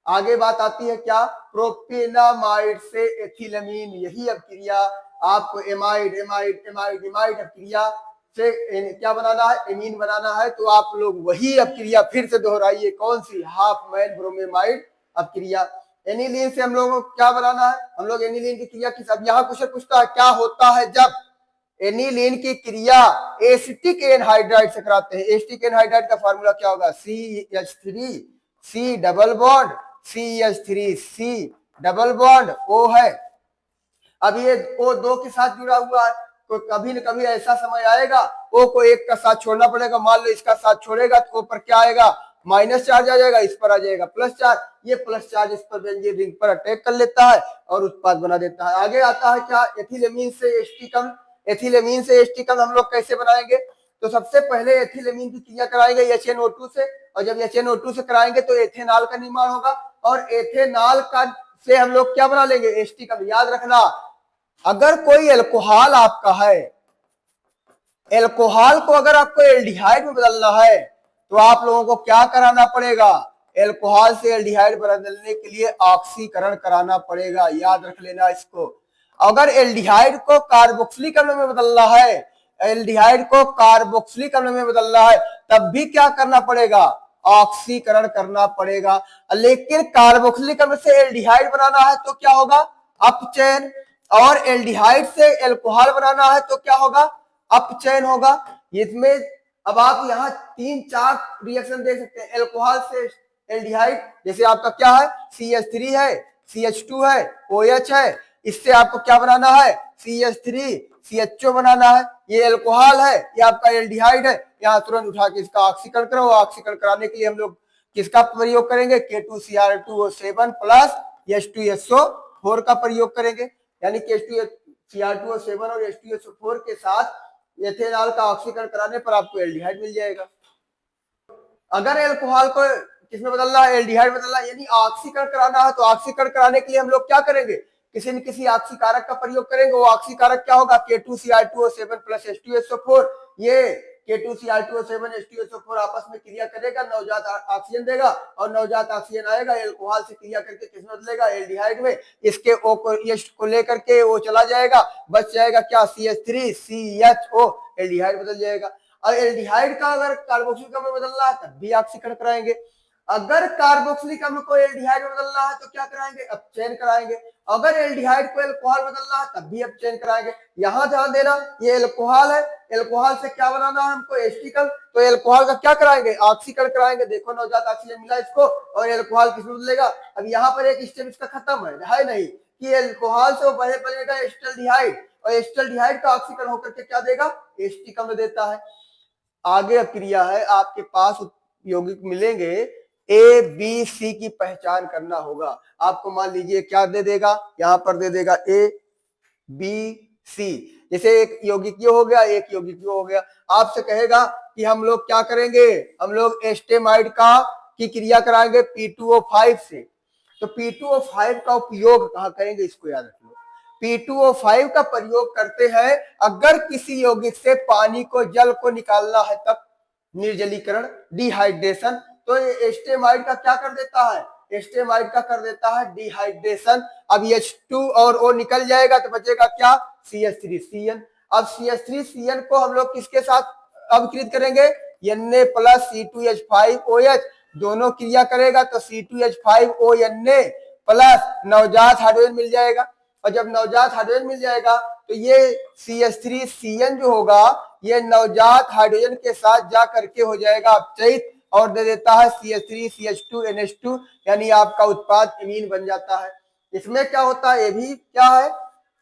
आगे बात आती है क्या, प्रोपेनामाइड से एथिलमीन, यही अपक्रिया आपको एमाइड एमाइड एमाइड एमाइड अपक्रिया से क्या बनाना है, एमीन बनाना है। तो आप लोग वही अपक्रिया फिर से दोहराइए, कौन सी, हाफ मैन ब्रोमेमाइड अपक्रिया। एनिलीन से हम लोगों को क्या बनाना है, हम लोग एनिलीन की क्रिया किस, अब यहाँ क्वेश्चन पूछता है क्या होता है जब एनिलीन की क्रिया एसिटिक एनहाइड्राइड से कराते हैं। एसिटिक एनहाइड्राइड का फार्मूला क्या होगा, CH3 C double bond CH3 C double bond O है। अब ये O दो के साथ जुड़ा हुआ है, तो कभी न कभी ऐसा समय आएगा O को एक का साथ छोड़ना पड़ेगा। मान लो इसका साथ छोड़ेगा तो O पर क्या आएगा, माइनस चार्ज आ जाएगा, इस पर आ जाएगा प्लस चार्ज। ये प्लस चार्ज इस पर बेंजीन रिंग पर अटैक कर लेता है और उत्पाद बना देता है। आगे आता है क्या, एथिलेमीन से एस्टिक अम्ल। एथिलेमीन से एस्टिक अम्ल हम लोग कैसे बनाएंगे, तो सबसे पहले एथिलेमीन की क्रिया कराएंगे HNO2 से, और जब HNO2 से कराएंगे तो एथेनॉल का निर्माण होगा, और एथेनॉल का से हम लोग क्या बना लेंगे, एस्टिक अम्ल। याद रखना, अगर कोई एल्कोहल आपका है, एल्कोहल को अगर आपको एल्डिहाइड में बदलना है तो आप लोगों को क्या कराना पड़ेगा, एल्कोहल से एल्डिहाइड बदलने के लिए ऑक्सीकरण कराना पड़ेगा। याद रख लेना इसको। अगर एल्डिहाइड को कार्बोक्सिलिक अम्ल में बदलना है, एल्डिहाइड को कार्बोक्सिलिक अम्ल में बदलना है, तब भी क्या करना पड़ेगा, ऑक्सीकरण करना पड़ेगा। लेकिन कार्बोक्सिलिक अम्ल से एल्डिहाइड बनाना है तो क्या होगा, अपचयन, और एल्डिहाइड से एल्कोहल बनाना है तो क्या होगा, अपचयन होगा। इसमें अब आप यहाँ 3-4 रिएक्शन देख सकते हैं। एल्कोहल से एल्डिहाइड, जैसे आपका क्या है, CH3 है, CH2 है, OH है, इससे आपको क्या बनाना है, CH3 CHO बनाना है। ये एल्कोहल है, ये आपका एल्डिहाइड है, यहाँ तुरंत उठा के इसका ऑक्सीकरण करो। ऑक्सीकरण कराने के लिए हम लोग किसका प्रयोग करेंगे, K2Cr2O7 प्लस H2SO4 का प्रयोग करेंगे। यानी K2Cr2O7 और H2SO4 के साथ एथेनॉल का ऑक्सीकरण कराने पर आपको एल्डिहाइड मिल जाएगा। अगर एल्कोहल को किसमें बदलना है, एल्डिहाइड बदलना है, यानी ऑक्सीकरण कराना है, तो ऑक्सीकरण कराने के लिए हम लोग क्या करेंगे, किसी न किसी ऑक्सीकारक का प्रयोग करेंगे। वो ऑक्सीकारक क्या होगा, K2Cr2O7 प्लस H2SO4। ये K2Cr2O7 H2SO4 आपस में क्रिया करेगा, नवजात ऑक्सीजन देगा, और नवजात ऑक्सीजन आएगा, एल्कोहल से क्रिया करके किसमें बदलेगा, एल्डिहाइड में। इसके O को H को लेकर के वो चला जाएगा, बच जाएगा क्या, CH3 CHO, एल्डिहाइड बदल जाएगा। और एल्डिहाइड का अगर कार्बोक्सिलिक अम्ल में बदलना है तब भी ऑक्सीकरण कराएंगे। अगर कार्बोक्सिलिक अम्ल को एल्डिहाइड में बदलना है तो क्या कराएंगे, अपचयन कराएंगे। अगर एल्डिहाइड को एल्कोहल बदलना है तब भी अपचयन कराएंगे। यहां ध्यान देना, ये एल्कोहल है, एल्कोहल से क्या बनाना है हमको, एस्टिक अम्ल, तो एल्कोहल का क्या कराएंगे, ऑक्सीकरण कराएंगे। देखो नवजात ऑक्सीजन मिला इसको, और एल्कोहल किसमें बदलेगा। अब यहाँ पर एक स्टेप इसका खत्म है नहीं, कि एल्कोहल से वो बनेगा एस्टल्डिहाइड, और एस्टल्डिहाइड का ऑक्सीकरण होकर के क्या देगा, एस्टिक अम्ल देता है। आगे क्रिया है, आपके पास यौगिक मिलेंगे, A B C की पहचान करना होगा। आपको मान लीजिए क्या दे देगा, यहाँ पर दे देगा A B C, जैसे एक यौगिक ये हो गया, एक यौगिक ये हो गया। आपसे कहेगा कि हम लोग क्या करेंगे, हम लोग एस्टेमाइड का की क्रिया कराएंगे P2O5 से। तो P2O5 का उपयोग कहाँ करेंगे, इसको याद रख लो। P2O5 का प्रयोग करते हैं अगर किसी यौगिक से पानी को, जल को निकालना है, तब निर्जलीकरण, डिहाइड्रेशन। तो ये एस्टेमाइड का क्या कर देता है, एस्टेमाइड का कर देता है डिहाइड्रेशन। अब H2 और O निकल जाएगा तो बचेगा क्या, CH3CN। अब CH3CN को हम लोग किसके साथ अभिक्रित करेंगे, Na प्लस C2H5OH, दोनों क्रिया करेगा तो C2H5ONA प्लस नवजात हाइड्रोजन मिल जाएगा। और जब नवजात हाइड्रोजन मिल जाएगा तो ये CH3CN जो होगा, ये नवजात हाइड्रोजन के साथ जा करके हो जाएगा अपचयित, और दे देता है CH3CH2NH2, यानी आपका उत्पाद एमीन बन जाता है। इसमें क्या होता है, ये भी क्या है,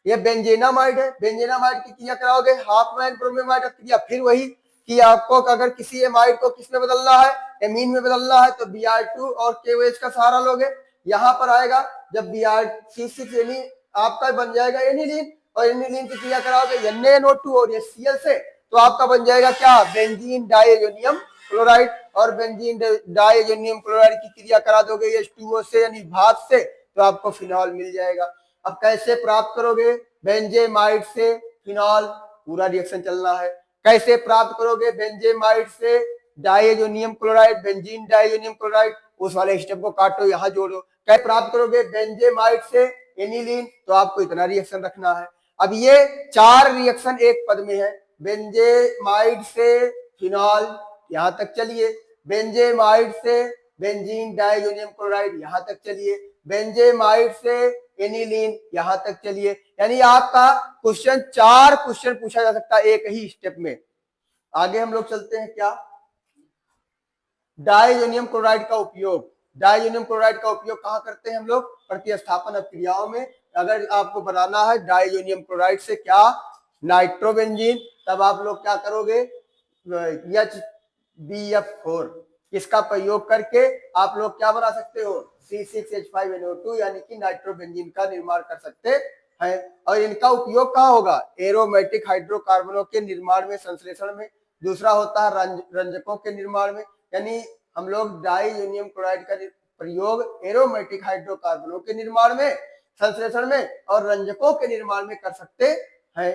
ये बेंजेनामाइड है। बेंजेनामाइड की क्रिया कराओगे, हाफ मैन ब्रोमेमाइड की क्रिया, फिर वही कि आपको अगर किसी एमाइड को किसमें बदलना है, एमीन में बदलना है, तो Br2 और KOH का सहारा लोगे। यहाँ पर आएगा जब Br6 यानी आपका बन जाएगा एनिलीन, और एनिलीन की क्रिया कराओगे NaNO2 और HCl से, तो आपका बन जाएगा क्या, बेंजीन डाइएजोनियम क्लोराइड। और बेंजीन डाइएजोनियम क्लोराइड की क्रिया करा दोगे H2O से, यानी भाप से, तो आपको फिनॉल मिल जाएगा। अब कैसे प्राप्त करोगे, बेंजेमाइड से फिनॉल, पूरा रिएक्शन चलना है। कैसे प्राप्त करोगे, बेंजेमाइड से diazonium chloride, benzene diazonium chloride, उस वाले स्टेप को काटो, यहाँ जोड़ो, क्या प्राप्त करोगे? बेंजेमाइड से एनिलीन, तो आपको इतना रिएक्शन रखना है। अब ये 4 रिएक्शन एक पद में है, बेंजेमाइड से फिनॉल, यहां तक चलिए, बेंजेमाइड से बेंजीन डाइअमोनियम क्लोराइड, यहां तक चलिए, बेंजेमाइड से एनिलीन, यहां तक चलिए। यानी आपका क्वेश्चन 4 क्वेश्चन पूछा जा सकता है एक ही स्टेप में। आगे हम लोग चलते हैं, क्या डाइअमोनियम क्लोराइड का उपयोग, डाइअमोनियम क्लोराइड का उपयोग कहाँ करते हैं हम लोग? प्रतिस्थापन अभिक्रियाओं में। अगर आपको बनाना है डाइअमोनियम क्लोराइड से क्या? नाइट्रोबेंजीन, तब आप लोग क्या करोगे? HBF4, इसका प्रयोग करके आप लोग क्या बना सकते हो? C6H5NO2 यानी कि नाइट्रोबेंजीन का निर्माण कर सकते हैं। और इनका उपयोग कहाँ होगा? एरोमेटिक हाइड्रोकार्बनों के निर्माण में, संश्लेषण में। दूसरा होता है रंजकों के निर्माण में, यानी हम लोग डाइअमोनियम क्लोराइड का प्रयोग एरोमेटिक हाइड्रोकार्बनों के निर्माण में, संश्लेषण में और रंजकों के निर्माण में कर सकते हैं।